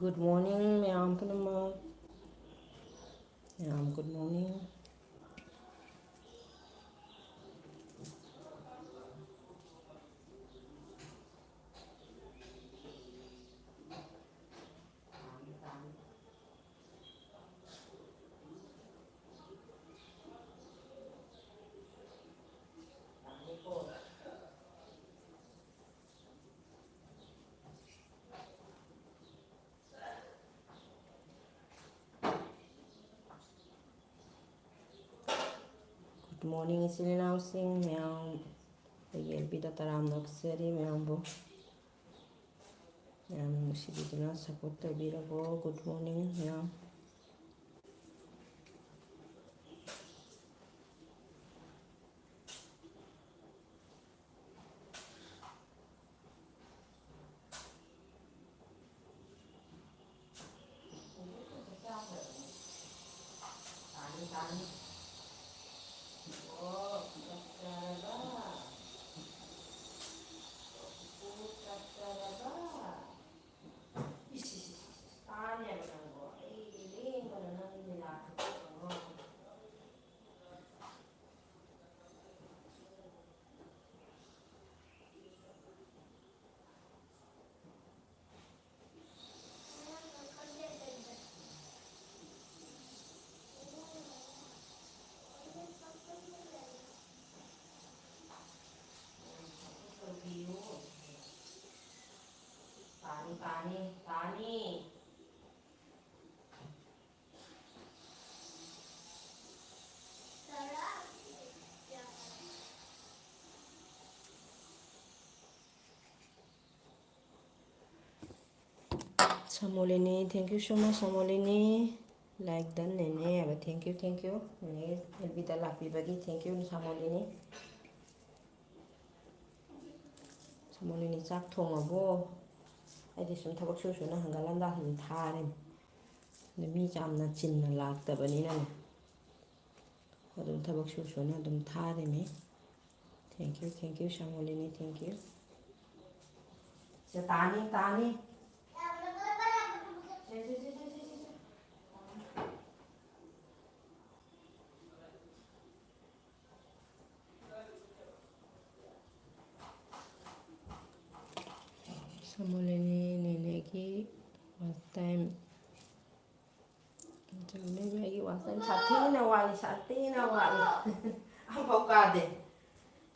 Good morning, ma'am. Ma'am, good morning. Good morning, isin announcing, ma'am. Bida taram naksari, ma'am. Ma'am, musibiduna support tabirabo. Good morning, ma'am. Tani. Samolini, thank you so much, Samolini. Like done, Nene. Thank you. Nene, bida lapi bagi. Thank you, Samolini. Samolini, chak thongabo. ꯑꯩꯗꯤ ꯁꯨꯝ ꯊꯕꯛ ꯁꯨꯅ ꯍꯪꯒꯠꯂꯝꯗꯥ ꯑꯗꯨꯝ ꯊꯥꯔꯦꯅꯦ ꯑꯗꯨ ꯃꯤ ꯌꯥꯝꯅ ꯆꯤꯟꯅ ꯂꯥꯛꯇꯕꯅꯤꯅꯅꯦ ꯑꯗꯨꯝ ꯊꯕꯛ ꯁꯨꯅ ꯑꯗꯨꯝ ꯊꯥꯔꯦꯅꯦ ꯊꯦꯡꯛ ꯌꯨ ꯁꯥꯃꯣꯂꯤꯅꯤ ꯊꯦꯡꯛ ꯌꯨ ꯁꯦ ꯇꯥꯅꯤ ꯁꯥꯃꯣꯂꯤꯅꯤ ꯅꯦꯅꯦꯒꯤ ꯋꯥꯁ ꯇꯥꯏꯝ ꯑꯩꯒꯤ ꯋꯥꯁ ꯇꯥꯏꯝ ꯁꯥꯊꯤꯅ ꯋꯥꯠꯂꯤ ꯑꯃꯐꯥꯎ ꯀꯥꯗꯦ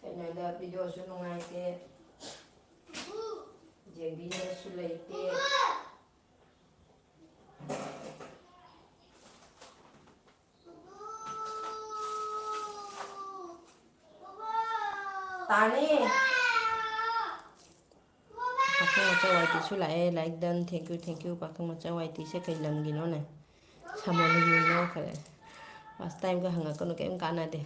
ꯀꯩꯅꯣꯗ ꯚꯤꯗꯤꯑꯣꯁꯨ ꯅꯨꯡꯉꯥꯏꯇꯦ ꯌꯦꯡꯕꯤꯅꯕꯁꯨ ꯂꯩꯇꯦ ꯇꯥꯅꯤ ꯄꯥꯈꯪ ꯃꯆꯥ ꯋꯥꯏꯇꯤꯁꯨ ꯂꯥꯛꯑꯦ ꯂꯥꯏꯛ ꯗꯟ ꯊꯦꯡꯛ ꯌꯨ ꯄꯥꯈꯪ ꯃꯆꯥ ꯋꯥꯏꯇꯤꯁꯦ ꯀꯩ ꯂꯝꯒꯤꯅꯣꯅꯦ ꯁꯥꯃꯣꯂꯤꯅꯤꯅꯣ ꯈꯔꯦ ꯐꯥꯔꯁ ꯇꯥꯏꯝꯒ ꯍꯪꯉꯛꯀꯅꯨ ꯀꯩꯝ ꯀꯥꯟꯅꯗꯦ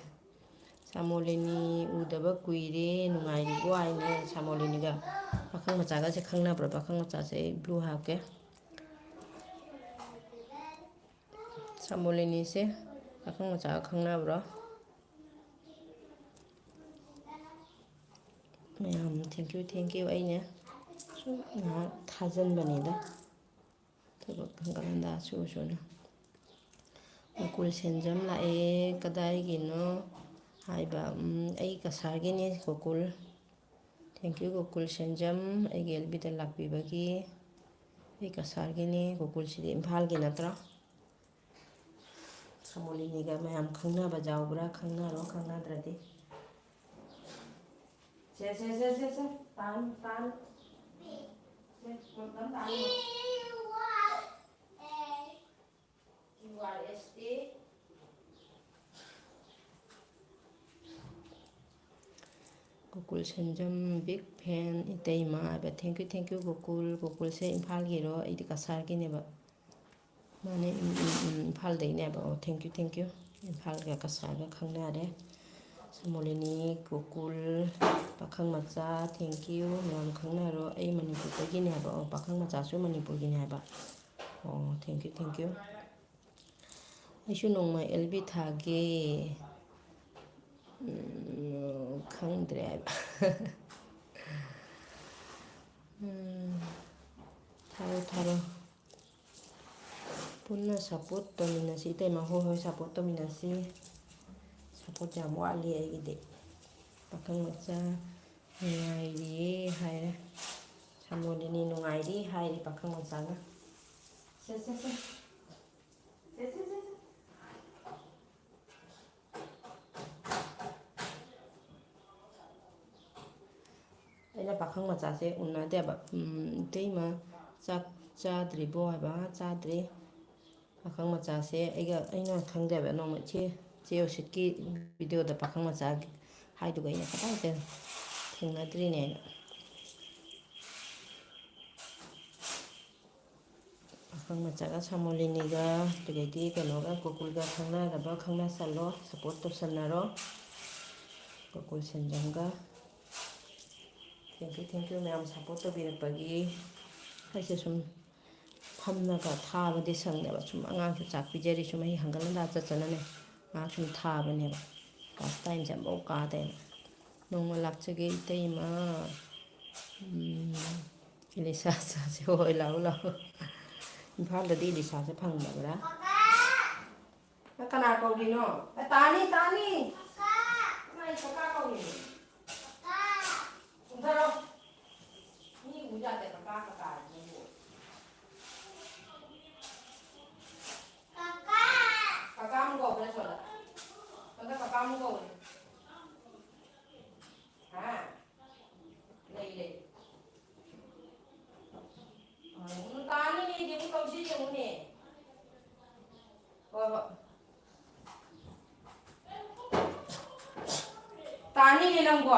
ꯁꯥꯃꯣꯂꯤꯅꯤ ꯎꯗꯕ ꯀꯨꯏꯔꯦ ꯅꯨꯡꯉꯥꯏꯔꯤꯕꯣ ꯍꯥꯏꯅꯦ ꯁꯥꯃꯣꯂꯤꯅꯤꯒ ꯄꯥꯈꯪ ꯃꯆꯥꯒꯁꯦ ꯈꯪꯅꯕ꯭ꯔꯣ ꯄꯥꯈꯪ ꯃꯆꯥꯁꯦ ꯑꯩ ꯕ꯭ꯂꯨ ꯍꯥꯞꯀꯦ ꯁꯥꯃꯣꯂꯤꯅꯤꯁꯦ ꯄꯥꯈꯪ ꯃꯆꯥꯒ ꯈꯪꯅꯕ꯭ꯔꯣ ꯃꯌꯥꯝ ꯊꯦꯡꯛ ꯌꯨ ꯑꯩꯅ ꯁꯨꯝ ꯉꯥꯏꯍꯥꯛ ꯊꯥꯖꯤꯟꯕꯅꯤꯗ ꯊꯕꯛ ꯍꯪꯒꯠ ꯍꯟꯗꯥ ꯁꯨꯅ ꯒꯣꯀꯨꯜ ꯁꯦꯟꯖꯝ ꯂꯥꯛꯑꯦ ꯀꯗꯥꯏꯒꯤꯅꯣ ꯍꯥꯏꯕ ꯑꯩ ꯀꯁꯥꯔꯒꯤꯅꯤ ꯒꯣꯀꯨꯜ ꯊꯦꯡꯛ ꯌꯨ ꯒꯣꯀꯨꯜ ꯁꯦꯟꯖꯝ ꯑꯩꯒꯤ ꯑꯦꯜꯕꯤꯗ ꯂꯥꯛꯄꯤꯕꯒꯤ ꯑꯩ ꯀꯁꯥꯔꯒꯤꯅꯤ ꯒꯣꯀꯨꯜꯁꯤꯗꯤ ꯏꯝꯐꯥꯜꯒꯤ ꯅꯠꯇ꯭ꯔꯣ ꯁꯥꯃꯣꯂꯤꯅꯤꯒ ꯃꯌꯥꯝ ꯈꯪꯅꯕ ꯌꯥꯎꯕ꯭ꯔꯥ ꯈꯪꯅꯔꯣ ꯈꯪꯅꯗ꯭ꯔꯗꯤ ꯁꯦ ꯇꯥꯟ QRST ꯒꯣꯀꯨꯜ ꯁꯦꯟꯖꯝ ꯕꯤꯛ ꯐꯦꯟ ꯏꯇꯩꯃ ꯍꯥꯏꯕ ꯊꯦꯡꯛ ꯌꯨ ꯒꯣꯀꯨꯜꯁꯦ ꯏꯝꯐꯥꯜꯒꯤꯔꯣ ꯑꯩꯗꯤ ꯀꯁꯥꯔꯒꯤꯅꯦꯕ ꯃꯥꯅꯦ ꯏꯝꯐꯥꯜꯗꯩꯅꯦꯕ ꯑꯣ ꯊꯦꯡꯛ ꯌꯨ ꯏꯝꯐꯥꯜꯒ ꯀꯁꯥꯔꯒ ꯈꯪꯅꯔꯦ ꯁꯥꯃꯣꯂꯤꯅꯤ ꯒꯣꯀꯨꯜ ꯄꯥꯈꯪ ꯃꯆꯥ ꯊꯦꯡꯛ ꯌꯨ ꯃꯌꯥꯝ ꯈꯪꯅꯔꯣ ꯑꯩ ꯃꯅꯤꯄꯨꯔꯗꯒꯤꯅꯦ ꯍꯥꯏꯕ ꯑꯣ ꯄꯥꯈꯪ ꯃꯆꯥꯁꯨ ꯃꯅꯤꯄꯨꯔꯒꯤꯅꯦ ꯍꯥꯏꯕ ꯑꯣ ꯊꯦꯡꯛ ꯌꯨ ꯑꯩꯁꯨ ꯅꯣꯡꯃ ꯑꯦꯜꯕꯤ ꯊꯥꯒꯦ ꯈꯪꯗ꯭ꯔꯦ ꯍꯥꯏꯕ ꯊꯥꯔꯣ ꯄꯨꯟꯅ ꯁꯞꯄꯣꯔꯠ ꯇꯧꯃꯤꯟꯅꯁꯤ ꯏꯇꯩꯃ ꯍꯣꯏ ꯁꯞꯄꯣꯔꯠ ꯇꯧꯃꯤꯟꯅꯁꯤ ꯁꯞꯄꯣꯔꯠ ꯌꯥꯝ ꯋꯥꯠꯂꯤ ꯑꯩꯒꯤꯗꯤ ꯄꯥꯈꯪ ꯃꯆꯥ ꯅꯨꯡꯉꯥꯏꯔꯤꯌꯦ ꯍꯥꯏꯔꯦ ꯁꯃꯣꯂꯤꯅꯤ ꯅꯨꯡꯉꯥꯏꯔꯤ ꯍꯥꯏꯔꯤ ꯄꯥꯈꯪ ꯃꯆꯥꯅ ꯁꯦ ꯑꯩꯅ ꯄꯥꯈꯪ ꯃꯆꯥꯁꯦ ꯎꯅꯗꯦꯕ ꯏꯇꯩꯃ ꯆꯥꯛ ꯆꯥꯗ꯭ꯔꯤꯕꯣ ꯍꯥꯏꯕ ꯆꯥꯗ꯭ꯔꯤ ꯄꯥꯈꯪ ꯃꯆꯥꯁꯦ ꯑꯩꯅ ꯈꯪꯗꯦꯕ ꯅꯣꯡꯃ ꯆꯦ ꯎꯁꯤꯠꯀꯤ ꯚꯤꯗꯤꯑꯣꯗ ꯄꯥꯈꯪ ꯃꯆꯥ ꯍꯥꯏꯗꯨꯒ ꯑꯩꯅ ꯀꯗꯥꯏꯗ ꯊꯦꯡꯅꯗ꯭ꯔꯤꯅꯦ ꯄꯥꯈꯪ ꯃꯆꯥꯒ ꯁꯃꯣꯂꯤꯅꯤꯒ ꯑꯗꯨꯗꯒꯤ ꯀꯩꯅꯣꯒ ꯒꯣꯀꯨꯜꯒ ꯈꯪꯅꯔꯕ ꯈꯪꯅꯁꯜꯂꯣ ꯁꯞꯄꯣꯔꯠ ꯇꯧꯁꯟꯅꯔꯣ ꯒꯣꯀꯨꯜ ꯁꯦꯟꯖꯝꯒ ꯊꯦꯡꯀ꯭ꯌꯨ ꯃꯌꯥꯝ ꯁꯞꯄꯣꯔꯠ ꯇꯧꯕꯤꯔꯛꯄꯒꯤ ꯑꯩꯁꯦ ꯁꯨꯝ ꯐꯝꯅꯒ ꯊꯥꯕꯗꯤ ꯁꯪꯗꯕ ꯁꯨꯝ ꯑꯉꯥꯡꯁꯨ ꯆꯥꯛ ꯄꯤꯖꯔꯤ ꯁꯨꯝ ꯑꯩ ꯍꯪꯒꯠ ꯍꯟꯗꯥ ꯆꯠꯆꯅꯅꯦ ꯉꯥꯏꯍꯥꯛ ꯁꯨꯝ ꯊꯥꯕꯅꯦꯕ ꯀ꯭ꯂꯥꯁ ꯇꯥꯏꯝꯁꯦ ꯑꯃꯐꯥꯎ ꯀꯥꯗꯦꯅ ꯅꯣꯡꯃ ꯂꯥꯛꯆꯒꯦ ꯏꯇꯩꯃ ꯏꯂꯤꯁꯥ ꯆꯥꯁꯦ ꯍꯣꯏ ꯂꯥꯛꯑꯣ ꯏꯝꯐꯥꯜꯗꯗꯤ ꯏꯂꯤꯁꯥꯁꯦ ꯐꯪꯗꯕ꯭ꯔꯥ ꯀꯅꯥ ꯀꯧꯔꯤꯅꯣ ꯇꯥꯅꯤ ꯀꯀꯥ ꯀꯧꯔꯤꯅꯣ ꯀꯨꯝꯊꯔꯣ ꯃꯤ ꯎ ꯌꯥꯗꯦ ꯀꯀꯥ ꯀꯀꯥ ꯑꯃꯨꯛ ꯀꯧꯕ꯭ꯔꯥ ꯁꯣꯝꯗ ꯀꯀꯥ ꯑꯃꯨꯛ ꯀꯧꯔꯦ ꯍꯥ ꯂꯩ ꯇꯥꯅꯤꯅꯦ ꯑꯃꯨꯛ ꯀꯧꯁꯤ ꯌꯦꯡꯉꯨꯅꯦ ꯍꯣꯏ ꯇꯥꯅꯤꯅꯦ ꯅꯪꯕꯣ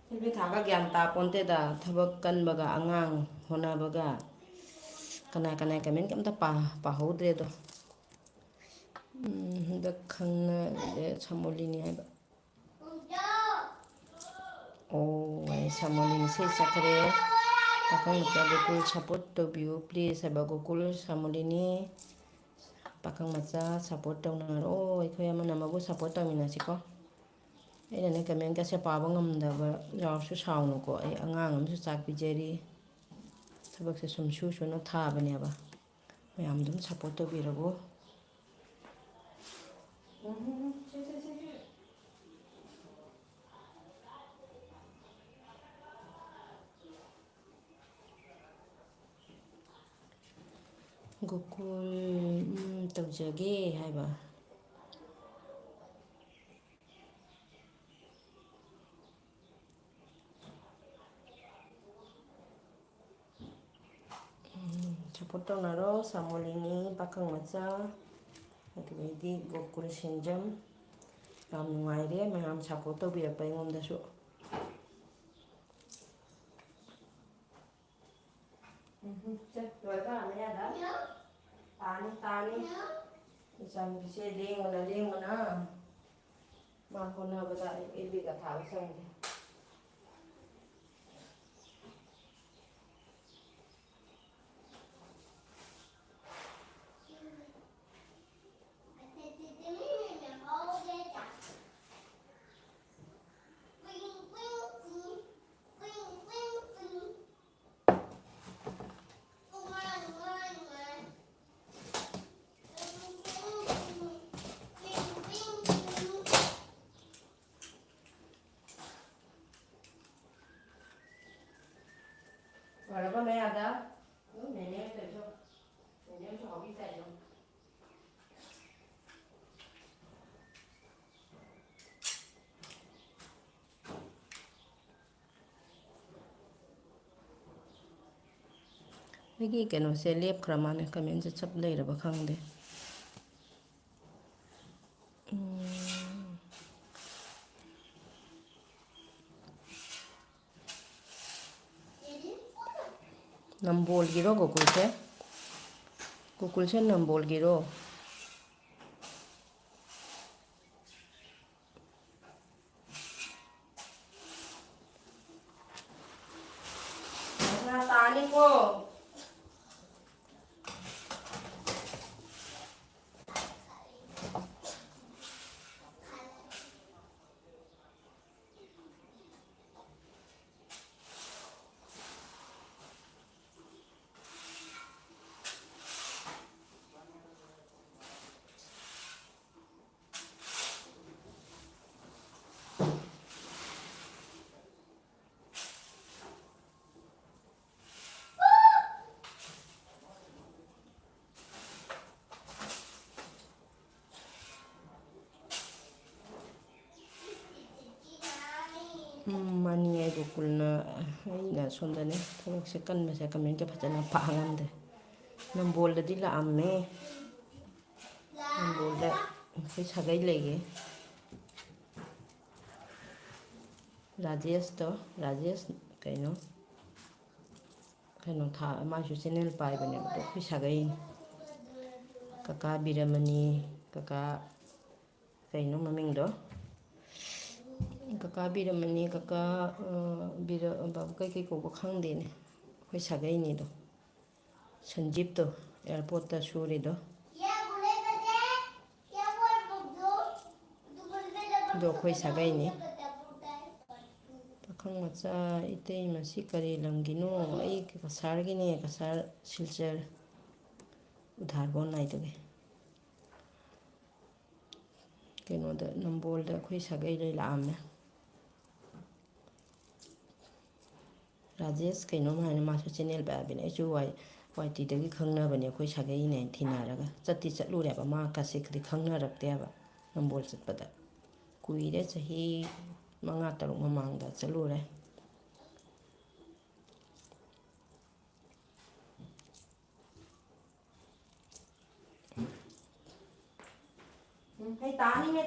ꯅꯨꯄꯤ ꯊꯥꯒ ꯒ꯭ꯌꯥꯟ ꯇꯥꯄꯣꯟꯇꯦꯗ ꯊꯕꯛ ꯀꯟꯕꯒ ꯑꯉꯥꯡ ꯍꯣꯠꯅꯕꯒ ꯀꯅꯥ ꯀꯃꯦꯟ ꯀꯩꯝꯇ ꯄꯥꯍꯧꯗ꯭ꯔꯦꯗꯣ ꯍꯟꯗꯛ ꯈꯪꯅꯔꯦ ꯁꯃꯣꯂꯤꯅꯤ ꯍꯥꯏꯕ ꯑꯣ ꯁꯃꯣꯂꯤꯅꯤꯁꯦ ꯆꯠꯈ꯭ꯔꯦ ꯄꯥꯈꯪ ꯃꯆꯥ ꯒꯣꯀꯨꯜ ꯁꯞꯄꯣꯔꯠ ꯇꯧꯕꯤꯌꯨ ꯄ꯭ꯂꯤꯖ ꯍꯥꯏꯕ ꯒꯣꯀꯨꯜ ꯁꯃꯣꯂꯤꯅꯤ ꯄꯥꯈꯪ ꯃꯆꯥ ꯁꯞꯄꯣꯔꯠ ꯇꯧꯅꯔꯣ ꯑꯩꯈꯣꯏ ꯑꯃꯅ ꯑꯃꯕꯨ ꯁꯞꯄꯣꯔꯠ ꯇꯧꯃꯤꯟꯅꯁꯤꯀꯣ ꯑꯩꯅꯅꯦ ꯀꯃꯦꯟꯒꯁꯦ ꯄꯥꯕ ꯉꯝꯗꯕ ꯌꯥꯎꯔꯁꯨ ꯁꯥꯎꯅꯨꯀꯣ ꯑꯩ ꯑꯉꯥꯡ ꯑꯃꯁꯨ ꯆꯥꯛ ꯄꯤꯖꯔꯤ ꯊꯕꯛꯁꯦ ꯁꯨꯝ ꯁꯨꯅ ꯊꯥꯕꯅꯦꯕ ꯃꯌꯥꯝ ꯑꯗꯨꯝ ꯁꯞꯄꯣꯔꯠ ꯇꯧꯕꯤꯔꯒꯣ ꯒꯣꯀꯨꯜ ꯇꯧꯖꯒꯦ ꯍꯥꯏꯕ ꯁꯞꯄꯣꯔꯠ ꯇꯧꯅꯔꯣ ꯁꯃꯣꯂꯤꯅꯤ ꯄꯥꯈꯪ ꯃꯆꯥ ꯑꯗꯨꯗꯩꯗꯤ ꯒꯣꯀꯨꯜ ꯁꯦꯟꯖꯝ ꯌꯥꯝ ꯅꯨꯡꯉꯥꯏꯔꯦ ꯃꯌꯥꯝ ꯁꯞꯄꯣꯔꯠ ꯇꯧꯕꯤꯔꯛꯄ ꯑꯩꯉꯣꯟꯗꯁꯨ ꯇꯥꯅꯤ ꯏꯆꯥꯅꯨꯄꯤꯁꯦ ꯂꯦꯡꯕꯅ ꯃꯥ ꯍꯣꯠꯅꯕꯗ ꯑꯩ ꯊꯥꯕ ꯁꯪꯗꯦ ꯂꯣꯏꯔꯕ ꯃꯌꯥꯗ ꯅꯦꯅꯦꯁꯨ ꯍꯥꯎꯕꯤ ꯇꯥꯏꯗꯣ ꯑꯩꯒꯤ ꯀꯩꯅꯣꯁꯦ ꯂꯦꯞꯈ꯭ꯔ ꯃꯥꯜꯂꯦ ꯀꯃꯦꯟꯁꯦ ꯆꯞ ꯂꯩꯔꯕ ꯈꯪꯗꯦ ꯅꯝꯕꯣꯜꯒꯤꯔꯣ ꯒꯣꯀꯨꯜꯁꯦ ꯅꯝꯕꯣꯜꯒꯤꯔꯣ ꯇꯥꯅꯤꯀꯣ ꯃꯥꯅꯤ ꯑꯩ ꯒꯣꯀꯨꯜꯅ ꯑꯩꯅ ꯁꯣꯝꯗꯅꯦ ꯊꯕꯛꯁꯦ ꯀꯟꯕꯁꯦ ꯀꯃꯦꯟꯇ ꯐꯖꯅ ꯄꯥꯉꯝꯗꯦ ꯅꯝꯕꯣꯜꯗꯗꯤ ꯂꯥꯛꯑꯝꯃꯦ ꯅꯝꯕꯣꯜꯗ ꯑꯩꯈꯣꯏ ꯁꯥꯒꯩ ꯂꯩꯌꯦ ꯔꯥꯖꯦꯁꯇꯣ ꯔꯥꯖꯦꯁ ꯀꯩꯅꯣ ꯃꯥꯁꯨ ꯆꯦꯟꯅꯦꯜ ꯄꯥꯏꯕꯅꯦꯕ ꯑꯗꯣ ꯑꯩꯈꯣꯏ ꯁꯥꯒꯩꯅꯤ ꯀꯀꯥ ꯕꯤꯔꯃꯅꯤ ꯀꯀꯥ ꯀꯩꯅꯣ ꯃꯃꯤꯡꯗꯣ ꯀꯀꯥ ꯕꯤꯔꯃꯅꯤ ꯀꯀꯥ ꯀꯩꯀꯩ ꯀꯧꯕ ꯈꯪꯗꯦꯅꯦ ꯑꯩꯈꯣꯏ ꯁꯥꯒꯩꯅꯤꯗꯣ ꯁꯟꯖꯤꯞꯇꯣ ꯑꯦꯌꯥꯔꯄꯣꯔꯠꯇ ꯁꯨꯔꯤꯗꯣ ꯑꯗꯣ ꯑꯩꯈꯣꯏ ꯁꯥꯒꯩꯅꯤ ꯄꯥꯈꯪ ꯃꯆꯥ ꯏꯇꯩꯃꯁꯤ ꯀꯔꯤ ꯂꯝꯒꯤꯅꯣ ꯑꯩ ꯀꯁꯥꯔꯒꯤꯅꯦ ꯀꯁꯥꯔ ꯁꯤꯜꯆꯔ ꯎꯙꯥꯔꯕꯣꯟ ꯅꯥꯏꯗꯨꯒꯤ ꯀꯩꯅꯣꯗ ꯅꯝꯕꯣꯜꯗ ꯑꯩꯈꯣꯏ ꯁꯥꯒꯩ ꯂꯩ ꯂꯥꯛꯑꯝꯃꯦ ꯔꯥꯖꯦꯁ ꯀꯩꯅꯣꯝ ꯍꯥꯏꯅ ꯃꯥꯁꯨ ꯆꯦꯟꯅꯦꯜ ꯄꯥꯏꯕꯅꯦ ꯑꯩꯁꯨ ꯋꯥꯏ ꯇꯤꯗꯒꯤ ꯈꯪꯅꯕꯅꯦ ꯑꯩꯈꯣꯏ ꯁꯥꯒꯩꯅꯦ ꯊꯤꯅꯔꯒ ꯆꯠꯂꯨꯔꯦꯕ ꯃꯥ ꯀꯁꯤꯛꯇꯤ ꯈꯪꯅꯔꯛꯇꯦꯕ ꯅꯝꯕꯣꯜ ꯆꯠꯄꯗ ꯀꯨꯏꯔꯦ ꯆꯍꯤ 5-6 ꯃꯃꯥꯡꯗ ꯆꯠꯂꯨꯔꯦ ꯀꯩ ꯇꯥꯅꯤꯅꯦ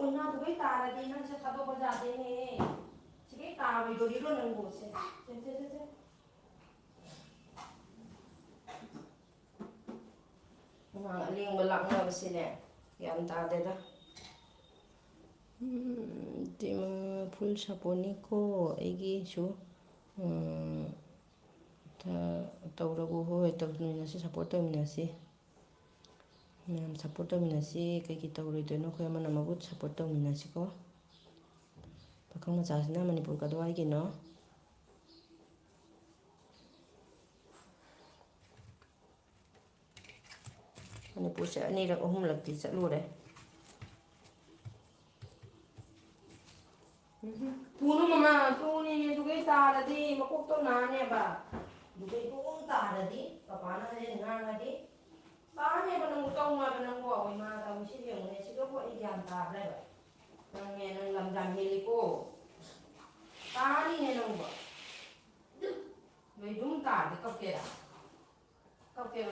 ꯎꯟꯅꯗꯨꯒꯩ ꯇꯥꯔꯗꯤ ꯅꯪꯁꯦ ꯊꯥꯗꯣꯛꯄ ꯌꯥꯗꯦꯅꯦ ꯁꯤꯒꯩ ꯇꯥꯔꯣꯏꯗꯣꯔꯤꯕꯣ ꯅꯪꯕꯨ ꯁꯦ ꯑꯉꯥꯡ ꯑꯂꯦꯡꯕ ꯂꯥꯛꯅꯕꯁꯤꯅꯦ ꯒ꯭ꯌꯥꯟ ꯇꯥꯗꯦꯗ ꯐꯨꯜ ꯁꯞꯄꯣꯔꯠꯅꯤꯀꯣ ꯑꯩꯒꯤꯁꯨ ꯇꯧꯔꯒꯨ ꯍꯣꯏ ꯇꯧꯃꯤꯟꯅꯁꯤ ꯁꯞꯄꯣꯔꯠ ꯇꯧꯃꯤꯟꯅꯁꯤ ꯃꯌꯥꯝ ꯁꯞꯄꯣꯔꯠ ꯇꯧꯃꯤꯟꯅꯁꯤ ꯀꯩꯀꯩ ꯇꯧꯔꯣꯏꯗꯣꯏꯅꯣ ꯑꯩꯈꯣꯏ ꯑꯃꯅ ꯑꯃꯕꯨ ꯁꯞꯄꯣꯔꯠ ꯇꯧꯃꯤꯟꯅꯁꯤꯀꯣ ꯄꯥꯈꯪ ꯃꯆꯥꯁꯤꯅ ꯃꯅꯤꯄꯨꯔ ꯀꯗꯥꯏꯒꯤꯅꯣ ꯃꯅꯤꯄꯨꯔꯁꯦ 2-3ꯂꯛꯇꯤ ꯆꯠꯂꯨꯔꯦ ꯇꯨꯅꯨ ꯃꯃꯥ ꯇꯨꯅꯤꯅꯦ ꯑꯗꯨꯒꯩ ꯇꯥꯔꯗꯤ ꯃꯀꯣꯛꯇꯣ ꯅꯥꯅꯦꯕ ꯑꯗꯨꯒꯩ ꯑꯗꯨꯝ ꯇꯥꯔꯗꯤ ꯄꯄꯥꯅ ꯍꯣꯔꯦꯟ ꯉꯥꯡꯉꯗꯤ ꯇꯥꯅꯦꯕ ꯅꯪꯕꯨ ꯇꯧꯅꯣꯕ ꯅꯪꯕꯨ ꯏꯃꯥ ꯇꯧꯔꯤꯁꯤ ꯌꯦꯡꯉꯨꯅꯦ ꯁꯤꯗꯕꯨ ꯑꯩ ꯒ꯭ꯌꯥꯟ ꯇꯥꯗ꯭ꯔꯦꯕ ꯅꯪꯅꯦ ꯅꯪ ꯂꯝ ꯌꯥꯝ ꯍꯦꯜꯂꯤꯀꯣ ꯇꯥꯅꯤꯅꯦ ꯅꯪꯕꯨ ꯅꯣꯏ ꯑꯗꯨꯝ ꯇꯥꯔꯗꯤ ꯀꯞꯀꯦꯔꯣ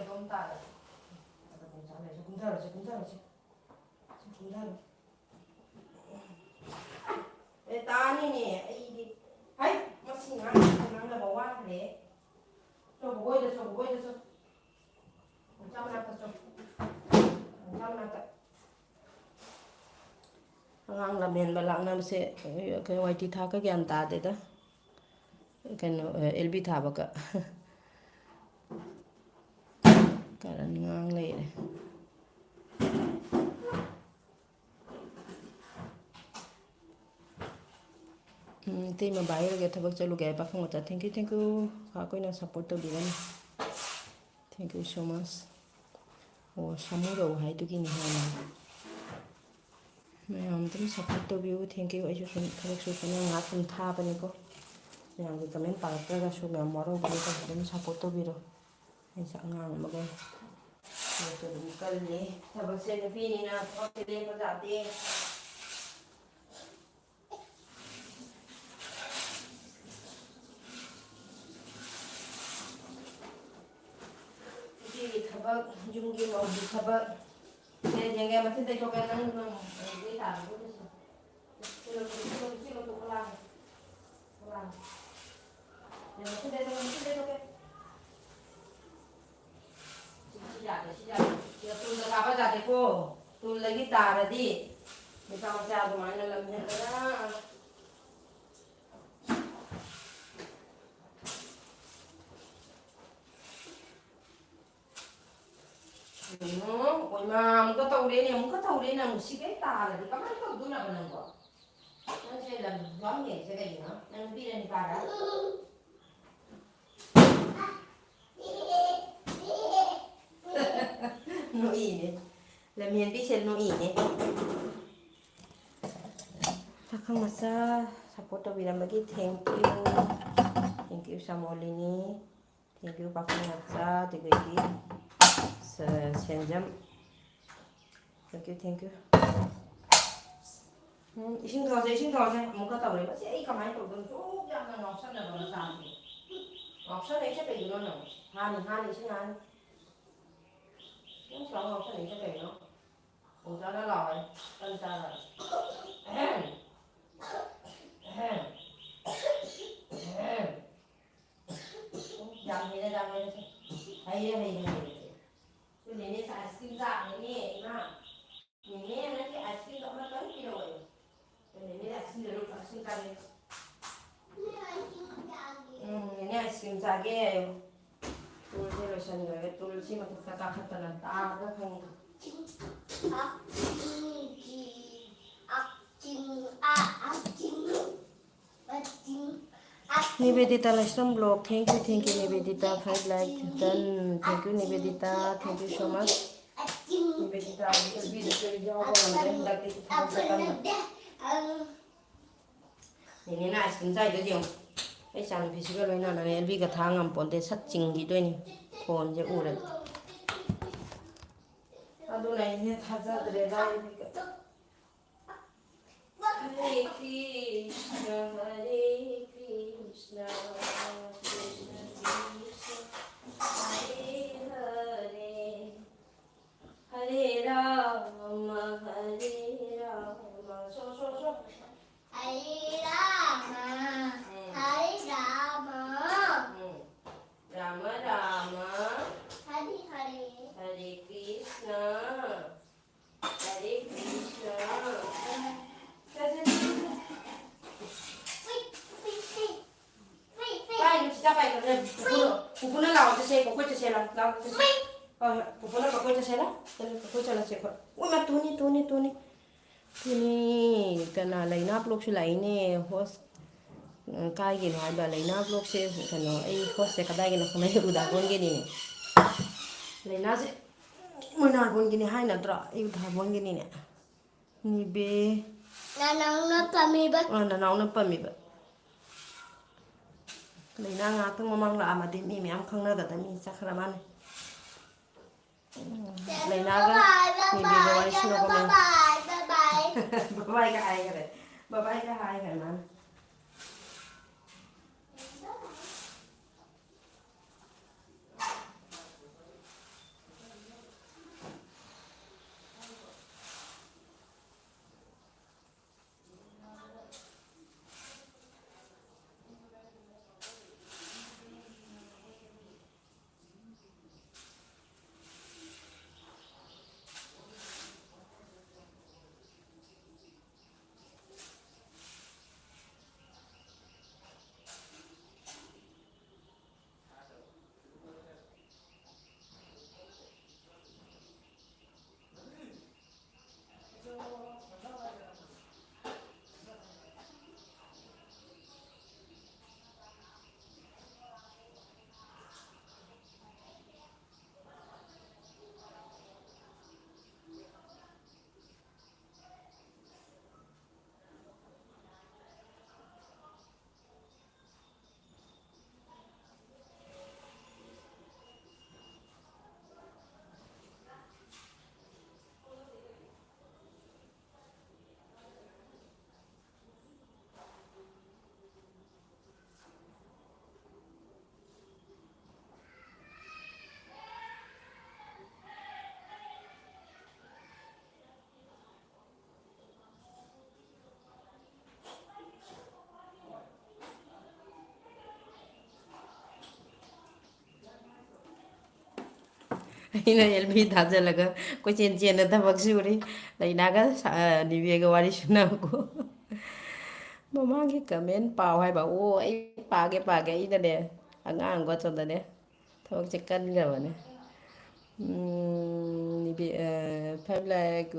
ꯑꯗꯨꯝ ꯇꯥꯔꯗꯤ ꯀꯨꯝꯊꯔꯣ ꯇꯥꯅꯤꯅꯦ ꯑꯩꯗꯤ ꯍꯩ ꯃꯁꯤ ꯉꯥꯡꯅꯕ ꯋꯥꯈ꯭ꯔꯦ ꯕꯣꯕꯣꯏꯗ ꯆꯣ ꯃꯆꯥ ꯃꯅꯥꯛꯇ ꯆꯣ ꯃꯆꯥ ꯃꯅꯥꯛꯇ ꯑꯉꯥꯡ ꯂꯝꯍꯦꯟꯕ ꯂꯥꯛꯅꯕꯁꯦ ꯋꯥꯏꯇꯤ ꯊꯥꯛꯀ ꯒ꯭ꯌꯥꯟ ꯇꯥꯗꯦꯗ ꯀꯩꯅꯣ ꯑꯦꯜꯕꯤ ꯊꯥꯕꯒ ꯀꯔꯟ ꯉꯥꯡ ꯂꯩꯔꯦ ꯏꯇꯩꯃ ꯕꯥꯏ ꯑꯣꯏꯔꯒ ꯊꯕꯛ ꯆꯠꯂꯨꯒꯦ ꯍꯥꯏ ꯄꯥꯈꯪ ꯃꯆꯥ ꯊꯦꯡꯀ꯭ꯌꯨ ꯑꯩꯈꯣꯏꯅ ꯁꯞꯄꯣꯔꯠ ꯇꯧꯕꯤꯔꯅꯤ ꯊꯦꯡꯀ꯭ꯌꯨ ꯁꯣ ꯃꯁ ꯑꯣ ꯁꯥꯃꯨꯔꯧ ꯍꯥꯏꯗꯨꯒꯤꯅꯤ ꯍꯥꯏꯅ ꯃꯌꯥꯝ ꯑꯗꯨꯝ ꯁꯞꯄꯣꯔꯠ ꯇꯧꯕꯤꯌꯨ ꯊꯦꯡꯀ꯭ꯌꯨ ꯑꯩꯁꯨ ꯁꯨꯝ ꯊꯕꯛꯁꯨ ꯁꯨꯝ ꯉꯥꯏꯍꯥꯛ ꯁꯨꯝ ꯊꯥꯕꯅꯤꯀꯣ ꯃꯌꯥꯝꯒꯤ ꯀꯃꯦꯟ ꯄꯥꯔꯛꯇ꯭ꯔꯒꯁꯨ ꯃꯌꯥꯝ ꯋꯥꯔꯧꯕꯤꯔꯒ ꯑꯗꯨꯝ ꯁꯞꯄꯣꯔꯠ ꯇꯧꯕꯤꯔꯣ ꯑꯩꯁꯦ ꯑꯉꯥꯡ ꯑꯃꯒ ꯊꯕꯛꯁꯨ ꯑꯗꯨꯝ ꯀꯜꯂꯤ ꯊꯕꯛꯁꯦ ꯅꯨꯄꯤꯅꯤꯅ ꯊꯕꯛꯁꯦ ꯂꯦꯞꯄ ꯌꯥꯗꯦ ꯅꯨꯄꯤꯒꯤ ꯊꯕꯛ ꯌꯨꯝꯒꯤ ꯃꯧꯒꯤ ꯊꯕꯛ ꯌꯦꯡꯒꯦ ꯃꯆꯤꯟ ꯇꯦꯛꯊꯣꯛꯀꯦ ꯅꯪ ꯇꯨꯜꯗ ꯀꯥꯕ ꯌꯥꯗꯦꯀꯣ ꯇꯨꯜꯗꯒꯤ ꯇꯥꯔꯗꯤ ꯃꯆꯥ ꯑꯗꯨꯃꯥꯏꯅ ꯂꯝꯍꯦꯟꯗꯅ ꯑꯣꯏꯃꯥ ꯑꯃꯨꯛꯀ ꯇꯧꯔꯦꯅꯦ ꯑꯃꯨꯛ ꯁꯤꯒꯩ ꯇꯥꯔꯗꯤ ꯀꯃꯥꯏꯅ ꯇꯧꯗꯣꯏꯅꯣꯕ ꯅꯪꯕꯣ ꯅꯪꯁꯦ ꯂꯝ ꯍꯦꯜꯂꯤꯁꯦ ꯀꯩꯒꯤꯅꯣ ꯅꯪ ꯅꯨꯄꯤꯔ ꯅꯨꯄꯥꯔ ꯅꯣꯛꯏꯅꯦ ꯂꯝꯍꯦꯟꯕꯤꯁꯦ ꯅꯣꯛꯏꯅꯦ ꯄꯥꯈꯪ ꯃꯆꯥ ꯁꯞꯄꯣꯔꯠ ꯇꯧꯕꯤꯔꯝꯕꯒꯤ ꯊꯦꯡꯀ꯭ꯌꯨ ꯁꯥꯃꯣꯂꯤꯅꯤ ꯊꯦꯡꯀ꯭ꯌꯨ ꯄꯥꯈꯪ ꯃꯆꯥ ꯑꯗꯨꯗꯒꯤ ꯁꯦꯟꯖꯝ thank you 이신 더하세요, 이신 더하세요. 뭔가 더 그래. 이 가만히 또 쭉 약간 없었나 봐, 사람이. 없었네, 이제 이거는. 한이, 시간. những sống học sinh sẽ về nó cũng cho nó lòi tên cha là dầm thì nó dầm thì hay cái này nó xài skin dạng này nè mà nhìn nghe nó cái skin đó nó tới kia rồi cái này nó skin được rồi skin căng đi này skin dạng cái tul rồi sang rồi tul chỉ mà cái ta khát là ta nó không Nivedita Lashram blog, thank you Nivedita, 5 like done, thank you Nivedita, thank you so much. Nivedita, because we just really job on that Nini na skin sai được không? Cái chàng thì cái loại nào này vì cái thang ngầm bọn để sắt chỉnh gì đây này, còn chỉ u đấy. Ado này thì thật ra từ đây ra Hare Krishna, Hare Krishna, Krishna Krishna, Hare Hare, Hare Rama, Hare Rama, so. Hare Rama, Hare Rama, Rama Rama, Hare Hare, Hare Krishna, Hare Krishna. Vai, 진짜 빨리 그래. 부부는 나오지 세, 고고 세 라. 나오지 세. 부부는 고고 세 라. 고고 세 라 세 거. 오마 돈이. Tuni kana laina blog si laine host kai gi no ba laina blog se kana ai host se kada gi no kana uda gon gi ni laina se mona gon gi ni hai na dra ai uda gon gi ni ne ni be Nanang na pami ba laina nga tang mamang la ma de mi am khang na ga ta mi sakra man laina ga ni be ga wai sino ko me Bye-bye cái hai cái mà ina elbi daja laga ko chen na ta baksuri laina ga ni be ga wari shuna ko mama gi comment pau hai ba o ai pa ge ida de angang go chon da ne thok che kan ga ba ne ni be five like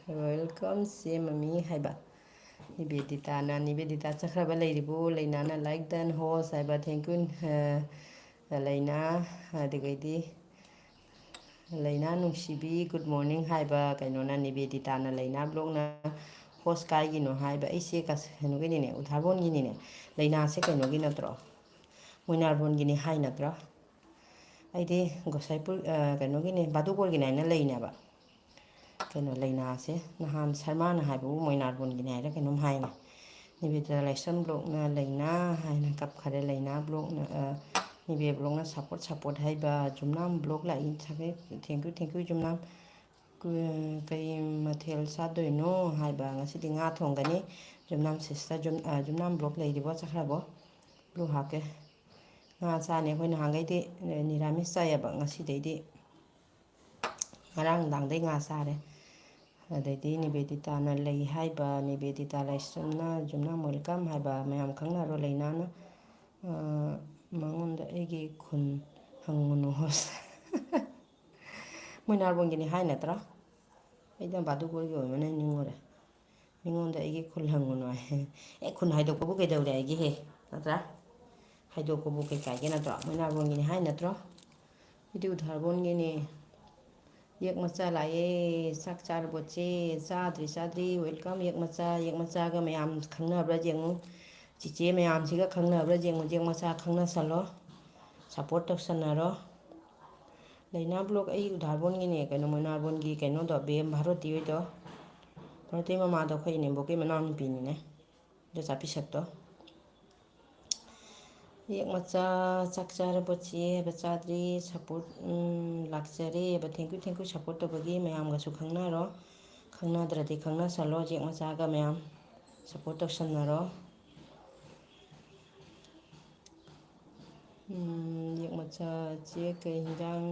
welcome se mami hai ba ni be dita chakra ba lai ribu laina na like dan ho sai ba thank you laina de ga di Laina nungsibi good morning haiba kainona Nivedita na Laina blog na host kai gi no haiba ise ka henu gi ne udhabon gi ne Laina se kaino gi natro moinar bon gi ne hai natro aide gosaipur kaino gi ne badugor gi na leina ba ꯀꯩꯅꯣ ꯂꯩꯅꯥꯁꯦ ꯅꯍꯥꯟ ꯁꯔꯃꯥꯅ ꯍꯥꯏꯕꯕꯨ ꯃꯣꯏꯅꯥꯔꯕꯣꯟꯒꯤꯅꯤ ꯍꯥꯏꯔ ꯀꯩꯅꯣꯝ ꯍꯥꯏꯅꯤ ꯅꯤꯕꯦꯗꯤꯇꯥ ꯂꯥꯏꯁ꯭ꯔꯝ ꯕ꯭ꯂꯣꯛꯅ ꯂꯩꯅꯥ ꯍꯥꯏꯅ ꯀꯞꯈꯔꯦ ꯂꯩꯅꯥ ꯕ꯭ꯂꯣꯛꯅ ꯅꯤꯕꯦ ꯕ꯭ꯂꯣꯛꯅ support ꯍꯥꯏꯕ ꯖꯨꯝꯅꯥꯝ ꯕ꯭ꯂꯣꯛ ꯂꯥꯛꯏ ꯊꯦꯡꯀ꯭ꯌꯨ ꯖꯨꯝꯅꯥꯝ ꯀꯩ ꯃꯊꯦꯜ ꯆꯥꯗꯣꯏꯅꯣ ꯍꯥꯏꯕ ꯉꯁꯤꯗꯤ ꯉꯥ ꯊꯣꯡꯒꯅꯤ ꯖꯨꯝꯅꯥꯝ ꯁꯤꯁꯇꯔ ꯖꯨꯝꯅꯥꯝ ꯕ꯭ꯂꯣꯛ ꯂꯩꯔꯤꯕꯣ ꯆꯠꯈ꯭ꯔꯕꯣ ꯕ꯭ꯂꯨ ꯍꯥꯞꯀꯦ ꯉꯥ ꯆꯥꯅꯤ ꯑꯩꯈꯣꯏ ꯅꯍꯥꯟꯈꯩꯗꯤ ꯅꯤꯔꯥꯃꯤꯁ ꯆꯥꯏꯑꯕ ꯉꯁꯤꯗꯩꯗꯤ ꯉꯔꯥꯡ ꯅꯨꯡꯗꯥꯡꯗꯩ ꯉꯥ ꯆꯥꯔꯦ ꯑꯗꯩꯗꯤ ꯅꯤꯕꯦꯗꯤꯇꯥꯅ ꯂꯩ ꯍꯥꯏꯕ ꯅꯤꯕꯦꯗꯤꯇꯥ ꯂꯥꯏꯁ꯭ꯔꯝꯅ ꯖꯨꯝꯅꯥꯝ ꯋꯦꯜꯀꯝ ꯍꯥꯏꯕ ꯃꯌꯥꯝ ꯈꯪꯅꯔꯣ ꯂꯩꯅꯥꯅ ꯃꯉꯣꯟꯗ ꯑꯩꯒꯤ ꯈꯨꯟ ꯍꯪꯉꯨꯅꯨ ꯍꯣꯁ ꯃꯣꯏꯅꯥꯔꯕꯣꯟꯒꯤꯅꯤ ꯍꯥꯏ ꯅꯠꯇ꯭ꯔꯥ ꯑꯩꯗ ꯕꯥꯗꯨꯒꯣꯏꯒꯤ ꯑꯣꯏꯕꯅ ꯅꯤꯡꯉꯨꯔꯦ ꯃꯤꯉꯣꯟꯗ ꯑꯩꯒꯤ ꯈꯨꯜ ꯍꯪꯉꯨꯅꯨ ꯍꯥꯏ ꯈꯨꯟ ꯍꯥꯏꯗꯣꯛꯄꯕꯨ ꯀꯩꯗꯧꯔꯦ ꯑꯩꯒꯤꯍꯦ ꯅꯠꯇ꯭ꯔꯥ ꯍꯥꯏꯗꯣꯛꯄꯕꯨ ꯀꯩ ꯀꯥꯏꯒꯦ ꯅꯠꯇ꯭ꯔꯣ ꯃꯣꯏꯅꯥꯔꯕꯣꯟꯒꯤꯅꯤ ꯍꯥꯏ ꯅꯠꯇ꯭ꯔꯣ ꯏꯗꯤ ꯎꯊꯥꯔꯕꯣꯟꯒꯤꯅꯤ ꯌꯦꯛ ꯃꯆꯥ ꯂꯥꯛꯑꯦ ꯆꯥꯛ ꯆꯥꯔꯕꯣ ꯆꯦ ꯆꯥꯗ꯭ꯔꯤ ꯋꯦꯜꯀꯝ ꯌꯦꯛ ꯃꯆꯥꯒ ꯃꯌꯥꯝ ꯈꯪꯅꯕ꯭ꯔꯥ ꯌꯦꯡꯉꯨ ꯆꯤꯆꯦ ꯃꯌꯥꯝꯁꯤꯒ ꯈꯪꯅꯕ꯭ꯔꯥ ꯌꯦꯡꯉꯨ ꯌꯦꯛ ꯃꯆꯥ ꯈꯪꯅꯁꯜꯂꯣ ꯁꯞꯄꯣꯔꯠ ꯇꯧꯁꯟꯅꯔꯣ ꯂꯩꯅꯥ ꯕ꯭ꯂꯣꯛ ꯑꯩ ꯎꯗꯥꯔꯕꯣꯟꯒꯤꯅꯦ ꯀꯩꯅꯣ ꯃꯣꯏꯅꯥꯔꯕꯣꯟꯒꯤ ꯀꯩꯅꯣꯗꯣ ꯕꯦꯝ ꯚꯥꯔꯣꯇꯤ ꯍꯣꯏꯗꯣ ꯚꯥꯔꯣꯇꯤ ꯃꯃꯥꯗꯣ ꯑꯩꯈꯣꯏ ꯏꯅꯦꯝꯕꯣꯛꯀꯤ ꯃꯅꯥꯎꯅꯨꯄꯤꯅꯤꯅꯦ ꯏꯟꯗꯣꯆꯥ ꯄꯤꯁꯛꯇꯣ ꯌꯦꯛ ꯃꯆꯥ ꯆꯥꯛ ꯆꯥꯔꯕꯣ ꯆꯦ ꯍꯥꯏꯕ ꯆꯥꯗ꯭ꯔꯤ ꯁꯞꯄꯣꯔꯠ ꯂꯥꯛꯆꯔꯦ ꯍꯥꯏꯕ ꯊꯦꯡꯀ꯭ꯌꯨ ꯁꯞꯄꯣꯔꯠ ꯇꯧꯕꯒꯤ ꯃꯌꯥꯝꯒꯁꯨ ꯈꯪꯅꯔꯣ ꯈꯪꯅꯗ꯭ꯔꯗꯤ ꯈꯪꯅꯁꯜꯂꯣ ꯌꯦꯛ ꯃꯆꯥꯒ ꯃꯌꯥꯝ ꯁꯞꯄꯣꯔꯠ ꯇꯧꯁꯟꯅꯔꯣ ꯌꯦꯛ ꯃꯆꯥ ꯆꯦ ꯀꯩ ꯌꯦꯟꯖꯥꯡ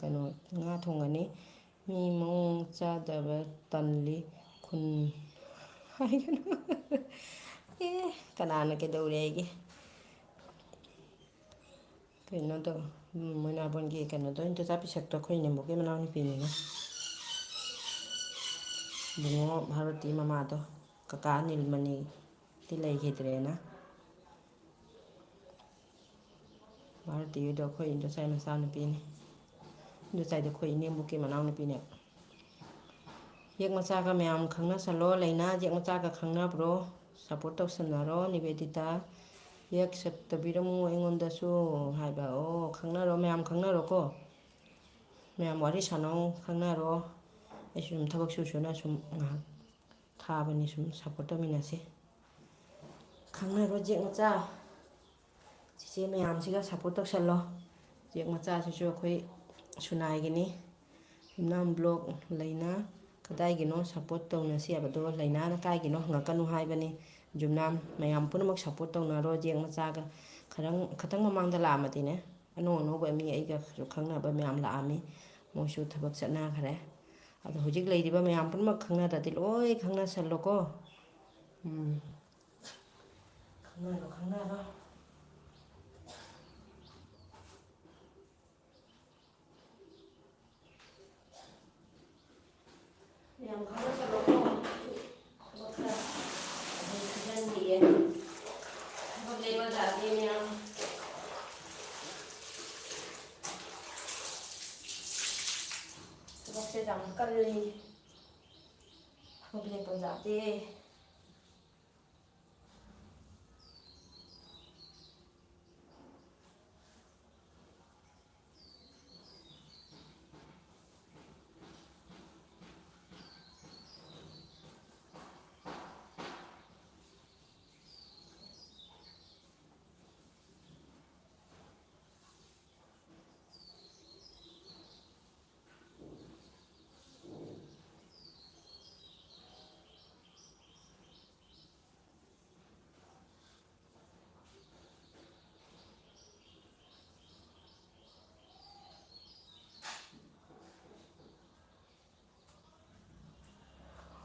ꯀꯩꯅꯣ ꯉꯥ ꯊꯣꯡꯒꯅꯤ ꯃꯤ ꯃꯑꯣꯡ ꯆꯥꯗꯕ ꯇꯜꯂꯤ ꯈꯨꯟ ꯍꯥꯏꯒꯅꯨ ꯀꯅꯥꯅ ꯀꯩꯗꯧꯔꯦ ꯑꯩꯒꯤ ꯀꯩꯅꯣꯗꯣ ꯃꯣꯏꯅꯥꯔꯕꯣꯟꯒꯤ ꯀꯩꯅꯣꯗꯣ ꯏꯟꯗꯣꯆꯥ ꯄꯤꯁꯛꯇꯣ ꯑꯩꯈꯣꯏ ꯏꯅꯦꯝꯕꯣꯛꯀꯤ ꯃꯅꯥꯎꯅꯨꯄꯤꯅꯤꯅ ꯏꯕꯨꯡꯉꯣ ꯚꯥꯔꯣꯇꯤ ꯃꯃꯥꯗꯣ ꯀꯀꯥ ꯅꯤꯜꯃꯅꯤꯗꯤ ꯂꯩꯈꯤꯗ꯭ꯔꯦꯅ ꯚꯥꯔꯣꯇꯤꯗꯣ ꯑꯩꯈꯣꯏ ꯏꯟꯗꯣꯆꯥꯏ ꯃꯆꯥꯅꯨꯄꯤꯅꯤ ꯏꯟꯗꯣꯆꯥꯏꯗꯣ ꯑꯩꯈꯣꯏ ꯏꯅꯦꯝꯕꯣꯛꯀꯤ ꯃꯅꯥꯎꯅꯨꯄꯤꯅꯦ ꯌꯦꯛ ꯃꯆꯥꯒ ꯃꯌꯥꯝ ꯈꯪꯅꯁꯜꯂꯣ ꯂꯩꯅꯥ ꯌꯦꯛ ꯃꯆꯥꯒ ꯈꯪꯅꯕ꯭ꯔꯣ ꯁꯞꯄꯣꯔꯠ ꯇꯧꯁꯟꯅꯔꯣ ꯅꯤꯕꯦꯗꯤꯇꯥ ꯌꯦꯛ ꯁꯠꯇꯕꯤꯔꯝꯃꯨ ꯑꯩꯉꯣꯟꯗꯁꯨ ꯍꯥꯏꯕ ꯑꯣ ꯈꯪꯅꯔꯣ ꯃꯌꯥꯝ ꯈꯪꯅꯔꯣꯀꯣ ꯃꯌꯥꯝ ꯋꯥꯔꯤ ꯁꯥꯟꯅꯧ ꯈꯪꯅꯔꯣ ꯑꯩꯁꯨ ꯁꯨꯝ ꯊꯕꯛ ꯁꯨꯅ ꯁꯨꯝ ꯉꯥꯏꯍꯥꯛ ꯊꯥꯕꯅꯤ ꯁꯨꯝ ꯁꯞꯄꯣꯔꯠ ꯇꯧꯃꯤꯟꯅꯁꯤ ꯈꯪꯅꯔꯣ ꯌꯦꯛ ꯃꯆꯥ ꯆꯤꯆꯦ ꯃꯌꯥꯝꯁꯤꯒ ꯁꯞꯄꯣꯔꯠ ꯇꯧꯁꯜꯂꯣ ꯌꯦꯛ ꯃꯆꯥꯁꯤꯁꯨ ꯑꯩꯈꯣꯏ ꯁꯨꯅꯥꯏꯒꯤꯅꯤ ꯌꯨꯝꯅꯥꯝ ꯕ꯭ꯂꯣꯛ ꯂꯩꯅꯥ ꯀꯗꯥꯏꯒꯤꯅꯣ ꯁꯞꯄꯣꯔꯠ ꯇꯧꯅꯁꯤ ꯍꯥꯏꯕꯗꯣ ꯂꯩꯅꯥꯅ ꯀꯥꯏꯒꯤꯅꯣ ꯍꯪꯉꯛꯀꯅꯨ ꯍꯥꯏꯕꯅꯤ ꯖꯨꯝꯅꯥꯝ ꯃꯌꯥꯝ ꯄꯨꯝꯅꯃꯛ ꯁꯞꯄꯣꯔꯠ ꯇꯧꯅꯔꯣ ꯌꯦꯛ ꯃꯆꯥꯒ ꯈꯤꯇꯪ ꯃꯃꯥꯡꯗ ꯂꯥꯛꯑꯝꯃꯗꯤꯅꯦ ꯑꯅꯧ ꯑꯅꯧꯕ ꯃꯤ ꯑꯩꯒꯁꯨ ꯈꯪꯅꯕ ꯃꯌꯥꯝ ꯂꯥꯛꯑꯝꯃꯤ ꯃꯣꯏꯁꯨ ꯊꯕꯛ ꯆꯠꯅꯈ꯭ꯔꯦ ꯑꯗꯣ ꯍꯧꯖꯤꯛ ꯂꯩꯔꯤꯕ ꯃꯌꯥꯝ ꯄꯨꯝꯅꯃꯛ ꯈꯪꯅꯗ꯭ꯔꯗꯤ ꯂꯣꯏ ꯈꯪꯅꯁꯜꯂꯣꯀꯣ ꯈꯪꯅꯔꯣ ꯌꯥꯝ ꯈꯪꯅꯁꯜꯂꯣꯀꯣ ꯊꯕꯛ ꯈꯔ ꯁꯨꯖꯟꯈꯤꯒꯦ ꯊꯕꯛ ꯂꯩꯕ ꯖꯥꯠꯅꯤ ꯃꯌꯥꯝ ꯊꯕꯛꯁꯦ ꯌꯥꯝ ꯀꯜꯂꯤ ꯊꯕꯛ ꯂꯦꯞꯄ ꯖꯥꯠꯅꯤ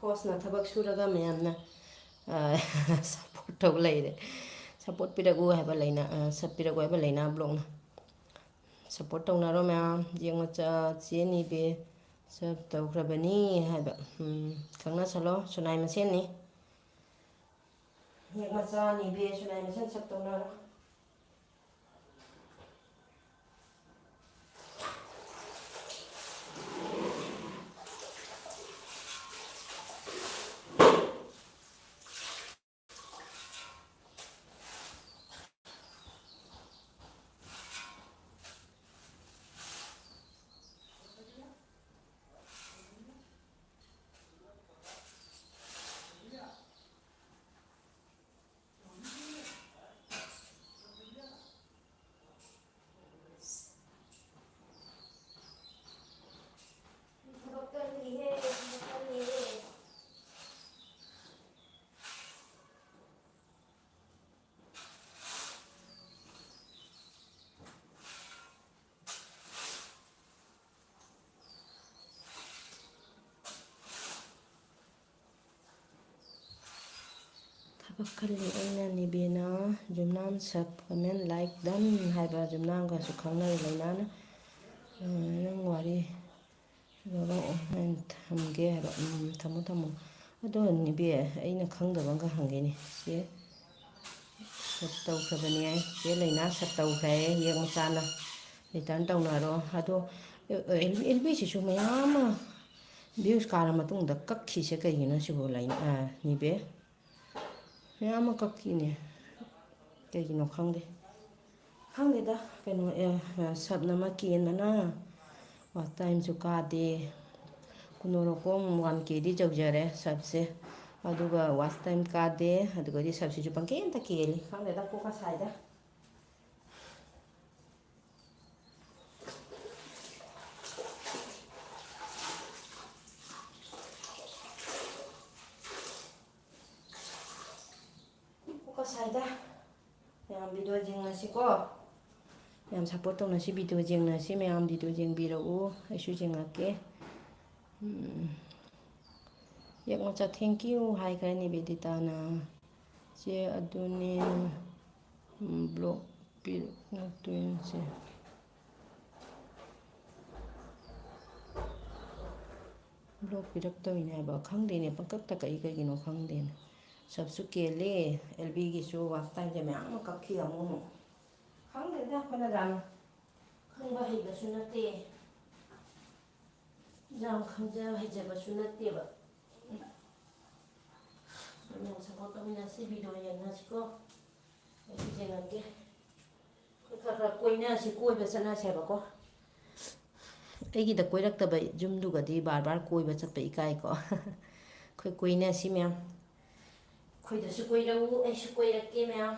ꯍꯣꯁꯅ ꯊꯕꯛ ꯁꯨꯔꯒ ꯃꯌꯥꯝꯅ ꯁꯞꯄꯣꯔꯠ ꯇꯧ ꯂꯩꯔꯦ ꯁꯞꯄꯣꯔꯠ ꯄꯤꯔꯛꯎ ꯍꯥꯏꯕ ꯄꯤꯔꯛꯎ ꯍꯥꯏꯕ ꯂꯩꯅꯥ ꯕ꯭ꯂꯣꯛꯅ ꯁꯞꯄꯣꯔꯠ ꯇꯧꯅꯔꯣ ꯃꯌꯥꯝ ꯌꯦꯛ ꯃꯆꯥ ꯆꯦ ꯅꯤꯕꯦ ꯁꯞ ꯇꯧꯈ꯭ꯔꯕꯅꯤ ꯍꯥꯏꯕ ꯈꯪꯅꯁꯜꯂꯣ ꯁꯨꯅꯥꯏ ꯃꯁꯦꯟꯅꯤ ꯌꯦꯛ ꯃꯆꯥ ꯅꯤꯕꯦ ꯁꯨꯅꯥꯏ ꯃꯁꯦꯟ ꯁꯞ ꯇꯧꯅꯔꯣ ꯊꯕꯛ ꯈꯜꯂꯤ ꯑꯩꯅ ꯅꯤꯕꯦꯅ ꯖꯨꯝꯅꯥꯝ ꯁꯕ ꯀꯃꯦꯟ ꯂꯥꯏꯛ ꯗꯟ ꯍꯥꯏꯕ ꯖꯨꯝꯅꯥꯝꯒꯁꯨ ꯈꯪꯅꯔꯦ ꯂꯩꯅꯥꯅ ꯅꯪ ꯋꯥꯔꯤ ꯂꯧꯔꯛꯑꯣ ꯑꯩꯅ ꯊꯝꯒꯦ ꯍꯥꯏꯕ ꯊꯝꯃꯣ ꯊꯝꯃꯣ ꯑꯗꯣ ꯅꯤꯕꯦ ꯑꯩꯅ ꯈꯪꯗꯕ ꯑꯃꯒ ꯍꯪꯒꯦꯅꯦ ꯆꯦ ꯁꯕ ꯇꯧꯈ꯭ꯔꯕꯅꯤ ꯆꯦ ꯂꯩꯅꯥ ꯁꯕ ꯇꯧꯈ꯭ꯔꯦ ꯌꯦꯛ ꯃꯆꯥꯅ ꯔꯤꯇꯔꯟ ꯇꯧꯅꯔꯣ ꯑꯗꯣ ꯑꯦꯜꯕꯤꯁꯤꯁꯨ ꯃꯌꯥꯝ ꯑꯃ ꯚ꯭ꯌꯨꯁ ꯀꯥꯔ ꯃꯇꯨꯡꯗ ꯀꯛꯈꯤꯁꯦ ꯀꯩꯒꯤꯅꯣ ꯁꯤꯕꯨ ꯅꯤꯕꯦ ꯃꯌꯥꯝ ꯑꯃ ꯀꯛꯈꯤꯅꯦ ꯀꯩꯒꯤꯅꯣ ꯈꯪꯗꯦ ꯈꯪꯗꯦꯗ ꯀꯩꯅꯣ ꯁꯕꯅ ꯑꯃ ꯀꯦꯟꯕꯅ ꯇꯥꯏꯝꯁꯨ ꯀꯥꯗꯦ ꯀꯨꯅꯣꯔꯣꯀꯣꯝ 1Kꯗꯤ ꯌꯧꯖꯔꯦ ꯁꯕꯁꯦ ꯑꯗꯨꯒ ꯋꯥꯆ ꯇꯥꯏꯝ ꯀꯥꯗꯦ ꯑꯗꯨꯒꯗꯤ ꯁꯕꯁꯤꯁꯨ ꯄꯪꯀꯦꯟꯇ ꯀꯦꯜꯂꯤ ꯈꯪꯗꯦꯗ ꯀꯣꯛꯀ ꯁꯥꯏꯗ ꯀꯣꯛꯀ ꯁꯥꯏꯗ ꯃꯌꯥꯝ ꯚꯤꯗꯤꯑꯣ ꯌꯦꯡꯅꯁꯤꯀꯣ ꯃꯌꯥꯝ ꯁꯞꯄꯣꯔꯠ ꯇꯧꯅꯁꯤ ꯚꯤꯗꯤꯑꯣ ꯌꯦꯡꯅꯁꯤ ꯃꯌꯥꯝ ꯚꯤꯗꯤꯑꯣ ꯌꯦꯡꯕꯤꯔꯛꯎ ꯑꯩꯁꯨ ꯌꯦꯡꯉꯛꯀꯦ ꯌꯦꯛ ꯃꯆꯥ ꯊꯦꯡꯀ꯭ꯌꯨ ꯍꯥꯏꯈ꯭ꯔꯦ ꯅꯤꯕꯦꯗꯤꯇꯥꯅ ꯆꯦ ꯑꯗꯨꯅꯦ ꯕ꯭ꯂꯣꯛ ꯄꯤꯔꯛꯇꯣꯏꯁꯦ ꯕ꯭ꯂꯣꯛ ꯄꯤꯔꯛꯇꯣꯏꯅꯦ ꯍꯥꯏꯕ ꯈꯪꯗꯦꯅꯦ ꯄꯪꯀꯛꯇ ꯀꯛꯏ ꯀꯩꯒꯤꯅꯣ ꯈꯪꯗꯦꯅꯦ ꯁꯕꯁꯨ ꯀꯦꯜꯂꯦ ꯑꯦꯜꯕꯤꯒꯤꯁꯨ ꯋꯥꯆ ꯇꯥꯏꯝꯁꯦ ꯃꯌꯥꯝ ꯑꯃ ꯀꯛꯈꯤ ꯑꯃꯨꯛ ꯈꯪꯗꯦꯗ ꯑꯩꯈꯣꯏꯅ ꯌꯥꯝ ꯈꯪꯕ ꯍꯩꯕꯁꯨ ꯅꯠꯇꯦ ꯌꯥꯝ ꯈꯪꯖꯕ ꯍꯩꯖꯕꯁꯨ ꯅꯠꯇꯦꯕ ꯃꯌꯥꯝ ꯁꯞꯄꯣꯔꯠ ꯇꯧꯃꯤꯟꯅꯁꯤ ꯚꯤꯗꯤꯑꯣ ꯌꯦꯡꯅꯁꯤꯀꯣ ꯑꯩꯁꯨ ꯌꯦꯡꯉꯛꯀꯦ ꯑꯩꯈꯣꯏ ꯈꯔ ꯈꯔ ꯀꯣꯏꯅꯁꯤ ꯀꯣꯏꯕ ꯆꯠꯅꯁꯦꯕꯀꯣ ꯑꯩꯒꯤꯗ ꯀꯣꯏꯔꯛꯇꯕ ꯌꯨꯝꯗꯨꯒꯗꯤ ꯕꯥꯔ ꯕꯥꯔ ꯀꯣꯏꯕ ꯆꯠꯄ ꯏꯀꯥꯏꯀꯣ ꯑꯩꯈꯣꯏ ꯀꯣꯏꯅꯁꯤ ꯃꯌꯥꯝ ꯑꯩꯈꯣꯏꯗꯁꯨ ꯀꯣꯏꯔꯛꯎ ꯑꯩꯁꯨ ꯀꯣꯏꯔꯛꯀꯦ ꯃꯌꯥꯝ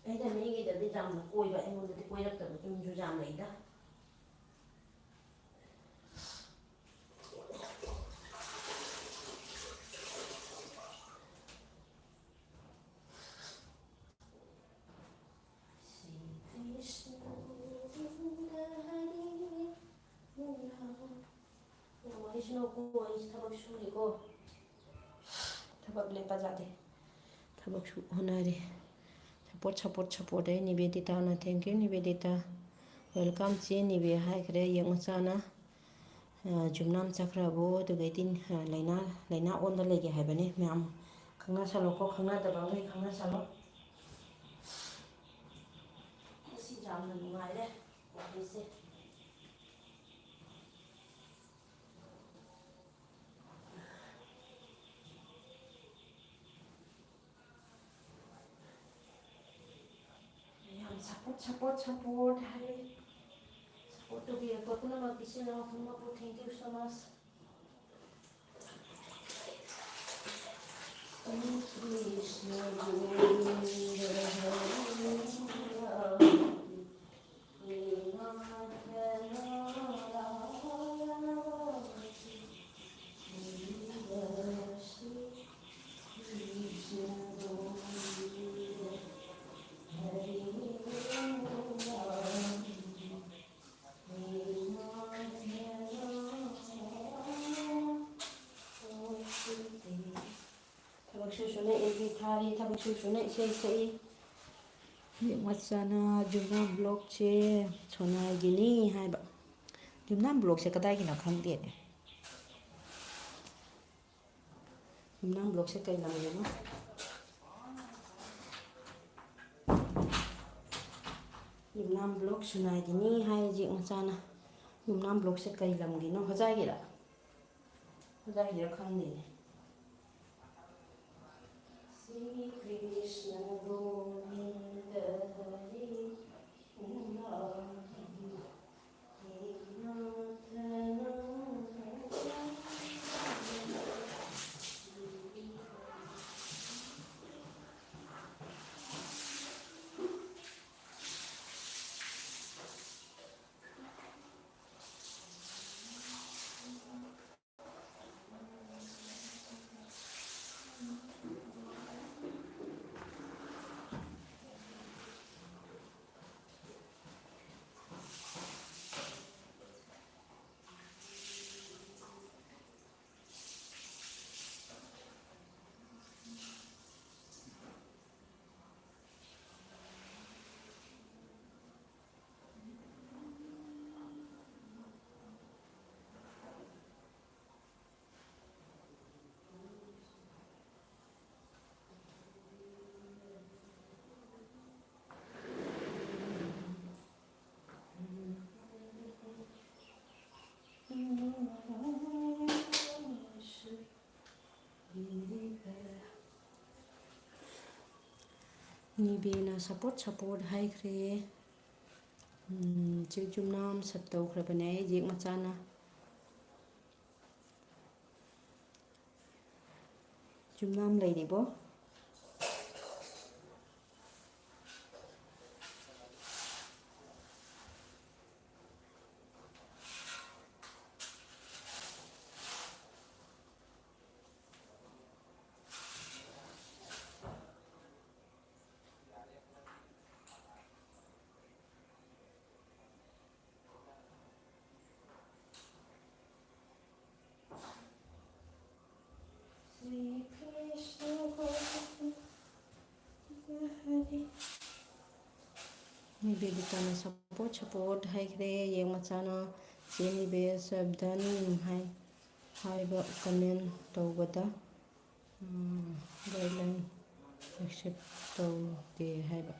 ꯑꯩꯅ ꯃꯤꯒꯤꯗꯗꯤ ꯌꯥꯝꯅ ꯀꯣꯏꯕ ꯑꯩꯉꯣꯟꯗꯗꯤ ꯀꯣꯏꯔꯛꯇꯕ ꯌꯨꯝꯁꯨ ꯌꯥꯝ ꯂꯩꯗ ꯑꯩꯁꯤ ꯊꯕꯛ ꯁꯨꯔꯤꯀꯣ ꯊꯕꯛ ꯂꯦꯞꯄ ꯌꯥꯗꯦ ꯊꯕꯛꯁꯨ ꯍꯣꯠꯅꯔꯤ ꯁꯞꯄꯣꯔꯠ ꯑꯩ ꯅꯤꯕꯦꯗꯤꯇꯥꯅ ꯊꯦꯡꯀ꯭ꯌꯨ ꯅꯤꯕꯦꯗꯤꯇꯥ ꯋꯦꯜꯀꯝ ꯆꯦ ꯅꯤꯕꯦ ꯍꯥꯏꯈ꯭ꯔꯦ ꯌꯦꯛ ꯃꯆꯥꯅ ꯖꯨꯝꯅꯥꯝ ꯆꯠꯈ꯭ꯔꯕꯣ ꯑꯗꯨꯒꯩꯗꯤ ꯂꯩꯅꯥ ꯑꯣꯟꯕ ꯂꯩꯒꯦ ꯍꯥꯏꯕꯅꯤ ꯃꯌꯥꯝ ꯈꯪꯅꯁꯜꯂꯣꯀꯣ ꯈꯪꯅꯗꯕ ꯉꯩ ꯈꯪꯅꯁꯜꯂꯣ ꯉꯁꯤ ꯌꯥꯝꯅ ꯅꯨꯡꯉꯥꯏꯔꯦ ꯋꯥꯔꯤꯁꯦ ꯁꯞꯄꯣꯔꯠ ꯍꯥꯏ ꯁꯞꯄꯣꯔꯠ ꯇꯧꯕꯤꯔꯛꯄ ꯄꯨꯝꯅꯃꯛ ꯏꯆꯤꯜ ꯏꯅꯥꯎ ꯄꯨꯝꯅꯃꯛꯄꯨ ꯊꯦꯡꯀ꯭ꯌꯨ ꯁꯣ ꯃꯁ ꯊꯕꯛ ꯁꯨꯁꯨꯅ ꯑꯦꯜꯕꯤ ꯊꯥꯔꯤ ꯊꯕꯛ ꯁꯨꯁꯨꯅ ꯏꯁꯩ ꯁꯛꯏ ꯌꯦꯛ ꯃꯆꯥꯅ ꯖꯨꯝꯅꯥꯝ ꯕ꯭ꯂꯣꯛꯁꯦ ꯁꯣꯅꯥꯒꯤꯅꯤ ꯍꯥꯏꯕ ꯖꯨꯝꯅꯥꯝ ꯕ꯭ꯂꯣꯛꯁꯦ ꯀꯗꯥꯏꯒꯤꯅꯣ ꯈꯪꯗꯦꯅꯦ ꯖꯨꯝꯅꯥꯝ ꯕ꯭ꯂꯣꯛꯁꯦ ꯀꯩ ꯂꯝꯒꯤꯅꯣ ꯌꯨꯝꯅꯥꯝ ꯕ꯭ꯂꯣꯛ ꯁꯨꯅꯥꯒꯤꯅꯤ ꯍꯥꯏ ꯌꯦꯛ ꯃꯆꯥꯅ ꯌꯨꯝꯅꯥꯝ ꯕ꯭ꯂꯣꯛꯁꯦ ꯀꯩ ꯂꯝꯒꯤꯅꯣ ꯍꯣꯖꯥꯏꯒꯤꯔ ꯈꯪꯗꯦꯅꯦ श्री कृष्ण गोविंद हरि ꯅꯤꯕꯦꯅ ꯁꯞꯄꯣꯔꯠ ꯍꯥꯏꯈ꯭ꯔꯦ ꯆꯦ ꯖꯨꯝꯅꯥꯝ ꯁꯞ ꯇꯧꯈ꯭ꯔꯕꯅꯦ ꯑꯩ ꯌꯦꯛ ꯃꯆꯥꯅ ꯖꯨꯝꯅꯥꯝ ꯂꯩꯔꯤꯕꯣ ꯅꯤꯕꯦꯗꯤꯇꯥꯅ ꯁꯞꯄꯣꯔꯠ ꯍꯥꯏꯈ꯭ꯔꯦ ꯌꯦꯡ ꯃꯆꯥꯅ ꯆꯦ ꯅꯤꯕꯦ ꯁꯕꯗꯟ ꯍꯥꯏꯕ ꯀꯃꯦꯟ ꯇꯧꯕꯗ ꯒꯥꯏꯗꯂꯥꯏꯟ ꯑꯦꯛꯁꯦꯞ ꯇꯧꯗꯦ ꯍꯥꯏꯕ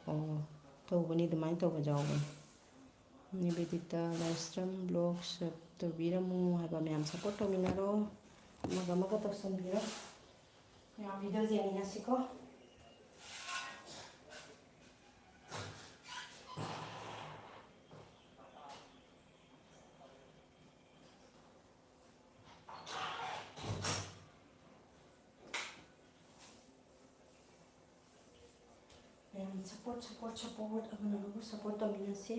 ꯇꯧꯕꯅꯤ ꯑꯗꯨꯃꯥꯏꯅ ꯇꯧꯕ ꯌꯥꯎꯕꯅꯤ ꯅꯤꯕꯦꯗꯤꯇꯥ ꯂꯥꯏꯁꯇ꯭ꯔꯝ ꯕ꯭ꯂꯣꯛ ꯁꯞ ꯇꯧꯕꯤꯔꯝꯃꯨ ꯍꯥꯏꯕ ꯃꯌꯥꯝ ꯁꯞꯄꯣꯔꯠ ꯇꯧꯃꯤꯟꯅꯔꯣ ꯑꯃꯒ ꯇꯧꯁꯟꯕꯤꯔꯣ ꯃꯌꯥꯝ ꯚꯤꯗꯤꯑꯣ ꯌꯦꯡꯃꯤꯟꯅꯁꯤꯀꯣ ꯃꯌꯥꯝ ꯁꯞꯄꯣꯔꯠ ꯑꯃꯅꯕꯨ ꯁꯞꯄꯣꯔꯠ ꯇꯧꯃꯤꯟꯅꯁꯤ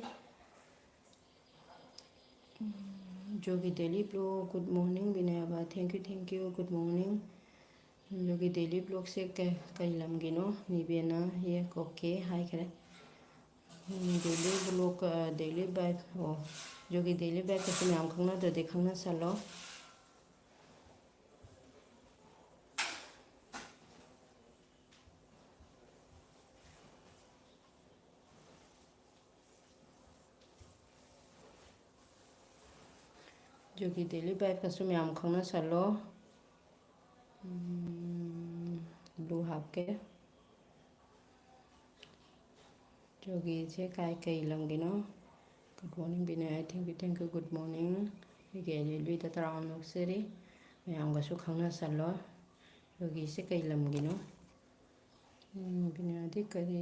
ꯖꯣꯒꯤ ꯗꯦꯂꯤ ꯕ꯭ꯂꯣꯛ ꯒꯨꯗ ꯃꯣꯔꯅꯤꯡ ꯕꯤꯅꯌꯥꯕ ꯊꯦꯡꯛ ꯌꯨ ꯒꯨꯗ ꯃꯣꯔꯅꯤꯡ ꯖꯣꯒꯤ ꯗꯦꯂꯤ ꯕ꯭ꯂꯣꯛꯁꯦ ꯀꯩ ꯂꯝꯒꯤꯅꯣ ꯅꯤꯕꯦꯅ ꯑꯣꯀꯦ ꯍꯥꯏꯈ꯭ꯔꯦ ꯗꯦꯂꯤ ꯕ꯭ꯂꯣꯛ ꯗꯦꯂꯤ ꯕꯥꯏꯠ ꯖꯣꯒꯤ ꯗꯦꯂꯤ ꯕꯥꯏꯠꯀꯁꯨ ꯃꯌꯥꯝ ꯈꯪꯅꯗ꯭ꯔꯗꯤ ꯈꯪꯅꯁꯜꯂꯣ ꯖꯣꯒꯤ ꯗꯦꯂꯤ ꯕꯥꯏꯠꯀꯁꯨ ꯃꯌꯥꯝ ꯈꯪꯅꯁꯜꯂꯣ ꯕ꯭ꯂꯨ ꯍꯥꯞꯀꯦ ꯖꯣꯒꯤꯁꯦ ꯀꯩ ꯂꯝꯒꯤꯅꯣ ꯒꯨꯗ ꯃꯣꯔꯅꯤꯡ ꯕꯤꯅꯌꯥ ꯊꯦꯡꯛ ꯌꯨ ꯒꯨꯗ ꯃꯣꯔꯅꯤꯡ ꯑꯩꯒꯤ ꯑꯦꯂꯤꯂꯨꯏꯗ ꯇꯔꯥꯝ ꯅꯣꯛꯆꯔꯤ ꯃꯌꯥꯝꯒꯁꯨ ꯈꯪꯅꯁꯜꯂꯣ ꯖꯣꯒꯤꯁꯦ ꯀꯩ ꯂꯝꯒꯤꯅꯣ ꯕꯤꯅꯌꯥꯗꯤ ꯀꯔꯤ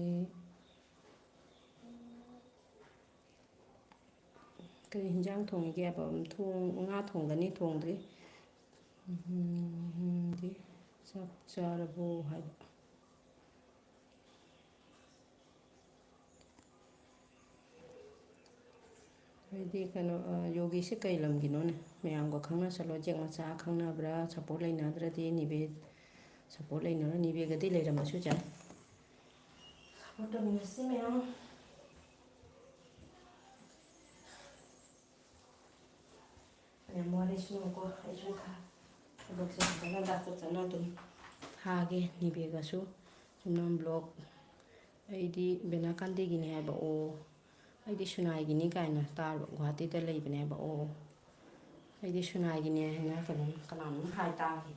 ꯍꯤꯟꯖꯥꯡ ꯊꯣꯡꯉꯤꯒꯦ ꯍꯥꯏꯕ ꯉꯥ ꯊꯣꯡꯒꯅꯤ ꯊꯣꯡꯗ꯭ꯔꯤ ꯆꯥꯛ ꯆꯥꯔꯕꯣ ꯍꯥꯏꯕ ꯍꯥꯏꯗꯤ ꯌꯣꯒꯤꯁꯦ ꯀꯩ ꯂꯝꯒꯤꯅꯣꯅꯦ ꯃꯌꯥꯝꯒ ꯈꯪꯅꯁꯜꯂꯣ ꯖꯦꯛ ꯃꯆꯥ ꯈꯪꯅꯕ꯭ꯔꯥ ꯁꯞꯄꯣꯔꯠ ꯂꯩꯅꯗ꯭ꯔꯗꯤ ꯅꯤꯕꯦ ꯁꯞꯄꯣꯔꯠ ꯂꯩꯅꯔ ꯅꯤꯕꯦꯒꯗꯤ ꯂꯩꯔꯝꯕꯁꯨ ꯌꯥꯏ ꯁꯞꯄꯣꯔꯠ ꯇꯧꯃꯤꯟꯅꯁꯤ ꯃꯌꯥꯝ ꯌꯥꯝ ꯋꯥꯔꯤꯁꯤꯅꯀꯣ ꯑꯩꯁꯨ ꯊꯕꯛꯁꯦ ꯐꯖꯅ ꯆꯠꯅ ꯑꯗꯨꯝ ꯊꯥꯒꯦ ꯅꯤꯕꯦꯒꯁꯨ ꯖꯨꯝꯅꯥꯝ ꯕ꯭ꯂꯣꯛ ꯑꯩꯗꯤ ꯕꯦꯅꯥꯀꯥꯟꯗꯦꯒꯤꯅꯤ ꯍꯥꯏꯕ ꯑꯩꯗꯤ ꯁꯨꯅꯥꯏꯒꯤꯅꯤ ꯀꯥꯏꯅ ꯇꯥꯕ ꯒꯨꯍꯥꯇꯤꯗ ꯂꯩꯕꯅꯦ ꯍꯥꯏꯕ ꯑꯩꯗꯤ ꯁꯨꯅꯥꯏꯒꯤꯅꯦ ꯍꯥꯏꯅ ꯀꯅꯥꯅꯣꯝ ꯍꯥꯏ ꯇꯥꯈꯤ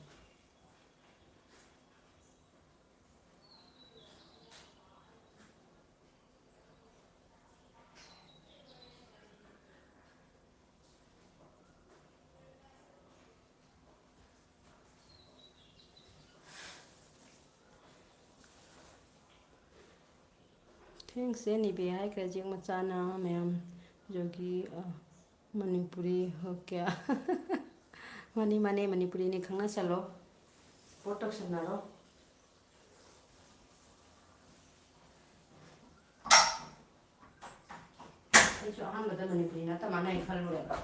ꯊꯦꯡꯛꯁꯦ ꯅꯤꯕꯦ ꯍꯥꯏꯈ꯭ꯔꯦ ꯖꯦꯛ ꯃꯆꯥꯅ ꯃꯌꯥꯝ ꯖꯣꯒꯤ ꯃꯅꯤꯄꯨꯔꯤ ꯀꯌꯥ ꯃꯥꯅꯦ ꯃꯅꯤꯄꯨꯔꯤꯅꯤ ꯈꯪꯅꯁꯜꯂꯣ ꯁꯞꯄꯣꯔꯠ ꯇꯧꯁꯟꯅꯔꯣ ꯑꯩꯁꯨ ꯑꯍꯥꯟꯕꯗ ꯃꯅꯤꯄꯨꯔꯤ ꯅꯠꯇ ꯃꯥꯅ ꯑꯩ ꯈꯜꯂꯨꯔꯦꯕ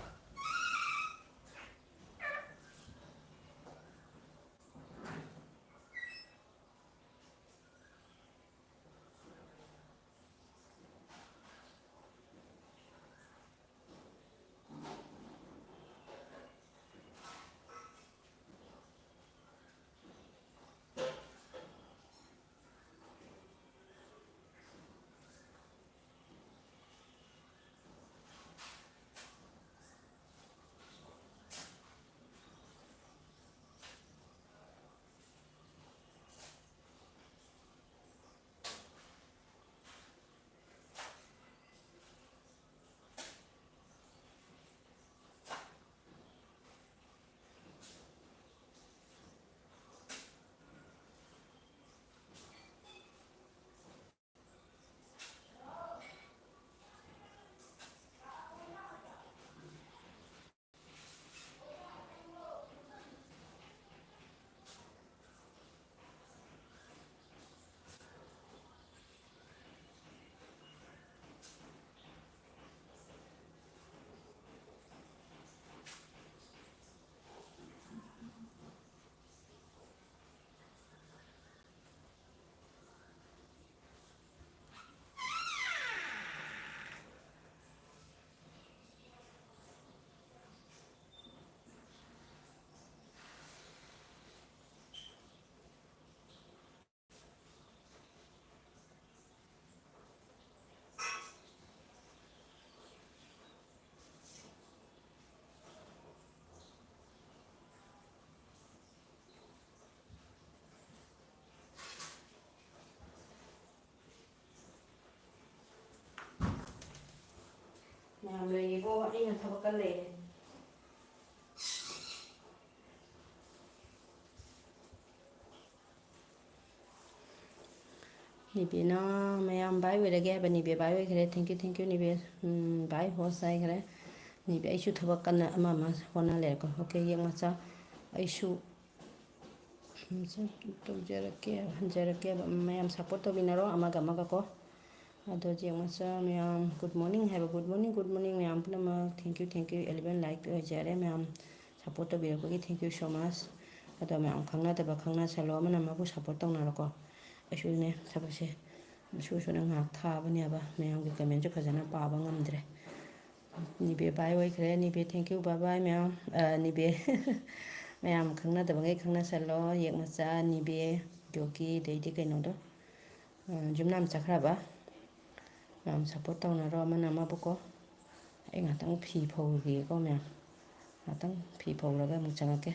ꯌꯥꯝ ꯂꯩꯌꯦꯕꯣ ꯑꯩꯅ ꯊꯕꯛꯀ ꯂꯩꯔꯦ ꯅꯤꯕꯦꯅ ꯃꯌꯥꯝ ꯕꯥꯏ ꯑꯣꯏꯔꯒꯦ ꯍꯥꯏꯕ ꯅꯤꯕꯦ ꯕꯥꯏ ꯑꯣꯏꯈ꯭ꯔꯦ ꯊꯦꯡꯀ꯭ꯌꯨ ꯅꯤꯕꯦ ꯕꯥꯏ ꯍꯣꯁ ꯍꯥꯏꯈ꯭ꯔꯦ ꯅꯤꯕꯦ ꯑꯩꯁꯨ ꯊꯕꯛ ꯀꯟꯅ ꯑꯃ ꯍꯣꯠꯅ ꯂꯩꯔꯦꯀꯣ ꯑꯣꯀꯦ ꯌꯦꯡ ꯃꯆꯥ ꯑꯩꯁꯨ ꯇꯧꯖꯔꯛꯀꯦ ꯍꯟꯖꯔꯛꯀꯦꯕ ꯃꯌꯥꯝ ꯁꯞꯄꯣꯔꯠ ꯇꯧꯕꯤꯅꯔꯣ ꯑꯃꯒ ꯀꯣ ꯑꯗꯣ ꯆꯦꯡ ꯃꯆꯥ ꯃꯌꯥꯝ ꯒꯨꯗ ꯃꯣꯔꯅꯤꯡ ꯍꯥꯏꯕ ꯒꯨꯗ ꯃꯣꯔꯅꯤꯡ ꯃꯌꯥꯝ ꯄꯨꯝꯅꯃꯛ ꯊꯦꯡꯀ꯭ꯌꯨ 11 ꯂꯥꯏꯛ ꯑꯣꯏꯖꯔꯦ ꯃꯌꯥꯝ ꯁꯞꯄꯣꯔꯠ ꯇꯧꯕꯤꯔꯛꯄꯒꯤ ꯊꯦꯡꯀ꯭ꯌꯨ ꯁꯣ ꯃꯁ ꯑꯗꯣ ꯃꯌꯥꯝ ꯈꯪꯅꯗꯕ ꯈꯪꯅꯁꯜꯂꯣ ꯑꯃꯅ ꯑꯃꯕꯨ ꯁꯞꯄꯣꯔꯠ ꯇꯧꯅꯔꯣꯀꯣ ꯑꯩꯁꯨꯅꯦ ꯊꯕꯛꯁꯦ ꯁꯨꯅ ꯉꯥꯏꯍꯥꯛ ꯊꯥꯕꯅꯦꯕ ꯃꯌꯥꯝꯒꯤ ꯀꯃꯦꯟꯁꯨ ꯐꯖꯅ ꯄꯥꯕ ꯉꯝꯗ꯭ꯔꯦ ꯅꯤꯕꯦ ꯕꯥꯏ ꯑꯣꯏꯈ꯭ꯔꯦ ꯅꯤꯕꯦ ꯊꯦꯡꯀ꯭ꯌꯨ ꯕꯥꯏ ꯕꯥꯏ ꯃꯌꯥꯝ ꯅꯤꯕꯦ ꯃꯌꯥꯝ ꯈꯪꯅꯗꯕꯉꯩ ꯈꯪꯅꯁꯜꯂꯣ ꯌꯦꯛ ꯃꯆꯥ ꯅꯤꯕꯦ ꯌꯣꯒꯤ ꯑꯗꯩꯗꯤ ꯀꯩꯅꯣꯗꯣ ꯖꯨꯝꯅꯥꯝ ꯆꯠꯈ꯭ꯔꯕ ꯃꯌꯥꯝ ꯁꯞꯄꯣꯔꯠ ꯇꯧꯅꯔꯣ ꯑꯃꯅ ꯑꯃꯕꯨꯀꯣ ꯑꯩ ꯉꯥꯛꯇꯪ ꯐꯤ ꯐꯧꯔꯨꯈꯤꯒꯦꯀꯣ ꯃꯌꯥꯝ ꯉꯥꯛꯇꯪ ꯐꯤ ꯐꯧꯔꯒ ꯑꯃꯨꯛ ꯆꯪꯉꯛꯀꯦ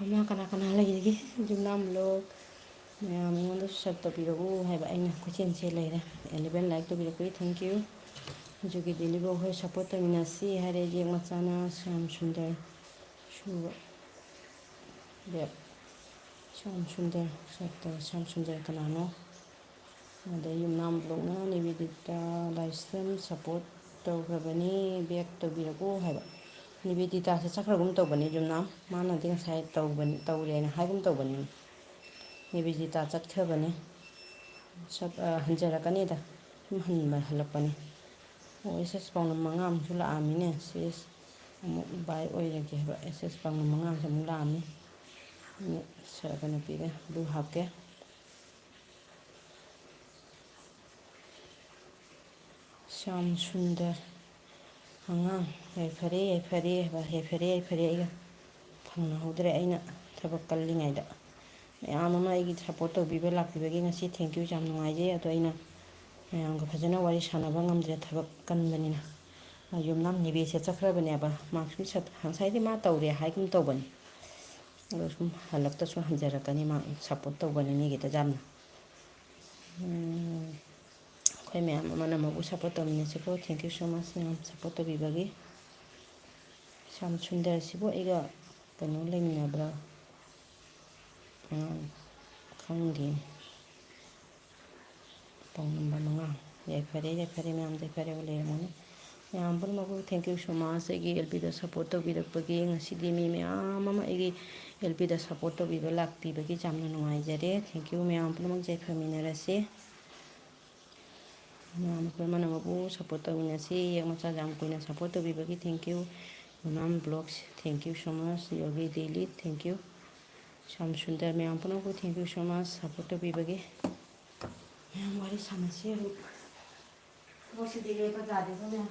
ꯑꯃ ꯀꯅꯥ ꯂꯩꯔꯤꯒꯦ ꯌꯨꯝꯅꯥꯝ ꯕ꯭ꯂꯣꯛ ꯃꯌꯥꯝ ꯑꯩꯉꯣꯟꯗꯁꯨ ꯁꯞ ꯇꯧꯕꯤꯔꯛꯎ ꯍꯥꯏꯕ ꯑꯩꯅ ꯀꯣꯏꯆꯦꯟꯁꯦ ꯂꯩꯔꯦ 11 ꯂꯥꯏꯛ ꯇꯧꯕꯤꯔꯛꯄꯒꯤ ꯊꯦꯡꯛ ꯌꯨ ꯍꯧꯖꯤꯛꯀꯤ ꯗꯤꯂꯤꯕꯔ ꯍꯣꯏ ꯁꯞꯄꯣꯔꯠ ꯇꯧꯃꯤꯟꯅꯁꯤ ꯍꯥꯏꯔꯦ ꯌꯦꯛ ꯃꯆꯥꯅ ꯌꯥꯝ ꯁꯨꯟꯗꯔ ꯁꯨꯕ ꯕꯦꯛ ꯌꯥꯝ ꯁꯨꯟꯗꯔ ꯁꯞꯇꯔ ꯌꯥꯝ ꯁꯨꯟꯗꯔ ꯀꯅꯥꯅꯣ ꯑꯗꯩ ꯌꯨꯝꯅꯥꯝ ꯕ꯭ꯂꯣꯛꯅ ꯅꯤꯕꯦꯗꯤꯇꯥ ꯂꯥꯏꯁ꯭ꯔꯝ ꯁꯞꯄꯣꯔꯠ ꯇꯧꯈ꯭ꯔꯕꯅꯤ ꯕꯦꯛ ꯇꯧꯕꯤꯔꯛꯎ ꯍꯥꯏꯕ ꯅꯤꯕꯦꯗꯤꯇꯥꯁꯦ ꯆꯠꯈ꯭ꯔꯒꯨꯝ ꯇꯧꯕꯅꯤ ꯌꯨꯝꯅꯥꯝ ꯃꯥꯅꯗꯤ ꯉꯁꯥꯏ ꯇꯧꯔꯦꯅ ꯍꯥꯏꯒꯨꯝ ꯇꯧꯕꯅꯤ ꯅꯤꯕꯦꯗꯤꯇꯥ ꯆꯠꯈ꯭ꯔꯕꯅꯤ ꯍꯟꯖꯔꯛꯀꯅꯤꯗ ꯁꯨꯝ ꯍꯜꯂꯛꯄꯅꯤ ꯑꯣ ꯑꯦꯁ ꯄꯥꯎꯅꯝ 5 ꯑꯃꯁꯨ ꯂꯥꯛꯑꯝꯃꯤꯅꯦ ꯁꯤꯁ ꯑꯃꯨꯛ ꯕꯥꯏ ꯑꯣꯏꯔꯒꯦ ꯍꯥꯏꯕ ꯑꯦꯁ ꯄꯥꯎꯅꯝ 5 ꯑꯃꯁꯨ ꯑꯃꯨꯛ ꯂꯥꯛꯑꯝꯃꯤ ꯀꯩꯅꯣ ꯄꯤꯔꯦ ꯑꯗꯨ ꯍꯥꯞꯀꯦ ꯌꯥꯝ ꯁꯨꯟꯗꯔ ꯑꯉꯥꯡ ꯌꯥꯏꯐꯔꯦ ꯑꯩꯒ ꯐꯪꯅꯍꯧꯗ꯭ꯔꯦ ꯑꯩꯅ ꯊꯕꯛ ꯀꯜꯂꯤꯉꯩꯗ ꯃꯌꯥꯝ ꯑꯃ ꯑꯩꯒꯤ ꯁꯞꯄꯣꯔꯠ ꯇꯧꯕꯤꯕ ꯂꯥꯛꯄꯤꯕꯒꯤ ꯉꯁꯤ ꯊꯦꯡꯛ ꯌꯨ ꯌꯥꯝ ꯅꯨꯡꯉꯥꯏꯖꯩ ꯑꯗꯣ ꯑꯩꯅ ꯃꯌꯥꯝꯒ ꯐꯖꯅ ꯋꯥꯔꯤ ꯁꯥꯟꯅꯕ ꯉꯝꯗ꯭ꯔꯦ ꯊꯕꯛ ꯀꯟꯕꯅꯤꯅ ꯌꯨꯝꯅꯥꯝ ꯅꯤꯕꯦꯁꯦ ꯆꯠꯈ꯭ꯔꯕꯅꯦꯕ ꯉꯁꯥꯏꯗꯤ ꯃꯥ ꯇꯧꯔꯦ ꯍꯥꯏꯒꯨꯝ ꯇꯧꯕꯅꯤ ꯑꯗꯣ ꯁꯨꯝ ꯍꯜꯂꯛꯇꯁꯨ ꯍꯟꯖꯔꯛꯀꯅꯤ ꯃꯥ ꯁꯞꯄꯣꯔꯠ ꯇꯧꯕꯅꯤ ꯃꯤꯒꯤꯗ ꯌꯥꯝꯅ ꯑꯩꯈꯣꯏ ꯃꯌꯥꯝ ꯑꯃꯅ ꯑꯃꯕꯨ ꯁꯞꯄꯣꯔꯠ ꯇꯧꯃꯤꯟꯅꯁꯤꯀꯣ ꯊꯦꯡꯛ ꯌꯨ ꯁꯣ ꯃꯆ ꯃꯌꯥꯝ ꯁꯞꯄꯣꯔꯠ ꯇꯧꯕꯤꯕꯒꯤ ꯌꯥꯝ ꯁꯨꯟꯗꯔꯁꯤꯕꯨ ꯑꯩꯒ ꯀꯩꯅꯣ ꯂꯩꯃꯤꯟꯅꯕ꯭ꯔꯥ ꯈꯪꯗꯦꯅꯦ ꯄꯥꯎ ꯅꯝꯕꯔ 5 ꯌꯥꯏꯐꯔꯦ ꯃꯌꯥꯝ ꯌꯥꯏꯐꯔꯦꯕ ꯂꯩꯔꯝꯒꯅꯤ ꯃꯌꯥꯝ ꯄꯨꯝꯅꯃꯛꯄꯨ ꯊꯦꯡꯛ ꯌꯨ ꯁꯣ ꯃꯆ ꯑꯩꯒꯤ ꯑꯦꯜ.ꯄꯤꯗ ꯁꯞꯄꯣꯔꯠ ꯇꯧꯕꯤꯔꯛꯄꯒꯤ ꯉꯁꯤꯗꯤ ꯃꯤ ꯃꯌꯥꯝ ꯑꯃ ꯑꯩꯒꯤ ꯑꯦꯜ.ꯄꯤꯗ ꯁꯞꯄꯣꯔꯠ ꯇꯧꯕꯤꯕ ꯂꯥꯛꯄꯤꯕꯒꯤ ꯌꯥꯝꯅ ꯅꯨꯡꯉꯥꯏꯖꯔꯦ ꯊꯦꯡꯛ ꯌꯨ ꯃꯌꯥꯝ ꯄꯨꯝꯅꯃꯛ ꯌꯥꯏꯐꯃꯤꯟꯅꯔꯁꯤ ꯃꯌꯥꯝ ꯑꯩꯈꯣꯏ ꯑꯃꯕꯨ ꯁꯞꯄꯣꯔꯠ ꯇꯧꯃꯤꯟꯅꯁꯤ ꯌꯦꯛ ꯃꯆꯥ ꯌꯥꯝ ꯀꯨꯏꯅ ꯁꯞꯄꯣꯔꯠ ꯇꯧꯕꯤꯕꯒꯤ ꯊꯦꯡꯛ ꯌꯨ ꯌꯨꯝꯅꯥꯝ blogs thank you so much ꯌꯣꯒꯤ ꯗꯦꯂꯤ ꯊꯦꯡꯛ ꯌꯨ ꯌꯥꯝ ꯁꯨꯟꯗꯔ ꯃꯌꯥꯝ ꯄꯨꯝꯅꯃꯛꯄꯨ thank you so much support ꯇꯧꯕꯤꯕꯒꯤ ꯃꯌꯥꯝ ꯋꯥꯔꯤ ꯁꯥꯟꯅꯁꯤ ꯑꯗꯨꯝ ꯊꯕꯛꯁꯤꯗꯤ ꯂꯦꯞꯄ ꯇꯥꯗꯦꯀꯣ ꯃꯌꯥꯝ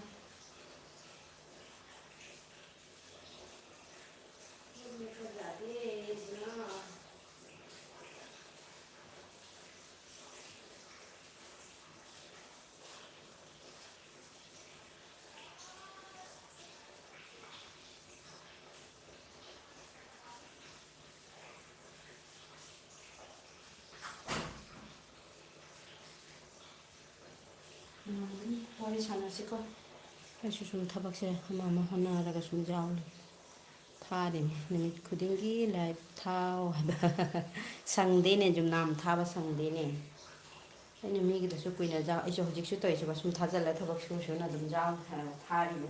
ꯋꯥꯔꯤ ꯁꯥꯟꯅꯁꯤꯀꯣ ꯑꯩꯁꯨ ꯁꯨꯝ ꯊꯕꯛꯁꯦ ꯑꯃ ꯍꯣꯠꯅꯔꯒ ꯁꯨꯝ ꯌꯥꯎꯔꯤ ꯊꯥꯔꯤꯅꯤ ꯅꯨꯃꯤꯠ ꯈꯨꯗꯤꯡꯒꯤ ꯂꯥꯏꯚ ꯊꯥꯎ ꯍꯥꯏꯕ ꯁꯪꯗꯦꯅꯦ ꯌꯨꯝꯅꯥꯝ ꯊꯥꯕ ꯁꯪꯗꯦꯅꯦ ꯑꯩꯅ ꯃꯤꯒꯤꯗꯁꯨ ꯀꯨꯏꯅ ꯑꯩꯁꯨ ꯍꯧꯖꯤꯛꯁꯨ ꯇꯧꯔꯤꯁꯤꯕ ꯁꯨꯝ ꯊꯥꯖꯤꯜꯂ ꯊꯕꯛ ꯁꯨꯅ ꯑꯗꯨꯝ ꯊꯥꯔꯤꯅꯤ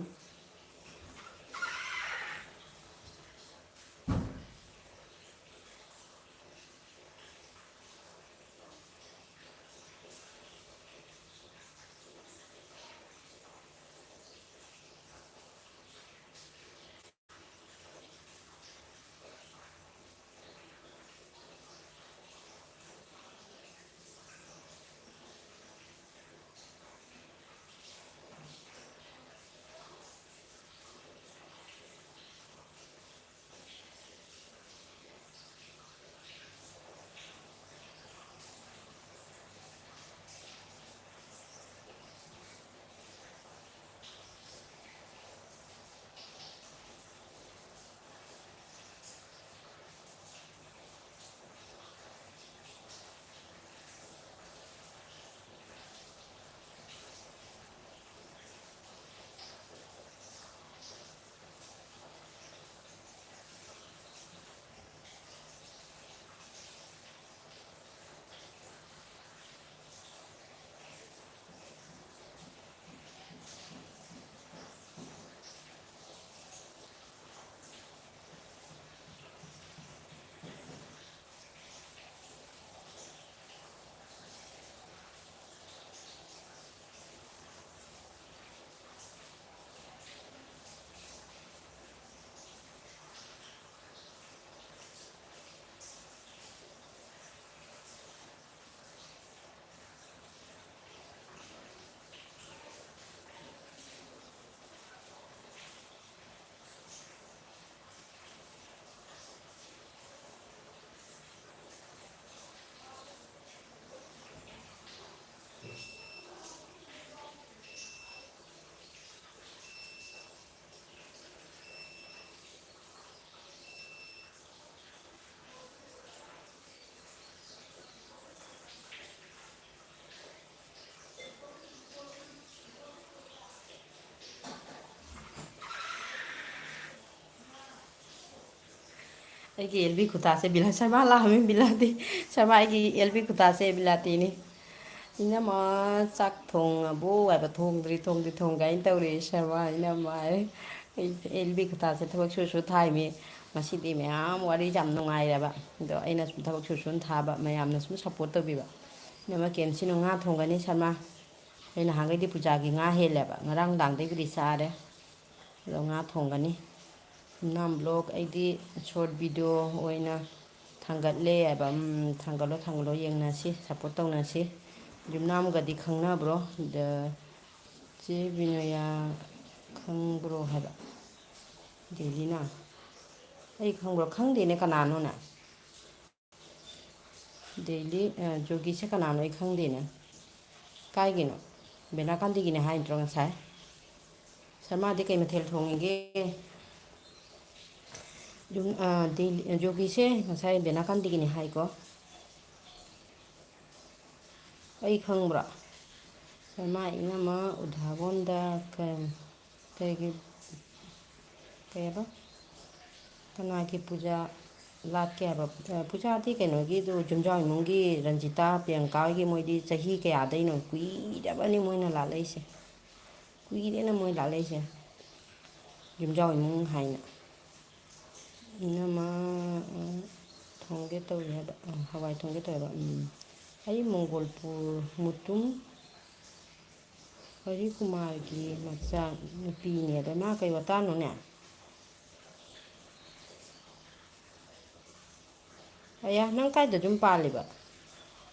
ꯑꯩꯒꯤ ꯑꯦꯜꯕꯤ ꯈꯨꯇꯥꯁꯦ ꯕꯤꯂꯥ ꯁꯔꯃꯥ ꯂꯥꯛꯑꯝꯃꯤ ꯕꯤꯂꯥꯇꯤ ꯁꯔꯃꯥ ꯑꯩꯒꯤ ꯑꯦꯜꯕꯤ ꯈꯨꯇꯥꯁꯦ ꯕꯤꯂꯥꯇꯤꯅꯤ ꯏꯅꯝꯃ ꯆꯥꯛ ꯊꯣꯡꯉꯕꯣ ꯍꯥꯏꯕ ꯊꯣꯡꯗ꯭ꯔꯤ ꯊꯣꯡꯒꯥꯏꯅ ꯇꯧꯔꯤ ꯁꯔꯃꯥ ꯏꯅꯝꯃ ꯑꯩ ꯑꯦꯜꯕꯤ ꯈꯨꯇꯥꯁꯦ ꯊꯕꯛ ꯁꯨ ꯊꯥꯏꯃꯤ ꯉꯁꯤꯗꯤ ꯃꯌꯥꯝ ꯋꯥꯔꯤꯁꯦ ꯌꯥꯝ ꯅꯨꯡꯉꯥꯏꯔꯕ ꯑꯗꯣ ꯑꯩꯅ ꯁꯨꯝ ꯊꯕꯛ ꯁꯨ ꯊꯥꯕ ꯃꯌꯥꯝꯅ ꯁꯨꯝ ꯁꯞꯄꯣꯔꯠ ꯇꯧꯕꯤꯕ ꯏꯅꯝꯃ ꯀꯦꯝꯁꯤꯅ ꯉꯥ ꯊꯣꯡꯒꯅꯤ ꯁꯔꯃꯥ ꯑꯩ ꯅꯍꯥꯟꯈꯩꯗꯤ ꯄꯨꯖꯥꯒꯤ ꯉꯥ ꯍꯦꯜꯂꯦꯕ ꯉꯔꯥꯡ ꯅꯨꯡꯗꯥꯡꯗꯒꯤꯕꯨꯗꯤ ꯆꯥꯔꯦ ꯑꯗꯣ ꯉꯥ ꯊꯣꯡꯒꯅꯤ ꯌꯨꯝꯅꯥꯝ ꯕ꯭ꯂꯣꯛ ꯑꯩꯗꯤ ꯁꯣꯔꯠ ꯚꯤꯗꯤꯑꯣ ꯑꯣꯏꯅ ꯊꯥꯡꯒꯠꯂꯦ ꯍꯥꯏꯕ ꯊꯥꯡꯒꯠꯂꯣ ꯌꯦꯡꯅꯁꯤ ꯁꯞꯄꯣꯔꯠ ꯇꯧꯅꯁꯤ ꯌꯨꯝꯅꯥꯝꯒꯗꯤ ꯈꯪꯅꯕ꯭ꯔꯣ ꯆꯦ ꯕꯤꯅꯣꯌꯥ ꯈꯪꯕ꯭ꯔꯣ ꯍꯥꯏꯕ ꯗꯦꯂꯤꯅ ꯑꯩ ꯈꯪꯕ꯭ꯔꯣ ꯈꯪꯗꯦꯅꯦ ꯀꯅꯥꯅꯣꯅꯦ ꯗꯦꯂꯤ ꯖꯣꯒꯤꯁꯦ ꯀꯅꯥꯅꯣ ꯑꯩ ꯈꯪꯗꯦꯅꯦ ꯀꯥꯏꯒꯤꯅꯣ ꯕꯦꯅꯥꯀꯥꯟꯇꯒꯤꯅꯦ ꯍꯥꯏꯗ꯭ꯔꯣ ꯉꯁꯥꯏ ꯁꯔꯃꯥꯗꯤ ꯀꯩ ꯃꯊꯦꯜ ꯊꯣꯡꯉꯤꯒꯦ ꯌꯣꯒꯤꯁꯦ ꯉꯁꯥꯏ ꯕꯦꯅꯥꯀꯥꯟꯇꯒꯤꯅꯤ ꯍꯥꯏꯀꯣ ꯑꯩ ꯈꯪꯕ꯭ꯔꯥ ꯁꯔꯃꯥ ꯏꯅꯝꯃ ꯎꯙꯥꯕꯣꯟꯗ ꯀꯩꯒꯤ ꯀꯩꯕ ꯀꯅꯥꯒꯤ ꯄꯨꯖꯥ ꯂꯥꯠꯀꯦ ꯍꯥꯏꯕ ꯄꯨꯖꯥꯗꯤ ꯀꯩꯅꯣꯒꯤꯗꯨ ꯌꯨꯝꯖꯥꯎ ꯏꯃꯨꯡꯒꯤ ꯔꯟꯖꯤꯇꯥ ꯄ꯭रिꯌꯥꯡꯀꯥ ꯍꯣꯏꯒꯤ ꯃꯣꯏꯗꯤ ꯆꯍꯤ ꯀꯌꯥꯗꯩꯅꯣ ꯀꯨꯏꯔꯕꯅꯤ ꯃꯣꯏꯅ ꯂꯥꯠꯂꯛꯏꯁꯦ ꯀꯨꯏꯔꯦꯅ ꯃꯣꯏ ꯂꯥꯠꯂꯛꯏꯁꯦ ꯌꯨꯝꯖꯥꯎ ꯏꯃꯨꯡ ꯍꯥꯏꯅ ꯏꯅꯝꯃ ꯊꯣꯡꯒꯦ ꯇꯧꯔꯤ ꯍꯥꯏꯕ ꯍꯋꯥꯏ ꯊꯣꯡꯒꯦ ꯇꯧꯋꯦꯕ ꯑꯩ ꯃꯣꯡꯒꯣꯜꯄꯨꯔ ꯃꯨꯇꯨꯝ ꯍꯔꯤꯀꯨꯃꯥꯔꯒꯤ ꯃꯆꯥ ꯅꯨꯄꯤꯅꯦ ꯑꯗ ꯃꯥ ꯀꯩ ꯋꯥꯇꯥꯅꯣꯅꯦ ꯑꯌꯥ ꯅꯪ ꯀꯥꯏꯗ ꯌꯨꯝ ꯄꯥꯜꯂꯤꯕ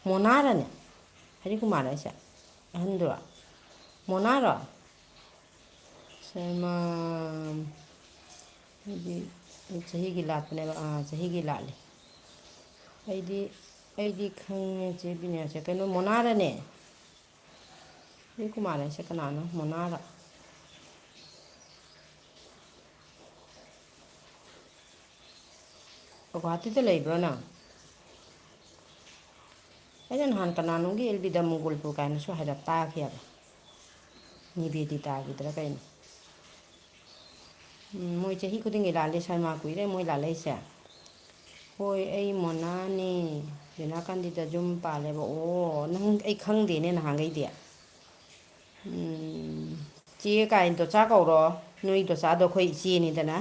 ꯃꯣꯅꯥꯔꯅꯦ ꯍꯔꯤꯀꯨꯃꯥꯔ ꯍꯥꯏꯁꯦ ꯑꯍꯟꯗꯨꯔꯣ ꯃꯣꯅꯥꯔꯣ ꯁꯔꯃꯥ ꯍꯥꯏꯗꯤ ꯆꯍꯤꯒꯤ ꯂꯥꯠꯄꯅꯦꯕ ꯆꯍꯤꯒꯤ ꯂꯥꯠꯂꯤ ꯑꯩꯗꯤ ꯈꯪꯉꯦ ꯆꯦ ꯕꯤꯅ꯭ꯌꯥꯁꯦ ꯀꯩꯅꯣ ꯃꯣꯅꯥꯔꯅꯦ ꯍꯔꯤꯀꯨꯃꯥꯔ ꯍꯥꯏꯁꯦ ꯀꯅꯥꯅꯣ ꯃꯣꯅꯥꯔ ꯒꯨꯋꯥꯍꯥꯇꯤꯗ ꯂꯩꯕ꯭ꯔꯣ ꯅꯪ ꯑꯩꯅ ꯅꯍꯥꯟ ꯀꯅꯥꯅꯣꯝꯒꯤ ꯑꯦꯜꯕꯤꯗ ꯃꯣꯡꯒꯣꯜꯄꯨꯔ ꯀꯥꯏꯅꯁꯨ ꯍꯥꯏꯔꯞ ꯇꯥꯈꯤꯑꯕ ꯅꯤꯕꯦꯗꯤꯇꯥꯒꯤꯗꯔ ꯀꯩꯅꯣ ꯃꯣꯏ ꯆꯍꯤ ꯈꯨꯗꯤꯡꯒꯤ ꯂꯥꯠꯂꯦ ꯁꯔꯃꯥ ꯀꯨꯏꯔꯦ ꯃꯣꯏ ꯂꯥꯠꯂꯛꯏꯁꯦ ꯍꯣꯏ ꯑꯩ ꯃꯣꯅꯥꯅꯦ ꯕꯦꯅꯥꯀꯥꯟꯗꯤꯗ ꯌꯨꯝ ꯄꯥꯜꯂꯦꯕ ꯑꯣ ꯅꯪ ꯑꯩ ꯈꯪꯗꯦꯅꯦ ꯅꯍꯥꯟꯈꯩꯗꯤ ꯆꯦ ꯀꯥꯏꯅ ꯗꯣꯆꯥ ꯀꯧꯔꯣ ꯅꯣꯏ ꯗꯣꯆꯥꯗꯣ ꯑꯩꯈꯣꯏ ꯏꯆꯦꯅꯤꯗꯅ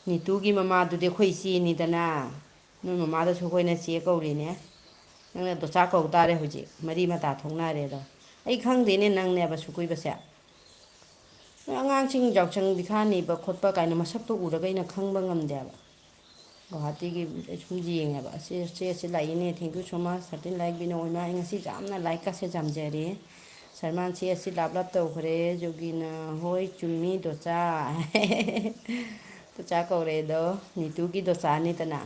ꯅꯤꯇꯨꯒꯤ ꯃꯃꯥꯗꯨꯗꯤ ꯑꯩꯈꯣꯏ ꯏꯆꯦꯅꯤꯗꯅ ꯅꯣꯏ ꯃꯃꯥꯗꯁꯨ ꯑꯩꯈꯣꯏꯅ ꯆꯦ ꯀꯧꯔꯤꯅꯦ ꯅꯪꯅ ꯗꯣꯆꯥ ꯀꯧ ꯇꯥꯔꯦ ꯍꯧꯖꯤꯛ ꯃꯔꯤ ꯃꯇꯥ ꯊꯣꯛꯅꯔꯦꯗꯣ ꯑꯩ ꯈꯪꯗꯦꯅꯦ ꯅꯪꯅꯦꯕ ꯁꯨ ꯀꯨꯏꯕꯁꯦ ꯅꯣꯏ ꯑꯉꯥꯡꯁꯤꯡ ꯌꯥꯎꯁꯪ ꯄꯤꯈꯥ ꯅꯤꯕ ꯈꯣꯠꯄ ꯀꯥꯏꯅ ꯃꯁꯛꯇꯣ ꯎꯔꯒ ꯑꯩꯅ ꯈꯪꯕ ꯉꯝꯗꯦꯕ ꯒꯨꯋꯥꯍꯥꯇꯤꯒꯤ ꯑꯩ ꯁꯨꯝ ꯌꯦꯡꯉꯦꯕ ꯆꯦꯁꯤ ꯂꯥꯛꯏꯅꯦ ꯊꯦꯡꯀ꯭ꯌꯨ ꯁꯣ ꯃꯥꯁ 13 ꯂꯥꯏꯛ ꯕꯤꯅ ꯑꯣꯏꯃ ꯑꯩ ꯉꯁꯤ ꯌꯥꯝꯅ ꯂꯥꯏꯛꯀꯁꯦ ꯌꯥꯝꯖꯔꯦ ꯁꯔꯃꯥꯟ ꯆꯦ ꯑꯁꯤ ꯂꯥꯞ ꯇꯧꯈ꯭ꯔꯦ ꯖꯣꯒꯤꯅ ꯍꯣꯏ ꯆꯨꯝꯃꯤ ꯗꯣꯆꯥ ꯗꯣꯆꯥ ꯀꯧꯔꯦꯗꯣ ꯅꯤꯇꯨꯒꯤ ꯗꯣꯆꯥꯅꯤꯗꯅ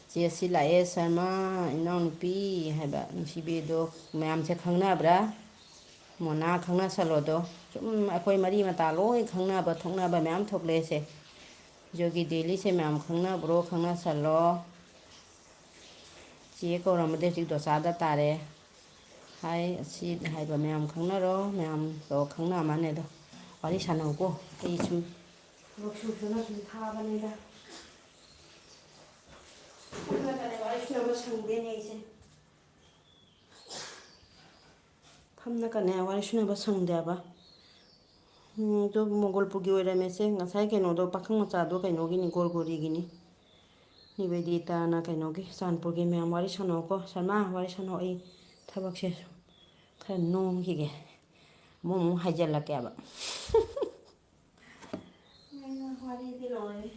ꯆꯦ ꯑꯁꯤ ꯂꯥꯛꯑꯦ ꯁꯔꯃꯥ ꯏꯅꯥꯎꯅꯨꯄꯤ ꯍꯥꯏꯕ ꯅꯨꯡꯁꯤꯕꯤꯗꯣ ꯃꯌꯥꯝꯁꯦ ꯈꯪꯅꯕ꯭ꯔꯥ ꯃꯣꯅꯥ ꯈꯪꯅꯁꯜꯂꯣꯗꯣ ꯁꯨꯝ ꯑꯩꯈꯣꯏ ꯃꯔꯤ ꯃꯇꯥ ꯂꯣꯏ ꯈꯪꯅꯕ ꯊꯣꯛꯅꯕ ꯃꯌꯥꯝ ꯊꯣꯛꯂꯛꯑꯦꯁꯦ ꯖꯣꯒꯤ ꯗꯦꯂꯤꯁꯦ ꯃꯌꯥꯝ ꯈꯪꯅꯕ꯭ꯔꯣ ꯈꯪꯅꯁꯜꯂꯣ ꯆꯦ ꯀꯧꯔꯝꯕꯗꯤ ꯍꯧꯖꯤꯛ ꯗꯣꯆꯥꯗ ꯇꯥꯔꯦ ꯍꯥꯏ ꯑꯁꯤ ꯍꯥꯏꯕ ꯃꯌꯥꯝ ꯈꯪꯅꯔꯣ ꯃꯌꯥꯝꯗꯣ ꯈꯪꯅ ꯃꯥꯅꯦ ꯑꯗꯣ ꯋꯥꯔꯤ ꯁꯥꯟꯅꯧꯀꯣ ꯑꯩ ꯁꯨꯝ ꯊꯕꯛ ꯁꯨꯅ ꯁꯨꯝ ꯊꯥꯕꯅꯤꯗ ꯋꯥꯔꯤ ꯁꯥꯟꯅꯕ ꯁꯪꯗꯦꯅꯦ ꯑꯩꯁꯦ ꯐꯝꯅꯀꯅꯦ ꯋꯥꯔꯤ ꯁꯨꯅꯕ ꯁꯪꯗꯦꯕ ꯑꯗꯣ ꯃꯣꯡꯒꯣꯜꯄꯨꯔꯒꯤ ꯑꯣꯏꯔꯝꯃꯦꯁꯦ ꯉꯁꯥꯏ ꯀꯩꯅꯣꯗꯣ ꯄꯥꯈꯪ ꯃꯆꯥꯗꯣ ꯀꯩꯅꯣꯒꯤꯅꯤ ꯒꯣꯔꯒꯣꯔꯤꯒꯤꯅꯤ ꯅꯤꯕꯦꯗꯤꯇꯥꯅ ꯀꯩꯅꯣꯒꯤ ꯆꯥꯟꯄꯨꯔꯒꯤ ꯃꯌꯥꯝ ꯋꯥꯔꯤ ꯁꯥꯟꯅꯧꯀꯣ ꯁꯔꯃꯥ ꯋꯥꯔꯤ ꯁꯥꯟꯅꯧ ꯑꯩ ꯊꯕꯛꯁꯦ ꯈꯔ ꯅꯣꯝꯈꯤꯒꯦ ꯑꯃꯨꯛ ꯍꯥꯏꯖꯤꯜꯂꯛꯀꯦꯕ ꯋꯥꯔꯤꯗꯤ ꯂꯣꯏꯔꯦ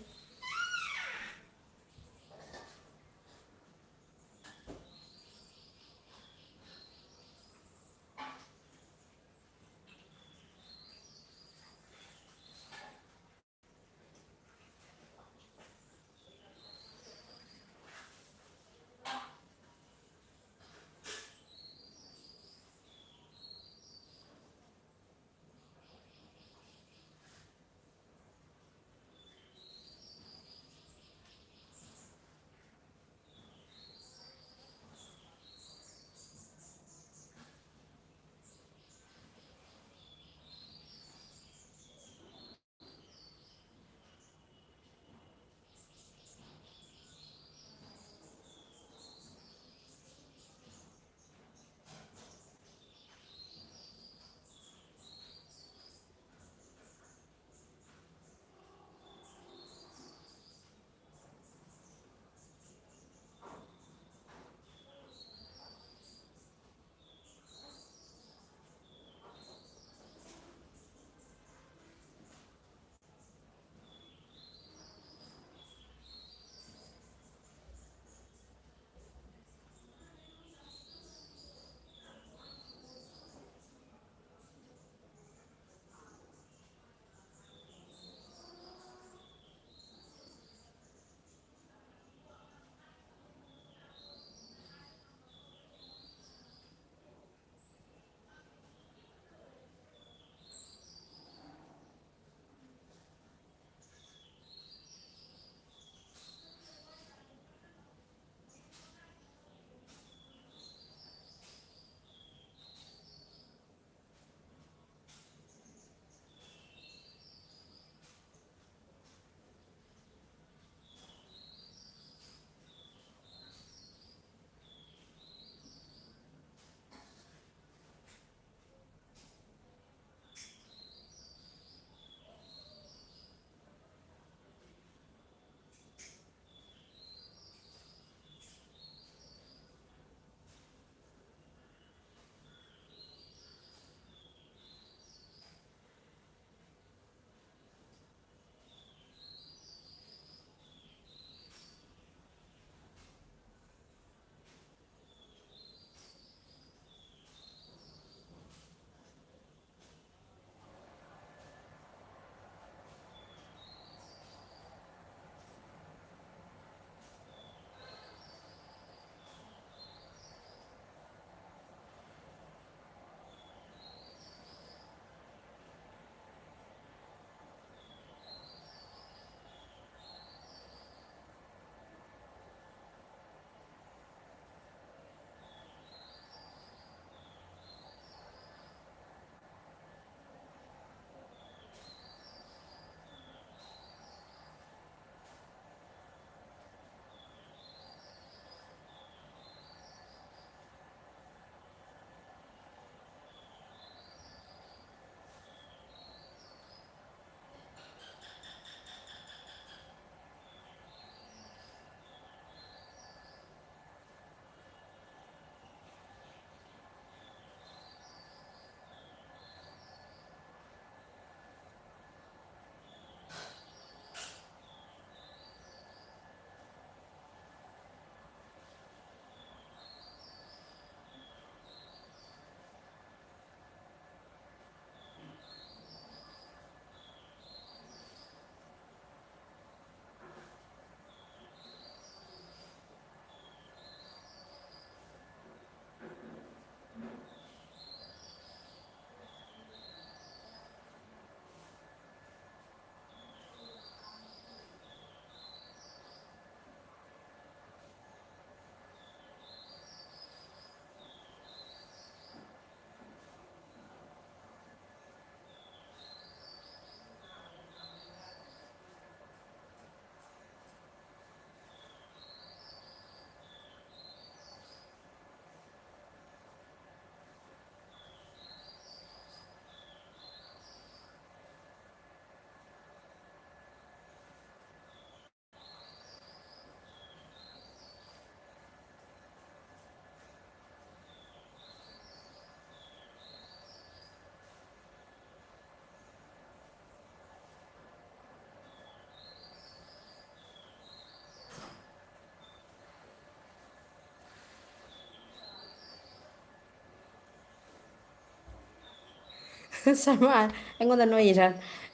ꯁꯔꯃ ꯑꯩꯉꯣꯟꯗ ꯅꯣꯏꯔ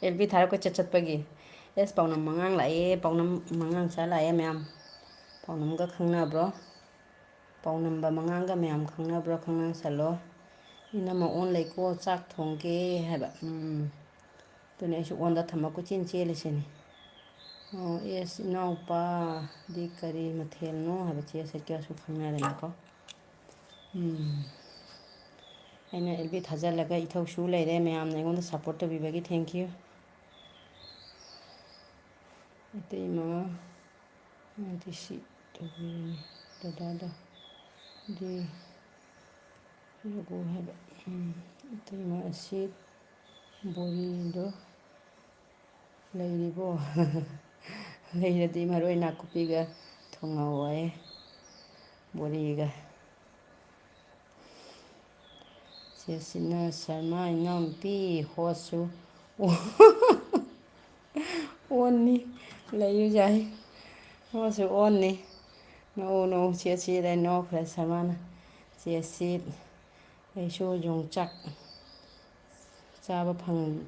ꯑꯦꯜ ꯕꯤ ꯊꯥꯔꯛꯄ ꯆꯠꯄꯒꯤ ꯑꯦꯁ ꯄꯥꯎꯅꯝ ꯃꯉꯥꯡ ꯂꯥꯛꯑꯦ ꯄꯥꯎꯅꯝ ꯃꯉꯥꯡ ꯆꯥ ꯂꯥꯛꯑꯦ ꯃꯌꯥꯝ ꯄꯥꯎꯅꯝꯒ ꯈꯪꯅꯕ꯭ꯔꯣ ꯄꯥꯎꯅꯝꯕ ꯃꯉꯥꯡꯒ ꯃꯌꯥꯝ ꯈꯪꯅꯕ꯭ꯔꯣ ꯈꯪꯅꯁꯜꯂꯣ ꯏꯅꯝꯃ ꯑꯣꯟ ꯂꯩꯀꯣ ꯆꯥꯛ ꯊꯣꯡꯒꯦ ꯍꯥꯏꯕ ꯑꯗꯨꯅꯦ ꯑꯩꯁꯨ ꯑꯣꯟꯗ ꯊꯝꯃ ꯀꯣꯏꯆꯦꯟ ꯆꯦꯜꯂꯤꯁꯤꯅꯤ ꯑꯣ ꯑꯦꯁ ꯏꯅꯥꯎꯄꯥꯗꯤ ꯀꯔꯤ ꯃꯊꯦꯜꯅꯣ ꯍꯥꯏꯕ ꯆꯦ ꯁꯩꯀ꯭ꯌꯁꯨ ꯈꯪꯅꯔꯦꯅꯀꯣ ꯑꯩꯅ ꯑꯦꯜ ꯕꯤ ꯊꯥꯖꯤꯜꯂꯒ ꯏꯊꯧꯁꯨ ꯂꯩꯔꯦ ꯃꯌꯥꯝꯅ ꯑꯩꯉꯣꯟꯗ ꯁꯞꯄꯣꯔꯠ ꯇꯧꯕꯤꯕꯒꯤ ꯊꯦꯡꯀ꯭ꯌꯨ ꯏꯇꯩꯃ ꯗꯤ ꯁꯤ ꯇꯧꯕꯤꯔꯅꯤ ꯗꯗꯥꯗ ꯗꯤ ꯔꯘꯨ ꯍꯥꯏꯕ ꯏꯇꯩꯃ ꯑꯁꯤ ꯕꯣꯔꯤꯗꯣ ꯂꯩꯔꯤꯕꯣ ꯂꯩꯔꯗꯤ ꯃꯔꯣꯏ ꯅꯥꯀꯨꯞꯄꯤꯒ ꯊꯣꯡꯉꯧ ꯍꯥꯏꯌꯦ ꯕꯣꯔꯤꯒ ꯆꯦꯁꯤꯅ ꯁꯔꯃ ꯏꯅꯥꯎꯅꯨꯄꯤ ꯍꯣꯁꯨ ꯑꯣꯟꯅꯤ ꯂꯩꯌꯨ ꯌꯥꯏ ꯍꯣꯁꯨ ꯑꯣꯟꯅꯤ ꯅꯣꯛꯎ ꯅꯣꯛꯎ ꯆꯦꯁꯤꯗ ꯅꯣꯛꯈ꯭ꯔꯦ ꯁꯔꯃꯅ ꯆꯦꯁꯤ ꯑꯩꯁꯨ ꯌꯣꯡꯆꯥꯛ ꯆꯥꯕ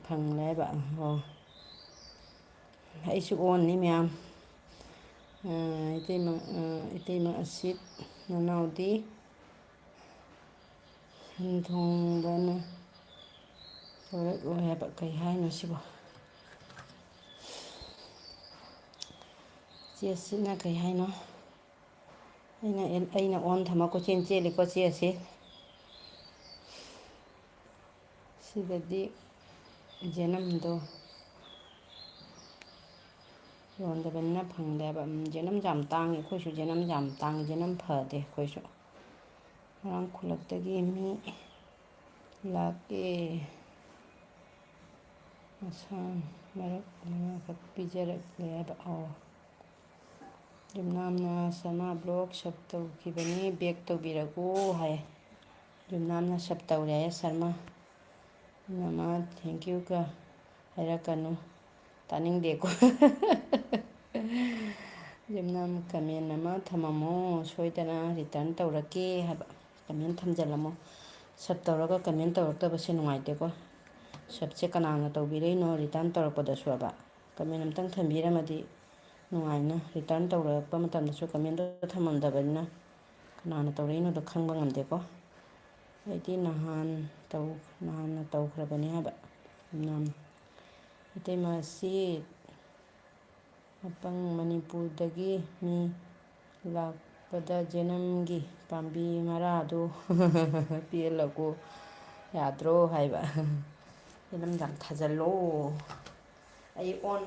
ꯐꯪꯂꯦ ꯍꯥꯏꯕ ꯑꯣ ꯑꯩꯁꯨ ꯑꯣꯟꯅꯤ ꯃꯌꯥꯝ ꯏꯇꯩꯃ ꯑꯁꯤꯠ ꯅꯅꯥꯎꯗꯤ ꯁꯟ ꯊꯣꯡꯕꯅ ꯇꯧꯔꯛꯑꯣꯏ ꯍꯥꯏꯕ ꯀꯩ ꯍꯥꯏꯅꯣ ꯁꯤꯕꯣ ꯆꯦꯁꯤꯅ ꯀꯩ ꯍꯥꯏꯅꯣ ꯑꯩꯅ ꯑꯣꯟ ꯊꯝꯃ ꯀꯣꯏꯆꯦꯟ ꯆꯦꯜꯂꯤꯀꯣ ꯆꯦꯁꯤ ꯁꯤꯗꯗꯤ ꯖꯦꯅꯝꯗꯣ ꯌꯣꯟꯗꯕꯅꯤꯅ ꯐꯪꯗꯦꯕ ꯖꯦꯅꯝꯁꯦ ꯌꯥꯝ ꯇꯥꯡꯉꯤ ꯑꯩꯈꯣꯏꯁꯨ ꯖꯦꯅꯝꯁꯦ ꯌꯥꯝ ꯇꯥꯡꯉꯤ ꯖꯦꯅꯝ ꯐꯗꯦ ꯑꯩꯈꯣꯏꯁꯨ ꯉꯔꯥꯡ ꯈꯨꯜꯂꯛꯇꯒꯤ ꯃꯤ ꯂꯥꯛꯀꯦ ꯃꯁꯥꯡ ꯃꯔꯛ ꯃꯉꯥꯈꯛ ꯄꯤꯖꯔꯛꯂꯦ ꯍꯥꯏꯕ ꯌꯨꯝꯅꯥꯝꯅ ꯁꯔꯃ ꯕ꯭ꯂꯣꯛ ꯁꯞ ꯇꯧꯈꯤꯕꯅꯤ ꯕꯦꯛ ꯇꯧꯕꯤꯔꯛꯎ ꯍꯥꯏ ꯌꯨꯝꯅꯥꯝꯅ ꯁꯞ ꯇꯧꯔꯦ ꯍꯥꯏꯌꯦ ꯁꯔꯃ ꯏꯅꯝꯃ ꯊꯦꯡꯀ꯭ꯌꯨꯒ ꯍꯥꯏꯔꯛꯀꯅꯨ ꯇꯥꯅꯤꯡꯗꯦꯀꯣ ꯌꯨꯝꯅꯥꯝ ꯀꯃꯦꯟ ꯑꯃ ꯊꯝꯃꯝꯃꯣ ꯁꯣꯏꯗꯅ ꯔꯤꯇꯔꯟ ꯇꯧꯔꯛꯀꯦ ꯍꯥꯏꯕ ꯀꯃꯦꯟ ꯊꯝꯖꯤꯜꯂꯝꯃꯣ ꯁꯞ ꯇꯧꯔꯒ ꯀꯃꯦꯟ ꯇꯧꯔꯛꯇꯕꯁꯦ ꯅꯨꯡꯉꯥꯏꯇꯦꯀꯣ ꯁꯞꯁꯦ ꯀꯅꯥꯅ ꯇꯧꯕꯤꯔꯛꯏꯅꯣ ꯔꯤꯇꯔꯟ ꯇꯧꯔꯛꯄꯗꯁꯨ ꯍꯥꯏꯕ ꯀꯃꯦꯟ ꯑꯝꯇꯪ ꯊꯝꯕꯤꯔꯝꯃꯗꯤ ꯅꯨꯡꯉꯥꯏꯅ ꯔꯤꯇꯔꯟ ꯇꯧꯔꯛꯄ ꯃꯇꯝꯗꯁꯨ ꯀꯃꯦꯟꯗꯣ ꯊꯝꯃꯝꯗꯕꯅꯤꯅ ꯀꯅꯥꯅ ꯇꯧꯔꯛꯏꯅꯣꯗꯣ ꯈꯪꯕ ꯉꯝꯗꯦꯀꯣ ꯑꯩꯗꯤ ꯅꯍꯥꯟꯅ ꯇꯧꯈ꯭ꯔꯕꯅꯤ ꯍꯥꯏꯕ ꯌꯨꯝꯅꯥꯝꯅ ꯏꯇꯩꯃ ꯑꯁꯤ ꯑꯄꯪ ꯃꯅꯤꯄꯨꯔꯗꯒꯤ ꯃꯤ ꯂꯥꯛꯄꯗ ꯖꯦꯅꯝꯒꯤ ꯄꯥꯝꯕꯤ ꯃꯔꯥꯗꯨ ꯄꯤꯍꯜꯂꯛꯎ ꯌꯥꯗ꯭ꯔꯣ ꯍꯥꯏꯕ ꯖꯦꯅꯝ ꯌꯥꯝ ꯊꯥꯖꯜꯂꯣ ꯑꯩ ꯑꯣꯟ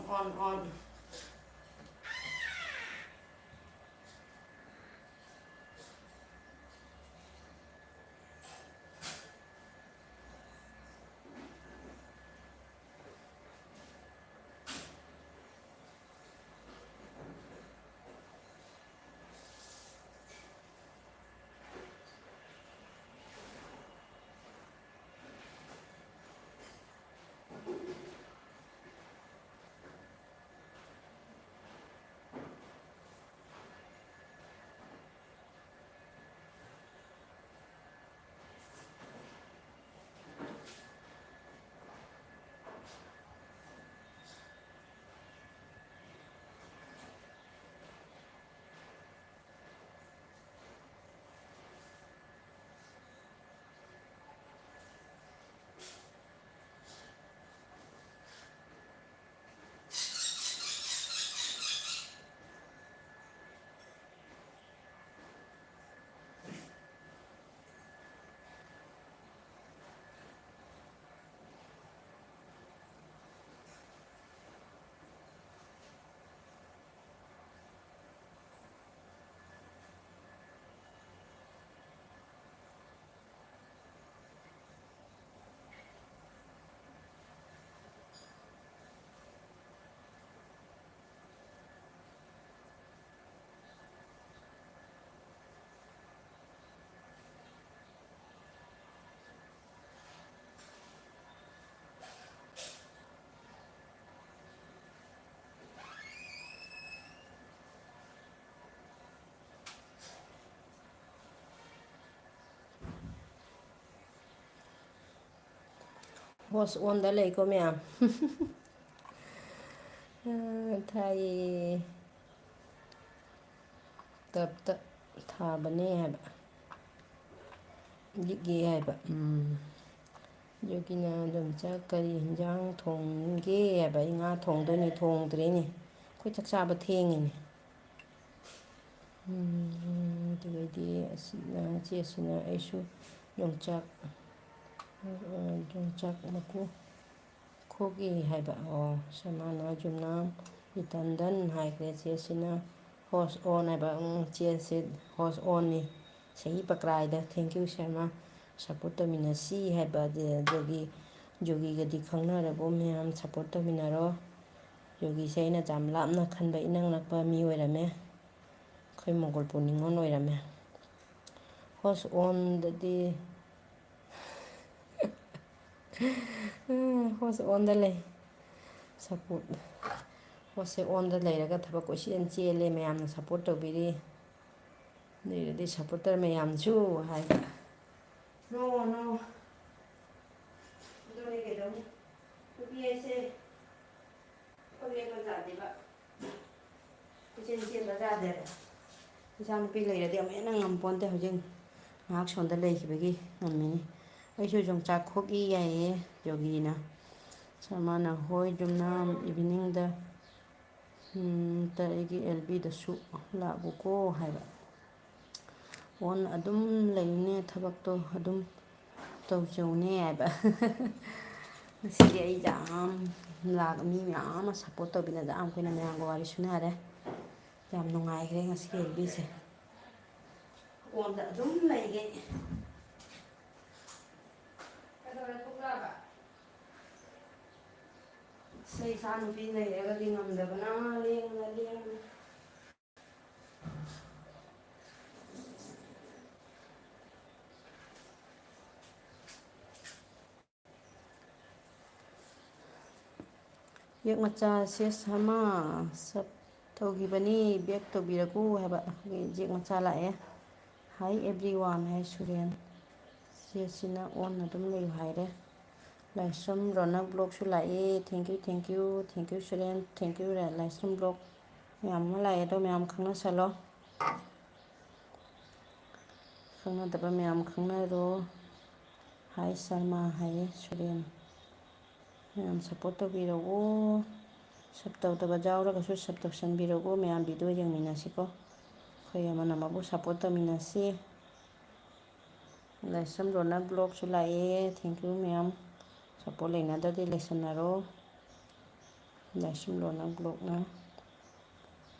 ꯍꯣꯁ ꯑꯣꯟꯗ ꯂꯩꯀꯣ ꯃꯌꯥꯝ ꯊꯥꯏ ꯇꯞꯇ ꯊꯥꯕꯅꯦ ꯍꯥꯏꯕ ꯌꯦꯛꯒꯦ ꯍꯥꯏꯕ ꯑꯗꯨꯒꯤꯅ ꯑꯗꯨꯝ ꯀꯔꯤ ꯌꯦꯟꯖꯥꯡ ꯊꯣꯡꯒꯦ ꯍꯥꯏꯕ ꯑꯩ ꯉꯥ ꯊꯣꯡꯗꯣꯏꯅꯤ ꯊꯣꯡꯗ꯭ꯔꯦꯅꯦ ꯑꯩꯈꯣꯏ ꯆꯥꯛ ꯆꯥꯕ ꯊꯦꯡꯉꯤꯅꯦ ꯑꯗꯨꯒꯩꯗꯤ ꯆꯦꯁꯤꯅ ꯑꯩꯁꯨ ꯌꯣꯡꯆꯥꯛ ꯃꯀꯨ ꯈꯣꯛꯏ ꯍꯥꯏꯕ ꯁꯃꯥꯅ ꯖꯨꯝꯅꯥꯝ ꯏꯇꯟꯗꯟ ꯍꯥꯏꯈ꯭ꯔꯦ ꯆꯦꯁꯤꯅ ꯍꯣꯁ ꯑꯣꯟ ꯍꯥꯏꯕ ꯆꯦꯁꯤ ꯍꯣꯁ ꯑꯣꯟꯅꯤ ꯆꯍꯤ ꯄꯀ꯭ꯔꯥꯏꯗ ꯊꯦꯡꯀ꯭ꯌꯨ ꯁꯔꯃ ꯁꯞꯄꯣꯔꯠ ꯇꯧꯃꯤꯟꯅꯁꯤ ꯍꯥꯏꯕ ꯑꯗꯒꯤ ꯖꯣꯒꯤꯒꯗꯤ ꯈꯪꯅꯔꯕꯣ ꯃꯌꯥꯝ ꯁꯞꯄꯣꯔꯠ ꯇꯧꯃꯤꯟꯅꯔꯣ ꯖꯣꯒꯤꯁꯦ ꯑꯩꯅ ꯌꯥꯝ ꯂꯥꯞꯅ ꯈꯟꯕ ꯏꯅꯛ ꯅꯛꯄ ꯃꯤ ꯑꯣꯏꯔꯝꯃꯦ ꯑꯩꯈꯣꯏ ꯃꯣꯒꯣꯜꯄꯨꯔ ꯅꯤꯉꯣꯜ ꯑꯣꯏꯔꯝꯃꯦ ꯍꯣꯁ ꯑꯣꯟꯗꯗꯤ ꯍꯣꯁ ꯑꯣꯟꯗ ꯂꯩ ꯁꯞꯄꯣꯔꯠ ꯍꯣꯁꯁꯦ ꯑꯣꯟꯗ ꯂꯩꯔꯒ ꯊꯕꯛ ꯀꯣꯏꯆꯦꯜ ꯆꯦꯜꯂꯦ ꯃꯌꯥꯝꯅ ꯁꯞꯄꯣꯔꯠ ꯇꯧꯕꯤꯔꯤ ꯑꯗꯨꯗꯤ ꯁꯞꯄꯣꯔꯇꯔ ꯃꯌꯥꯝꯁꯨ ꯍꯥꯏꯕ ꯅꯣ ꯑꯗꯨꯅꯤ ꯀꯩꯗꯧꯅꯤ ꯅꯨꯄꯤ ꯍꯥꯏꯁꯦ ꯂꯦꯞꯄ ꯌꯥꯗꯦꯕ ꯀꯣꯏꯆꯦꯟ ꯆꯦꯟꯕ ꯌꯥꯗꯦꯕ ꯏꯆꯥ ꯅꯨꯄꯤ ꯂꯩꯔꯗꯤ ꯑꯃꯨꯛ ꯍꯦꯟꯅ ꯉꯝꯄꯣꯟꯇꯦ ꯍꯧꯖꯤꯛ ꯉꯥꯏꯍꯥꯛ ꯁꯣꯟꯗ ꯂꯩꯈꯤꯕꯒꯤ ꯉꯝꯃꯤꯅꯤ ꯑꯩꯁꯨ ꯌꯣꯡꯆꯥꯛ ꯈꯣꯛꯏ ꯌꯥꯏꯌꯦ ꯌꯣꯒꯤꯅ ꯁꯔꯃꯅ ꯍꯣꯏ ꯖꯨꯝꯅꯥꯝ ꯏꯚꯤꯅꯤꯡꯗ ꯑꯩꯒꯤ ꯑꯦꯜꯕꯤꯗꯁꯨ ꯂꯥꯛꯎꯀꯣ ꯍꯥꯏꯕ ꯑꯣꯟ ꯑꯗꯨꯝ ꯂꯩꯅꯦ ꯊꯕꯛꯇꯣ ꯑꯗꯨꯝ ꯇꯧꯖꯧꯅꯦ ꯍꯥꯏꯕ ꯉꯁꯤꯗꯤ ꯑꯩ ꯌꯥꯝ ꯃꯤ ꯃꯌꯥꯝ ꯑꯃ ꯁꯞꯄꯣꯔꯠ ꯇꯧꯕꯤꯅꯗ ꯌꯥꯝ ꯀꯨꯏꯅ ꯃꯌꯥꯝꯒ ꯋꯥꯔꯤ ꯁꯨꯅꯔꯦ ꯌꯥꯝ ꯅꯨꯡꯉꯥꯏꯈ꯭ꯔꯦ ꯉꯁꯤꯒꯤ ꯑꯦꯜꯕꯤꯁꯦ ꯑꯣꯟꯗ ꯑꯗꯨꯝ ꯂꯩꯒꯦ ꯀꯩꯗꯧꯔꯦ ꯊꯣꯛꯂꯛꯑꯕ ꯏꯆꯥ ꯅꯨꯄꯤ ꯂꯩꯔꯒꯗꯤ ꯉꯝꯗꯕꯅ ꯂꯦꯡꯕꯅ ꯌꯦꯛ ꯃꯆꯥ ꯁꯦꯁ ꯑꯃ ꯁꯞ ꯇꯧꯈꯤꯕꯅꯤ ꯕꯦꯛ ꯇꯧꯕꯤꯔꯛꯎ ꯍꯥꯏꯕ ꯑꯩꯈꯣꯏꯒꯤ ꯖꯦꯛ ꯃꯆꯥ ꯂꯥꯛꯑꯦ ꯍꯥꯏ ꯑꯦꯕ꯭ꯔꯤ ꯋꯥꯟ ꯍꯥꯏ ꯁꯨꯔꯦꯟ ꯆꯦꯁꯤꯅ ꯑꯣꯟ ꯑꯗꯨꯝ ꯂꯩꯌꯨ ꯍꯥꯏꯔꯦ ꯂꯥꯏꯁ꯭ꯔꯝ ꯔꯣꯅꯛ ꯕ꯭ꯂꯣꯛꯁꯨ ꯂꯥꯛꯑꯦ ꯊꯦꯡꯀ꯭ꯌꯨ ꯁꯨꯔꯦꯟ ꯊꯦꯡꯀ꯭ꯌꯨ ꯂꯥꯏꯁ꯭ꯔꯝ ꯕ꯭ꯂꯣꯛ ꯃꯌꯥꯝ ꯑꯃ ꯂꯥꯛꯑꯦ ꯑꯗꯣ ꯃꯌꯥꯝ ꯈꯪꯅꯁꯜꯂꯣ ꯈꯪꯅꯗꯕ ꯃꯌꯥꯝ ꯈꯪꯅꯔꯣ ꯍꯥꯏ ꯁꯔꯃ ꯍꯥꯏꯌꯦ ꯁꯨꯔꯦꯟ ꯃꯌꯥꯝ ꯁꯞꯄꯣꯔꯠ ꯇꯧꯕꯤꯔꯛꯑꯣ ꯁꯞ ꯇꯧꯗꯕ ꯌꯥꯎꯔꯒꯁꯨ ꯁꯞ ꯇꯧꯁꯟꯕꯤꯔꯛꯑꯣ ꯃꯌꯥꯝ ꯚꯤꯗꯤꯑꯣ ꯌꯦꯡꯃꯤꯟꯅꯁꯤꯀꯣ ꯑꯩꯈꯣꯏ ꯑꯃꯅ ꯑꯃꯕꯨ ꯁꯞꯄꯣꯔꯠ ꯇꯧꯃꯤꯟꯅꯁꯤ ꯂꯥꯏꯁ꯭ꯔꯝ ꯔꯣꯅꯛ ꯕ꯭ꯂꯣꯛꯁꯨ ꯂꯥꯛꯑꯦ ꯊꯦꯡꯀ꯭ꯌꯨ ꯃꯌꯥꯝ ꯁꯞꯄꯣꯔꯠ ꯂꯩꯅꯗ꯭ꯔꯗꯤ ꯂꯩꯁꯟꯅꯔꯣ ꯂꯥꯏꯁ꯭ꯔꯝ ꯔꯣꯅꯛ ꯕ꯭ꯂꯣꯛꯅ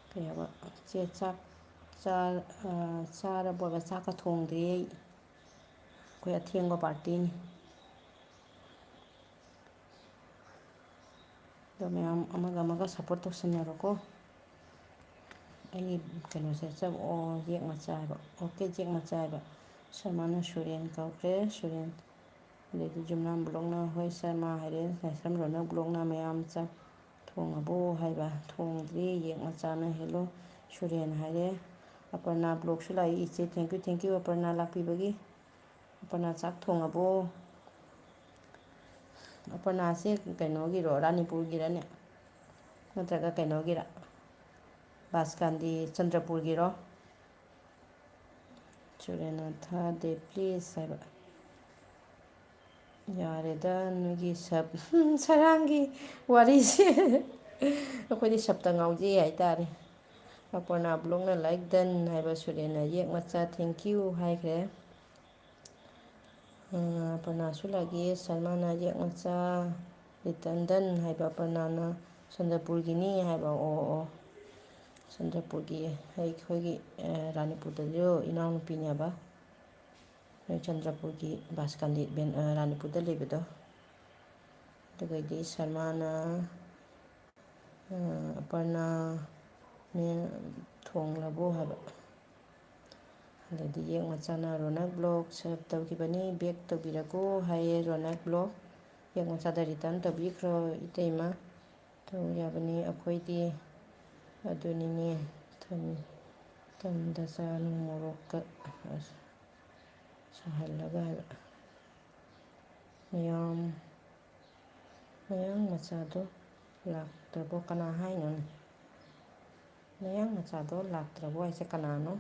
ꯀꯩ ꯍꯥꯏꯕ ꯆꯦ ꯆꯥꯛ ꯆꯥꯔꯕꯣꯕ ꯆꯥꯛꯀ ꯊꯣꯡꯗ꯭ꯔꯤ ꯑꯩꯈꯣꯏ ꯑꯊꯦꯡꯕ ꯄꯥꯔꯇꯤꯅꯤ ꯑꯗꯣ ꯃꯌꯥꯝ ꯑꯃꯒ ꯑꯃꯒ ꯁꯞꯄꯣꯔꯠ ꯇꯧꯁꯟꯅꯔꯣꯀꯣ ꯑꯩꯒꯤ ꯀꯩꯅꯣꯁꯦ ꯌꯦꯛ ꯃꯆꯥ ꯍꯥꯏꯕ ꯑꯣꯀꯦ ꯖꯦꯛ ꯃꯆꯥ ꯍꯥꯏꯕ ꯁꯔꯃꯅ ꯁꯨꯔꯦꯟ ꯀꯧꯈ꯭ꯔꯦ ꯁꯨꯔꯦꯟ ꯑꯗꯩꯗꯤ ꯖꯨꯝꯅꯥꯝ ꯕ꯭ꯂꯣꯛꯅ ꯍꯣꯏ ꯁꯔꯃ ꯍꯥꯏꯔꯦ ꯂꯥꯏꯁ꯭ꯔꯝ ꯔꯣꯅꯛ ꯕ꯭ꯂꯣꯛꯅ ꯃꯌꯥꯝ ꯆꯥꯛ ꯊꯣꯡꯉꯕꯣ ꯍꯥꯏꯕ ꯊꯣꯡꯗ꯭ꯔꯤ ꯌꯦꯛ ꯃꯆꯥꯅ ꯍꯦꯜꯂꯣ ꯁꯨꯔꯦꯟ ꯍꯥꯏꯔꯦ ꯑꯄꯔꯅꯥ ꯕ꯭ꯂꯣꯛꯁꯨ ꯂꯥꯛꯏ ꯏꯆꯦ ꯊꯦꯡꯀ꯭ꯌꯨ ꯑꯄꯔꯅꯥ ꯂꯥꯛꯄꯤꯕꯒꯤ ꯑꯄꯔꯅꯥ ꯆꯥꯛ ꯊꯣꯡꯉꯕꯣ ꯑꯄꯔꯅꯥꯁꯦ ꯀꯩꯅꯣꯒꯤꯔꯣ ꯔꯥꯅꯤꯄꯨꯔꯒꯤꯔꯅꯦ ꯅꯠꯇ꯭ꯔꯒ ꯀꯩꯅꯣꯒꯤꯔ ꯕꯥꯁꯀꯥꯟꯗꯤ ꯆꯟꯗ꯭ꯔꯄꯨꯔꯒꯤꯔꯣ ꯁꯨꯔꯦꯟꯅ ꯊꯥꯗꯦ ꯄ꯭ꯂꯤꯖ ꯍꯥꯏꯕ ꯌꯥꯔꯦꯗ ꯅꯣꯏꯒꯤ ꯁꯔꯥꯡꯒꯤ ꯋꯥꯔꯤꯁꯦ ꯑꯩꯈꯣꯏꯗꯤ ꯁꯞꯇ ꯉꯥꯎꯖꯩ ꯍꯥꯏꯇꯥꯔꯦ ꯑꯄꯔꯅꯥ ꯕ꯭ꯂꯣꯛꯅ ꯂꯥꯏꯛ ꯗꯟ ꯍꯥꯏꯕ ꯁꯨꯔꯦꯟꯅ ꯌꯦꯛ ꯃꯆꯥ ꯊꯦꯡꯀ꯭ꯌꯨ ꯍꯥꯏꯈ꯭ꯔꯦ ꯑꯄꯔꯅꯥꯁꯨ ꯂꯥꯛꯑꯦ ꯁꯔꯃꯅ ꯌꯦꯛ ꯃꯆꯥ ꯔꯤꯇꯟꯗꯟ ꯍꯥꯏꯕ ꯑꯄꯔꯅꯥꯅ ꯆꯟꯗ꯭ꯔꯄꯨꯔꯒꯤꯅꯤ ꯍꯥꯏꯕ ꯑꯣ ꯆꯟꯗ꯭ꯔꯄꯨꯔꯒꯤ ꯑꯩꯈꯣꯏꯒꯤ ꯔꯥꯅꯤꯄꯨꯔꯗꯁꯨ ꯏꯅꯥꯎꯅꯨꯄꯤꯅꯦꯕ ꯅꯣꯏ ꯆꯟꯗ꯭ꯔꯄꯨꯔꯒꯤ ꯕꯥꯁꯀꯥꯟꯗꯤ ꯔꯥꯅꯤꯄꯨꯔꯗ ꯂꯩꯕꯗꯣ ꯑꯗꯨꯒꯩꯗꯤ ꯁꯔꯃꯅ ꯑꯄꯔꯅꯥ ꯊꯣꯡꯂꯕꯣ ꯍꯥꯏꯕ ꯑꯗꯩꯗꯤ ꯌꯦꯛ ꯃꯆꯥꯅ ꯔꯣꯅꯛ ꯕ꯭ꯂꯣꯛ ꯁꯞ ꯇꯧꯈꯤꯕꯅꯤ ꯕꯦꯛ ꯇꯧꯕꯤꯔꯛꯎ ꯍꯥꯏꯌꯦ ꯔꯣꯅꯛ ꯕ꯭ꯂꯣꯛ ꯌꯦꯛ ꯃꯆꯥꯗ ꯔꯤꯇꯔꯟ ꯇꯧꯕꯤꯈ꯭ꯔꯣ ꯏꯇꯩꯃ ꯇꯧ ꯌꯥꯕꯅꯤ ꯑꯩꯈꯣꯏꯗꯤ ꯑꯗꯨꯅꯤꯅꯦ ꯇꯟꯗ ꯆꯥꯅꯨ ꯃꯣꯔꯣꯛꯀ ꯁꯥꯍꯜꯂꯒ ꯍꯥꯏꯕ ꯃꯌꯥꯝ ꯃꯌꯥꯡ ꯃꯆꯥꯗꯣ ꯂꯥꯛꯇ꯭ꯔꯕꯣ? ꯀꯅꯥ ꯍꯥꯏꯅꯣꯅꯦ? ꯃꯌꯥꯡ ꯃꯆꯥꯗꯣ ꯂꯥꯛꯇ꯭ꯔꯕꯣ ꯍꯥꯏꯁꯦ ꯀꯅꯥꯅꯣ?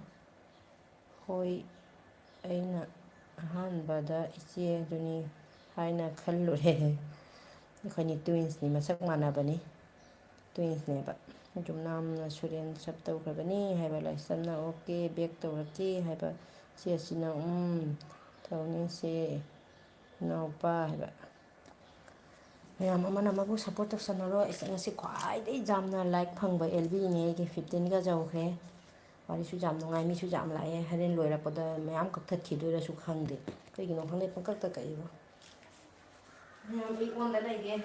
ꯍꯣꯏ, ꯑꯩꯅ ꯑꯍꯥꯟꯕꯗ ꯏꯆꯦꯗꯨꯅꯤ ꯍꯥꯏꯅ ꯈꯜꯂꯨꯔꯦ꯫ ꯑꯩꯈꯣꯏꯅꯤ ꯇ꯭ꯋꯤꯟꯁꯅꯤ, ꯃꯁꯛ ꯃꯥꯟꯅꯕꯅꯤ, ꯇ꯭ꯋꯤꯟꯁꯅꯦꯕ꯫ ꯖꯨꯝꯅꯥꯝꯅ ꯁꯨꯔꯦꯟ ꯁꯞ ꯇꯧꯈ꯭ꯔꯕꯅꯤ ꯍꯥꯏꯕ, ꯂꯥꯏꯁ꯭ꯔꯝꯅ ꯑꯣꯀꯦ ꯕꯦꯛ ꯇꯧꯔꯛꯀꯦ ꯍꯥꯏꯕ, ꯆꯦꯁꯤꯅ ꯇꯧꯅꯤꯁꯦ ꯏꯅꯥꯎꯄꯥ ꯍꯥꯏꯕ꯫ ꯃꯌꯥꯝ ꯑꯃꯅ ꯑꯃꯕꯨ ꯁꯞꯄꯣꯔꯠ ꯇꯧꯁꯟꯅꯔꯣ꯫ ꯉꯁꯤ ꯈ꯭ꯋꯥꯏꯗꯒꯤ ꯌꯥꯝꯅ ꯂꯥꯏꯛ ꯐꯪꯕ ꯑꯦꯜꯕꯤꯅꯦ ꯑꯩꯒꯤ, 15ꯒ ꯌꯧꯈ꯭ꯔꯦ꯫ ꯋꯥꯔꯤꯁꯨ ꯌꯥꯝ ꯅꯨꯡꯉꯥꯏ, ꯃꯤꯁꯨ ꯌꯥꯝ ꯂꯥꯛꯑꯦ꯫ ꯍꯣꯔꯦꯟ ꯂꯣꯏꯔꯛꯄꯗ ꯃꯌꯥꯝ ꯀꯛꯊꯠꯈꯤꯗꯣꯏꯔꯁꯨ ꯈꯪꯗꯦ, ꯀꯩꯒꯤꯅꯣ ꯈꯪꯗꯦ ꯄꯪꯀꯛꯇ ꯀꯛꯏꯕ꯫ ꯃꯌꯥꯝ ꯑꯩ ꯑꯣꯟꯗ ꯂꯩꯒꯦ꯫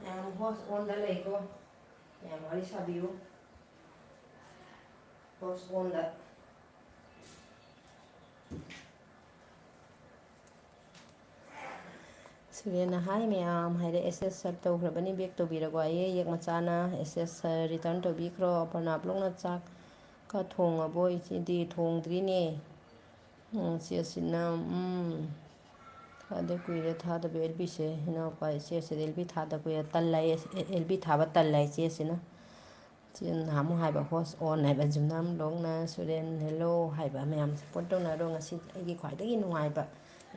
ꯃꯌꯥꯝ ꯍꯣꯁ ꯑꯣꯟꯗ ꯂꯩꯀꯣ, ꯃꯌꯥꯝ ꯋꯥꯔꯤ ꯁꯥꯕꯤꯌꯨ ꯍꯣꯁ ꯑꯣꯟꯗ꯫ ꯁꯨꯔꯦꯟꯅ ꯍꯥꯏ ꯃꯌꯥꯝ ꯍꯥꯏꯔꯦ, ꯑꯦꯁꯦꯁ ꯁꯞ ꯇꯧꯈ꯭ꯔꯕꯅꯤ ꯕꯦꯛ ꯇꯧꯕꯤꯔꯒꯣ ꯍꯥꯏꯌꯦ ꯌꯦꯛ ꯃꯆꯥꯅ꯫ Access return ꯇꯧꯕꯤꯈ꯭ꯔꯣ꯫ ꯑꯄꯔꯅꯥ ꯕ꯭ꯂꯣꯛꯅ ꯆꯥꯛꯀ ꯊꯣꯡꯉꯕꯣ ꯏꯆꯦꯗꯤ? ꯊꯣꯡꯗ꯭ꯔꯤꯅꯦ꯫ ꯆꯦꯁꯤꯅ ꯊꯥꯗ ꯀꯨꯏꯔꯦ ꯊꯥꯗꯕ ꯑꯦꯜꯕꯤꯁꯦ ꯏꯅꯥꯎꯄꯥ ꯏꯆꯦꯁꯤꯗ ꯑꯦꯜꯕꯤ ꯊꯥꯗ ꯀꯨꯏꯔꯦ ꯇꯜꯂꯦ, ꯑꯦꯜꯕꯤ ꯊꯥꯕ ꯇꯜꯂꯦ ꯏꯆꯦꯁꯤꯅ꯫ ꯆꯦꯅ ꯅꯍꯥꯟꯃꯨꯛ ꯍꯥꯏꯕ ꯍꯣꯁ ꯑꯣꯟ ꯍꯥꯏꯕ, ꯖꯨꯝꯅꯥꯝ ꯕ꯭ꯂꯣꯛꯅ ꯁꯨꯔꯦꯟ ꯍꯦꯜꯂꯣ ꯍꯥꯏꯕ꯫ ꯃꯌꯥꯝ ꯁꯞꯄꯣꯔꯠ ꯇꯧꯅꯔꯣ, ꯉꯁꯤ ꯑꯩꯒꯤ ꯈ꯭ꯋꯥꯏꯗꯒꯤ ꯅꯨꯡꯉꯥꯏꯕ,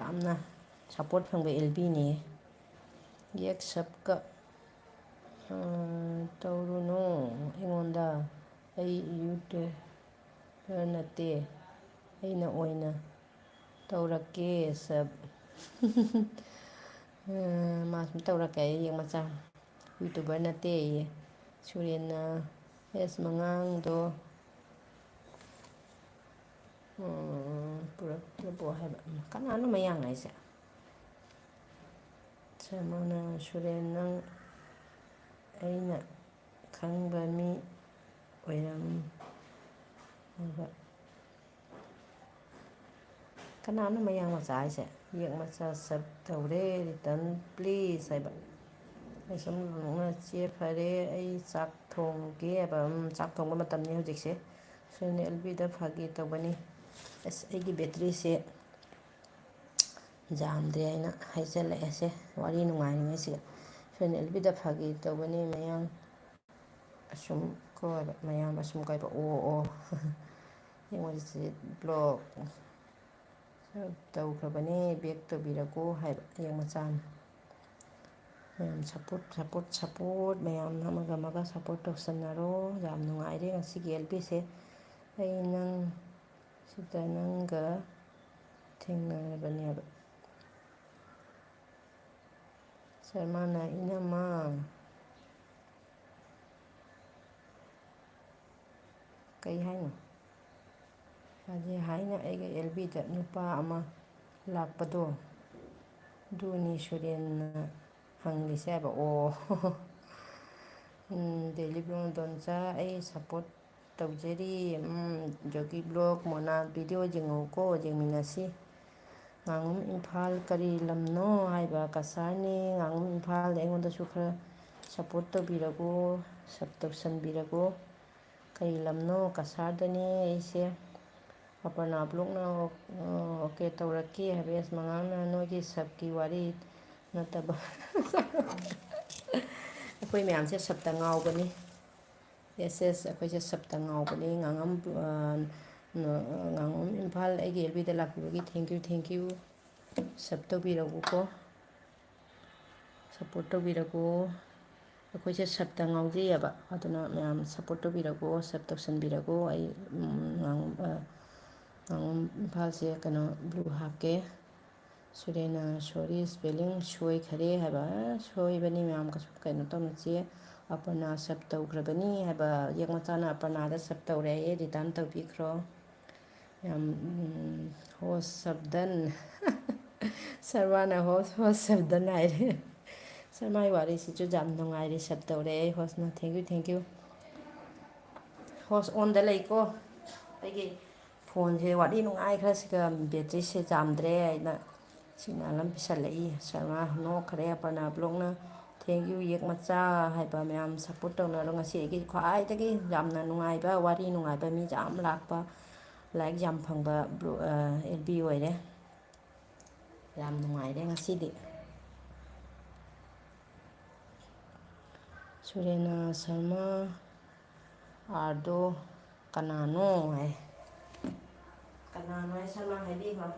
ꯌꯥꯝꯅ ꯁꯞꯄꯣꯔꯠ ꯐꯪꯕ ꯑꯦꯜꯕꯤꯅꯦ꯫ ꯌꯦꯛ ꯁꯞꯀ ꯇꯧꯔꯨꯅꯨ ꯑꯩꯉꯣꯟꯗ, ꯑꯩ ꯌꯨꯇꯨꯕꯔ ꯅꯠꯇꯦ, ꯑꯩꯅ ꯑꯣꯏꯅ ꯇꯧꯔꯛꯀꯦ ꯁꯞ꯫ ꯃꯥ ꯁꯨꯝ ꯇꯧꯔꯛꯀꯦ ꯑꯩ ꯌꯦꯛ ꯃꯆꯥ, ꯌꯨꯇꯨꯕꯔ ꯅꯠꯇꯦ ꯑꯩꯌꯦ꯫ ꯁꯨꯔꯦꯟꯅ ꯑꯦꯁ ꯃꯉꯥꯡꯗꯣ ꯄꯨꯔꯛꯇ꯭ꯔꯕꯣ ꯍꯥꯏꯕ, ꯀꯅꯥꯅꯣ ꯃꯌꯥꯡ ꯍꯥꯏꯁꯦ? ꯁꯔꯃꯅ ꯁꯨꯔꯦꯟ ꯅꯪ ꯑꯩꯅ ꯈꯪꯕ ꯃꯤ ꯑꯣꯏꯔꯝꯃꯕ, ꯀꯅꯥꯅꯣ ꯃꯌꯥꯡ ꯃꯆꯥ ꯍꯥꯏꯁꯦ? ꯌꯦꯛ ꯃꯆꯥ ꯁꯞ ꯇꯧꯔꯦ, ꯔꯤꯇꯔꯟ ꯄ꯭ꯂꯤꯖ ꯍꯥꯏꯕ꯫ ꯁꯨꯝ ꯆꯦ ꯐꯔꯦ ꯑꯩ ꯆꯥꯛ ꯊꯣꯡꯒꯦ ꯍꯥꯏꯕ꯫ ꯆꯥꯛ ꯊꯣꯡꯕ ꯃꯇꯝꯅꯤ ꯍꯧꯖꯤꯛꯁꯦ꯫ ꯁꯨꯔꯦꯟ ꯑꯦꯜꯕꯤꯗ ꯐꯥꯒꯤ ꯇꯧꯕꯅꯤ, ꯑꯁ ꯑꯩꯒꯤ ꯕꯦꯇ꯭ꯔꯤꯁꯦ ꯌꯥꯝꯗ꯭ꯔꯦ ꯍꯥꯏꯅ ꯍꯥꯏꯖꯜꯂꯛꯑꯦꯁꯦ ꯋꯥꯔꯤ ꯅꯨꯡꯉꯥꯏꯔꯤꯉꯩꯁꯤꯗ꯫ ꯁꯨꯔꯦꯟ ꯑꯦꯜꯕꯤꯗ ꯐꯥꯒꯤ ꯇꯧꯕꯅꯤ, ꯃꯌꯥꯡ ꯑꯁꯨꯝ ꯀꯣꯏꯕ, ꯃꯌꯥꯝ ꯑꯁꯨꯝ ꯀꯣꯏꯕ ꯑꯣ ꯑꯩꯉꯣꯟꯗꯁꯦ ꯕ꯭ꯂꯣꯛ ꯇꯧꯈ꯭ꯔꯕꯅꯤ ꯕꯦꯛ ꯇꯧꯕꯤꯔꯒꯣ ꯍꯥꯏꯕ ꯌꯦꯛ ꯃꯆꯥꯅ꯫ ꯃꯌꯥꯝ ꯁꯞꯄꯣꯔꯠ ꯃꯌꯥꯝ ꯑꯃꯒ ꯁꯞꯄꯣꯔꯠ ꯇꯧꯁꯟꯅꯔꯣ꯫ ꯌꯥꯝ ꯅꯨꯡꯉꯥꯏꯔꯦ ꯉꯁꯤꯒꯤ ꯑꯦꯜꯕꯤꯁꯦ꯫ ꯑꯩ ꯁꯤꯗ ꯅꯪꯒ ꯊꯦꯡꯅꯔꯕꯅꯦꯕ꯫ ꯁꯔꯃꯅ ꯏꯅꯝꯃ ꯀꯩ ꯍꯥꯏꯅꯣ? ꯔꯥꯖꯦ ꯍꯥꯏꯅ ꯑꯩꯒ ꯑꯦꯜꯕꯤꯗ ꯅꯨꯄꯥ ꯑꯃ ꯂꯥꯛꯄꯗꯣ ꯑꯗꯨꯅꯤ ꯁꯨꯔꯦꯟꯅ ꯍꯪꯂꯤꯁꯦ ꯍꯥꯏꯕ꯫ ꯗꯦꯂꯤ ꯕ꯭ꯂꯣꯛ ꯗꯣꯟꯆꯥ ꯑꯩ ꯁꯞꯄꯣꯔꯠ ꯇꯧꯖꯔꯤ, ꯖꯣꯒꯤ ꯕ꯭ꯂꯣꯛ ꯃꯣꯅꯥ ꯚꯤꯗꯤꯑꯣ ꯌꯦꯡꯉꯨꯀꯣ, ꯌꯦꯡꯃꯤꯟꯅꯁꯤ꯫ ꯉꯥꯉꯨꯝ ꯏꯝꯐꯥꯜ ꯀꯔꯤ ꯂꯝꯅꯣ ꯍꯥꯏꯕ, ꯀꯁꯥꯔꯅꯤ꯫ ꯉꯥꯉꯨꯝ ꯏꯝꯐꯥꯜꯗ ꯑꯩꯉꯣꯟꯗꯁꯨ ꯈꯔ ꯁꯞꯄꯣꯔꯠ ꯇꯧꯕꯤꯔꯒꯣ, ꯁꯞ ꯇꯧꯁꯟꯕꯤꯔꯒꯣ꯫ ꯀꯔꯤ ꯂꯝꯅꯣ? ꯀꯁꯥꯔꯗꯅꯤ ꯑꯩꯁꯦ꯫ ꯑꯄꯔꯅꯥ ꯕ꯭ꯂꯣꯛꯅ ꯑꯣꯀꯦ ꯇꯧꯔꯛꯀꯦ ꯍꯥꯏꯕ, ꯑꯦꯁ ꯃꯉꯥꯡꯅ ꯅꯣꯏꯒꯤ ꯁꯞꯀꯤ ꯋꯥꯔꯤ ꯅꯠꯇꯕ ꯑꯩꯈꯣꯏ ꯃꯌꯥꯝꯁꯦ ꯁꯞꯇ ꯉꯥꯎꯕꯅꯤ꯫ ꯑꯩꯈꯣꯏꯁꯦ ꯁꯞꯇ ꯉꯥꯎꯕꯅꯤ꯫ ꯉꯥꯉꯣꯝ ꯏꯝꯐꯥꯜ ꯑꯩꯒꯤ ꯑꯦꯜꯕꯤꯗ ꯂꯥꯛꯄꯤꯕꯒꯤ ꯊꯦꯡꯛ ꯌꯨ ꯁꯞ ꯇꯧꯕꯤꯔꯛꯎꯀꯣ꯫ ꯁꯞꯄꯣꯔꯠ ꯇꯧꯕꯤꯔꯛꯎ ꯑꯩꯈꯣꯏꯁꯦ ꯁꯞꯇ ꯉꯥꯎꯖꯩꯑꯕ ꯑꯗꯨꯅ ꯃꯌꯥꯝ ꯁꯞꯄꯣꯔꯠ ꯇꯧꯕꯤꯔꯛꯎ ꯁꯞ ꯇꯧꯁꯟꯕꯤꯔꯛꯎ ꯑꯩ ꯏꯝꯐꯥꯜꯁꯦ ꯀꯩꯅꯣ ꯕ꯭ꯂꯨ ꯍꯥꯞꯀꯦ ꯁꯨꯔꯦꯅ ꯁꯣꯔꯤ ꯁ꯭ꯄꯦꯂꯤꯡ ꯁꯣꯏꯈꯔꯦ ꯍꯥꯏꯕ ꯁꯣꯏꯕꯅꯤ ꯃꯌꯥꯝ ꯀꯩꯅꯣ ꯇꯧꯅꯁꯤ ꯑꯄꯔꯅꯥ ꯁꯞ ꯇꯧꯈ꯭ꯔꯕꯅꯤ ꯍꯥꯏꯕ ꯌꯦꯛ ꯃꯆꯥꯅ ꯑꯄꯔꯅꯥꯗ ꯁꯞ ꯇꯧꯔꯦ ꯑꯩ ꯔꯤꯇꯔꯟ ꯇꯧꯕꯤꯈ꯭ꯔꯣ ꯌꯥꯝ ꯍꯣꯁ ꯁꯞꯗꯟ ꯁꯔꯃꯥꯅ ꯍꯣꯁ ꯁꯞꯗꯟ ꯍꯥꯏꯔꯦ ꯁꯔꯃꯥꯒꯤ ꯋꯥꯔꯤꯁꯤꯁꯨ ꯌꯥꯝ ꯅꯨꯡꯉꯥꯏꯔꯤ ꯁꯞ ꯇꯧꯔꯦ ꯑꯩ ꯍꯣꯁꯅ ꯊꯦꯡꯀ꯭ꯌꯨ ꯍꯣꯁ ꯑꯣꯟꯗ ꯂꯩꯀꯣ ꯑꯩꯒꯤ ꯐꯣꯟꯁꯦ ꯋꯥꯔꯤ ꯅꯨꯡꯉꯥꯏꯈ꯭ꯔꯁꯤꯒ ꯕꯦꯇ꯭ꯔꯤꯁꯦ ꯆꯥꯝꯗ꯭ꯔꯦ ꯑꯩꯅ ꯁꯤꯒꯅꯦꯜ ꯑꯃ ꯄꯤꯁꯜꯂꯛꯏ ꯁꯔꯃꯥ ꯅꯣꯛꯈ꯭ꯔꯦ ꯑꯄꯔꯅꯥ ꯕ꯭ꯂꯣꯛꯅ ꯊꯦꯡꯀ꯭ꯌꯨ ꯌꯦꯛ ꯃꯆꯥ ꯍꯥꯏꯕ ꯃꯌꯥꯝ ꯁꯞꯄꯣꯔꯠ ꯇꯧꯅꯔꯣ ꯉꯁꯤ ꯑꯩꯒꯤ ꯈ꯭ꯋꯥꯏꯗꯒꯤ ꯌꯥꯝꯅ ꯅꯨꯡꯉꯥꯏꯕ ꯋꯥꯔꯤ ꯅꯨꯡꯉꯥꯏꯕ ꯃꯤ ꯌꯥꯝ ꯂꯥꯛꯄ ꯂꯥꯏꯛ ꯌꯥꯝ ꯐꯪꯕ ꯑꯦꯜ ꯕꯤ ꯑꯣꯏꯔꯦ ꯌꯥꯝ ꯅꯨꯡꯉꯥꯏꯔꯦ ꯉꯁꯤꯗꯤ ꯁꯨꯔꯦꯅꯥ ꯁꯔꯃ ꯑꯥꯔꯗꯣ ꯀꯅꯥꯅꯣ ꯍꯥꯏ ꯀꯅꯥꯅꯣ ꯍꯥꯏ ꯁꯔꯃ ꯍꯥꯏꯕꯤꯈ꯭ꯔꯣ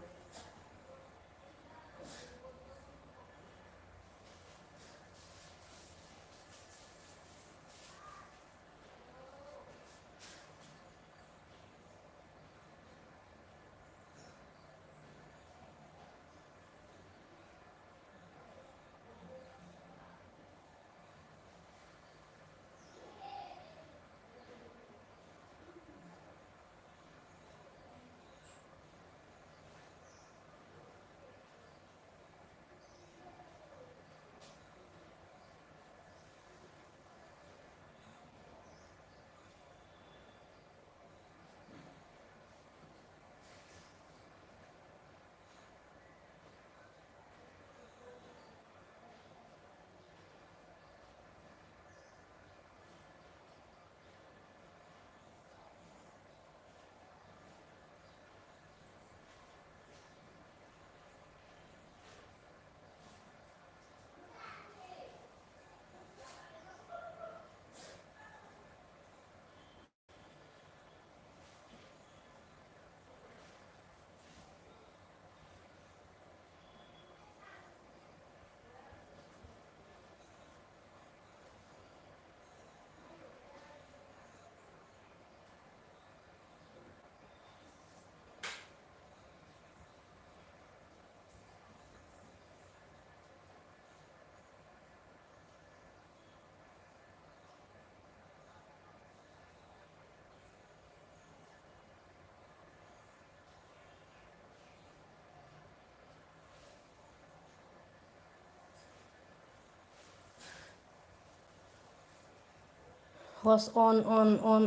ꯍꯣꯁ ꯑꯣꯟ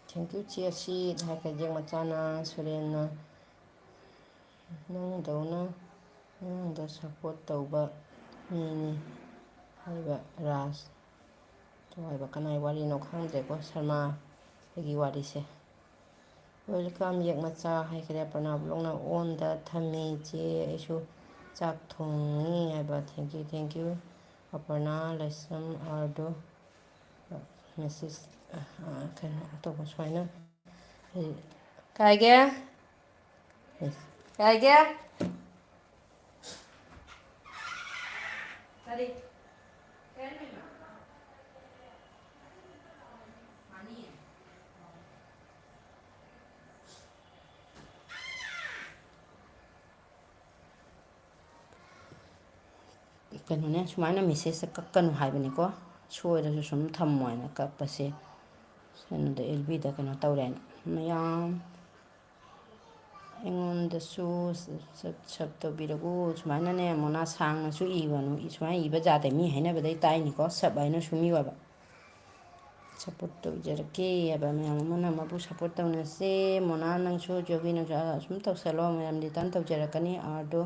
ꯊꯦꯡꯀ꯭ꯌꯨ ꯆꯦꯁꯤ ꯍꯥꯏꯐꯦꯠ ꯌꯦꯛ ꯃꯆꯥꯅ ꯁꯨꯔꯦꯟꯅ ꯅꯪꯗꯧꯅ ꯅꯪꯗ ꯁꯞꯄꯣꯔꯠ ꯇꯧꯕ ꯃꯤꯅꯤ ꯍꯥꯏꯕ ꯔꯥꯖ ꯍꯥꯏꯕ ꯀꯅꯥꯏ ꯋꯥꯔꯤꯅꯣ ꯈꯪꯗ꯭ꯔꯦꯀꯣ ꯁꯔꯃꯥ ꯑꯩꯒꯤ ꯋꯥꯔꯤꯁꯦ ꯋꯦꯜꯀꯝ ꯌꯦꯛ ꯃꯆꯥ ꯍꯥꯏꯈꯔꯦ ꯄ꯭ꯔꯅꯥꯞ ꯕ꯭ꯂꯣꯛꯅ ꯑꯣꯟꯗ ꯊꯝꯃꯤ ꯏꯆꯦ ꯑꯩꯁꯨ ꯆꯥꯛ ꯊꯣꯡꯉꯤ ꯍꯥꯏꯕ ꯊꯦꯡꯀ꯭ꯌꯨ ꯑꯄꯔꯅꯥ ꯂꯥꯏꯁ꯭ꯔꯝ ꯑꯥꯔꯗꯣ ꯃꯦꯁꯦꯁ ꯀꯩꯅꯣ ꯇꯧꯕ ꯁꯨꯃꯥꯏꯅ ꯀꯥꯏꯒꯦ ꯀꯥꯏꯒꯦ ꯀꯔꯤ ꯀꯩꯅꯣꯅꯦ ꯁꯨꯃꯥꯏꯅ ꯃꯦꯁꯦꯖꯁꯦ ꯀꯛꯀꯅꯨ ꯍꯥꯏꯕꯅꯤꯀꯣ ꯁꯣꯏꯔꯁꯨ ꯁꯨꯝ ꯊꯝꯃꯣ ꯍꯥꯏꯅ ꯀꯛꯄꯁꯦ ꯀꯩꯅꯣꯗ ꯑꯦꯜ ꯕꯤꯗ ꯀꯩꯅꯣ ꯇꯧꯔꯦꯅ ꯃꯌꯥꯝ ꯑꯩꯉꯣꯟꯗꯁꯨ ꯁꯞ ꯇꯧꯕꯤꯔꯛꯎ ꯁꯨꯃꯥꯏꯅꯅꯦ ꯃꯣꯅꯥ ꯁꯥꯡꯅꯁꯨ ꯏꯒꯅꯨ ꯁꯨꯃꯥꯏꯅ ꯏꯕ ꯌꯥꯗꯦ ꯃꯤ ꯍꯥꯏꯅꯕꯗꯩ ꯇꯥꯏꯅꯤꯀꯣ ꯁꯞ ꯍꯥꯏꯅ ꯁꯨꯝ ꯏꯌꯣꯕ ꯁꯞꯄꯣꯔꯠ ꯇꯧꯖꯔꯛꯀꯦ ꯍꯥꯏꯕ ꯃꯌꯥꯝ ꯑꯃꯅ ꯑꯃꯕꯨ ꯁꯞꯄꯣꯔꯠ ꯇꯧꯅꯁꯦ ꯃꯣꯅꯥ ꯅꯪꯁꯨ ꯖꯣꯒꯤ ꯅꯪꯁꯨ ꯑꯁꯨꯝ ꯇꯧꯁꯜꯂꯣ ꯃꯌꯥꯝ ꯔꯤꯇꯔꯟ ꯇꯧꯖꯔꯛꯀꯅꯤ ꯑꯥꯔꯗꯣ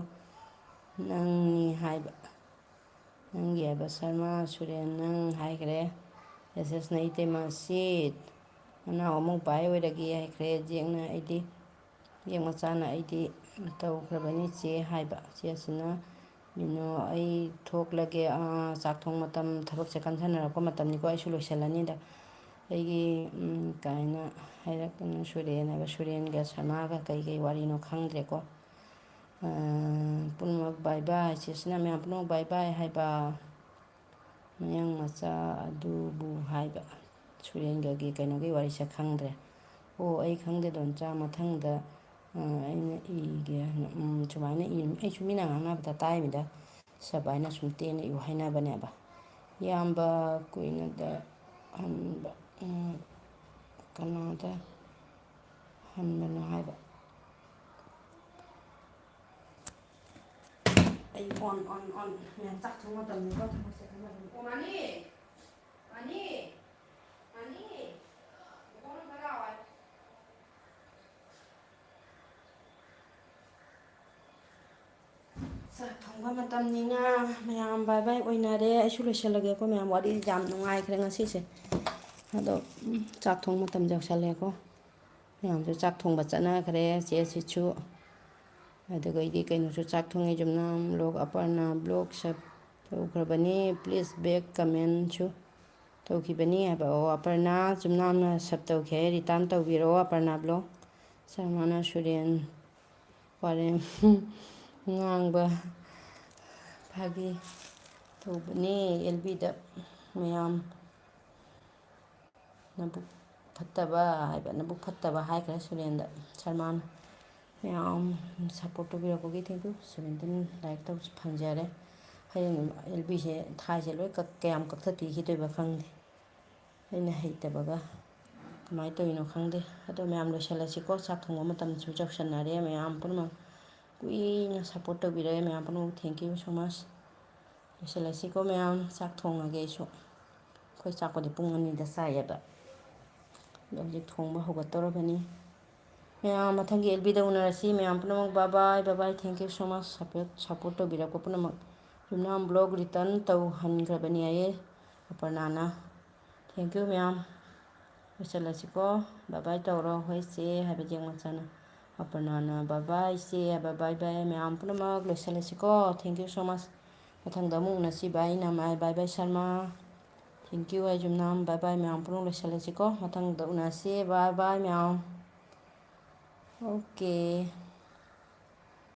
ꯅꯪꯅꯤ ꯍꯥꯏꯕ ꯅꯪꯒꯤ ꯍꯥꯏꯕ ꯁꯔꯃ ꯁꯨꯔꯦꯟ ꯅꯪ ꯍꯥꯏꯈ꯭ꯔꯦ ꯑꯦꯁꯦꯁꯅ ꯏꯇꯩꯃ ꯁꯤꯠ ꯃꯅꯥꯎ ꯑꯃꯨꯛ ꯚꯥꯏ ꯑꯣꯏꯔꯒꯦ ꯍꯥꯏꯈ꯭ꯔꯦ ꯌꯦꯛꯅ ꯑꯩꯗꯤ ꯌꯦꯛ ꯃꯆꯥꯅ ꯑꯩꯗꯤ ꯇꯧꯈ꯭ꯔꯕꯅꯤ ꯆꯦ ꯍꯥꯏꯕ ꯆꯦꯁꯤꯅ ꯃꯤꯅꯣ ꯑꯩ ꯊꯣꯛꯂꯒꯦ ꯆꯥꯛ ꯊꯣꯡ ꯃꯇꯝ ꯊꯕꯛꯁꯦ ꯀꯟꯊꯅꯔꯛꯄ ꯃꯇꯝꯅꯤꯀꯣ ꯑꯩꯁꯨ ꯂꯣꯏꯁꯤꯜꯂꯅꯤꯗ ꯑꯩꯒꯤ ꯀꯥꯏꯅ ꯍꯥꯏꯔꯛꯀꯅꯨ ꯁꯨꯔꯦꯟ ꯍꯥꯏꯕ ꯁꯨꯔꯦꯟꯒ ꯁꯔꯃꯥꯒ ꯀꯩ ꯋꯥꯔꯤꯅꯣ ꯈꯪꯗ꯭ꯔꯦꯀꯣ ꯄꯨꯝꯅꯃꯛ ꯕꯥꯏ ꯕꯥꯏ ꯆꯦꯁꯤꯅ ꯃꯌꯥꯝ ꯄꯨꯝꯅꯃꯛ ꯕꯥꯏ ꯕꯥꯏ ꯍꯥꯏꯕ ꯃꯌꯥꯡ ꯃꯆꯥ ꯑꯗꯨꯕꯨ ꯍꯥꯏꯕ ꯁꯨꯔꯦꯟꯒꯒꯤ ꯀꯩꯅꯣꯒꯤ ꯋꯥꯔꯤꯁꯦ ꯈꯪꯗ꯭ꯔꯦ ꯑꯣ ꯑꯩ ꯈꯪꯗꯦ ꯗꯣꯟꯆꯥ ꯃꯊꯪꯗ ꯑꯩꯅ ꯏꯒꯦ ꯁꯨꯃꯥꯏꯅ ꯑꯩꯁꯨ ꯃꯤꯅ ꯉꯥꯡꯅꯕꯗ ꯇꯥꯏꯃꯤꯗ ꯁꯨꯃꯥꯏꯅ ꯁꯨꯝ ꯇꯦꯟꯅ ꯏꯌꯨ ꯍꯥꯏꯅꯕꯅꯦꯕ ꯌꯥꯝꯕ ꯀꯨꯏꯅꯗ ꯍꯟꯕ ꯀꯅꯥꯗ ꯍꯟꯕꯅꯣ ꯍꯥꯏꯕ ꯑꯩ ꯑꯣꯟ ꯃꯌꯥꯝ ꯆꯥꯛ ꯊꯣꯡ ꯃꯇꯝꯅꯤꯀꯣ ꯊꯕꯛꯁꯦ ꯑꯣ ꯃꯥꯅꯤ ꯃꯥꯅꯤ ꯃꯥꯅꯤ ꯆꯥꯛ ꯊꯣꯡꯕ ꯃꯇꯝꯅꯤꯅ ꯃꯌꯥꯝ ꯕꯥꯏ ꯕꯥꯏ ꯑꯣꯏꯅꯔꯦ ꯑꯩꯁꯨ ꯂꯣꯏꯁꯤꯜꯂꯒꯦꯀꯣ ꯃꯌꯥꯝ ꯋꯥꯔꯤ ꯌꯥꯝ ꯅꯨꯡꯉꯥꯏꯈ꯭ꯔꯦ ꯉꯁꯤꯁꯦ ꯑꯗꯣ ꯆꯥꯛ ꯊꯣꯡ ꯃꯇꯝ ꯌꯧꯁꯜꯂꯦꯀꯣ ꯃꯌꯥꯝꯁꯨ ꯆꯥꯛ ꯊꯣꯡꯕ ꯆꯠꯅꯈ꯭ꯔꯦ ꯆꯦꯁꯤꯁꯨ ꯑꯗꯨꯒ ꯑꯩꯗꯤ ꯀꯩꯅꯣꯁꯨ ꯆꯥꯛ ꯊꯣꯡꯉꯤ ꯖꯨꯝꯅꯥꯝ ꯕ꯭ꯂꯣꯛ ꯑꯄꯔꯅꯥ ꯕ꯭ꯂꯣꯛ ꯁꯞ ꯇꯧꯈ꯭ꯔꯕꯅꯤ ꯄ꯭ꯂꯤꯖ ꯕꯦꯛ ꯀꯃꯦꯟꯁꯨ ꯇꯧꯈꯤꯕꯅꯤ ꯍꯥꯏꯕ ꯑꯣ ꯑꯄꯔꯅꯥ ꯖꯨꯝꯅꯥꯝꯅ ꯁꯞ ꯇꯧꯈꯤ ꯔꯤꯇꯥꯔꯟ ꯇꯧꯕꯤꯔꯛꯑꯣ ꯑꯄꯔꯅꯥ ꯕ꯭ꯂꯣꯛ ꯁꯔꯃꯥꯅ ꯁꯨꯔꯦꯟ ꯄꯔꯦꯡ ꯉꯥꯡꯕ ꯐꯥꯒꯤ ꯇꯧꯕꯅꯤ ꯑꯦꯜꯕꯤꯗ ꯃꯌꯥꯝ ꯅꯕꯨꯛ ꯐꯠꯇꯕ ꯍꯥꯏꯕ ꯅꯕꯨꯛ ꯐꯠꯇꯕ ꯍꯥꯏꯈ꯭ꯔꯦ ꯁꯨꯔꯦꯟꯗ ꯁꯔꯃꯥꯅ ꯃꯌꯥꯝ ꯁꯞꯄꯣꯔꯠ ꯇꯧꯕꯤꯔꯛꯄꯒꯤ ꯊꯦꯡꯛ ꯌꯨ 17 ꯂꯥꯏꯛ ꯐꯪꯖꯔꯦ ꯍꯌꯦꯡ ꯑꯦꯜꯕꯤꯁꯦ ꯊꯥꯏꯁꯦ ꯂꯣꯏ ꯀꯌꯥꯝ ꯀꯛꯊꯠꯄꯤꯈꯤꯗꯣꯏꯕ ꯈꯪꯗꯦ ꯑꯩꯅ ꯍꯩꯇꯕꯒ ꯀꯃꯥꯏꯅ ꯇꯧꯔꯤꯅꯣ ꯈꯪꯗꯦ ꯑꯗꯣ ꯃꯌꯥꯝ ꯂꯣꯏꯁꯤꯜꯂꯁꯤꯀꯣ ꯆꯥꯛ ꯊꯣꯡꯕ ꯃꯇꯝꯁꯨ ꯌꯧꯁꯟꯅꯔꯦ ꯃꯌꯥꯝ ꯄꯨꯝꯅꯃꯛ ꯀꯨꯏꯅ ꯁꯞꯄꯣꯔꯠ ꯇꯧꯕꯤꯔꯛꯑꯦ ꯃꯌꯥꯝ ꯄꯨꯝꯅꯃꯛ ꯊꯦꯡꯛ ꯌꯨ ꯁꯣ ꯃꯁ ꯂꯣꯏꯁꯤꯜꯂꯁꯤꯀꯣ ꯃꯌꯥꯝ ꯆꯥꯛ ꯊꯣꯡꯉꯒꯦ ꯑꯩꯁꯨ ꯑꯩꯈꯣꯏ ꯆꯥꯛꯄꯨꯗꯤ ꯄꯨꯡ 2ꯗ ꯆꯥꯏꯌꯦꯕ ꯑꯗꯣ ꯍꯧꯖꯤꯛ ꯊꯣꯡꯕ ꯍꯧꯒꯠꯇꯧꯔꯕꯅꯤ ꯃꯌꯥꯝ ꯃꯊꯪꯒꯤ ꯑꯦꯜꯕꯤꯗ ꯎꯅꯔꯁꯤ ꯃꯌꯥꯝ ꯄꯨꯝꯅꯃꯛ bye bye thank you so much support ꯇꯧꯕꯤꯔꯛꯄ ꯄꯨꯝꯅꯃꯛ ꯌꯨꯝꯅꯥꯝ ꯕ꯭ꯂꯣꯛ ꯔꯤꯇꯔꯟ ꯇꯧꯍꯟꯈ꯭ꯔꯕꯅꯤ ꯍꯥꯏꯌꯦ ꯑꯄꯔꯅꯥꯅ ꯊꯦꯡꯛ ꯌꯨ ꯃꯌꯥꯝ ꯂꯣꯏꯁꯤꯜꯂꯁꯤꯀꯣ ꯕꯥꯏ ꯇꯧꯔꯣ ꯍꯣꯏ ꯆꯦ ꯍꯥꯏꯕ ꯌꯦꯡ ꯃꯆꯥꯅ ꯑꯄꯔꯅꯥꯅ ꯕꯥꯏ ꯆꯦ ꯍꯥꯏꯕ ꯕꯥꯏ ꯃꯌꯥꯝ ꯄꯨꯝꯅꯃꯛ ꯂꯣꯏꯁꯤꯜꯂꯁꯤꯀꯣ ꯊꯦꯡꯛ ꯌꯨ ꯁꯣ ꯃꯁ ꯃꯊꯪꯗ ꯑꯃꯨꯛ ꯎꯅꯁꯤ ꯕꯥꯏ ꯅꯃꯥꯏ ꯕꯥꯏ ꯁꯔꯃꯥ ꯊꯦꯡꯛ ꯌꯨ ꯑꯩ ꯖꯨꯝꯅꯥꯝ ꯕꯥꯏ ꯃꯌꯥꯝ ꯄꯨꯝꯅꯃꯛ ꯂꯣꯏꯁꯤꯜꯂꯁꯤꯀꯣ ꯃꯊꯪꯗ ꯎꯅꯁꯤ ꯕꯥꯏ ꯃꯌꯥꯝ ꯑꯣꯀꯦ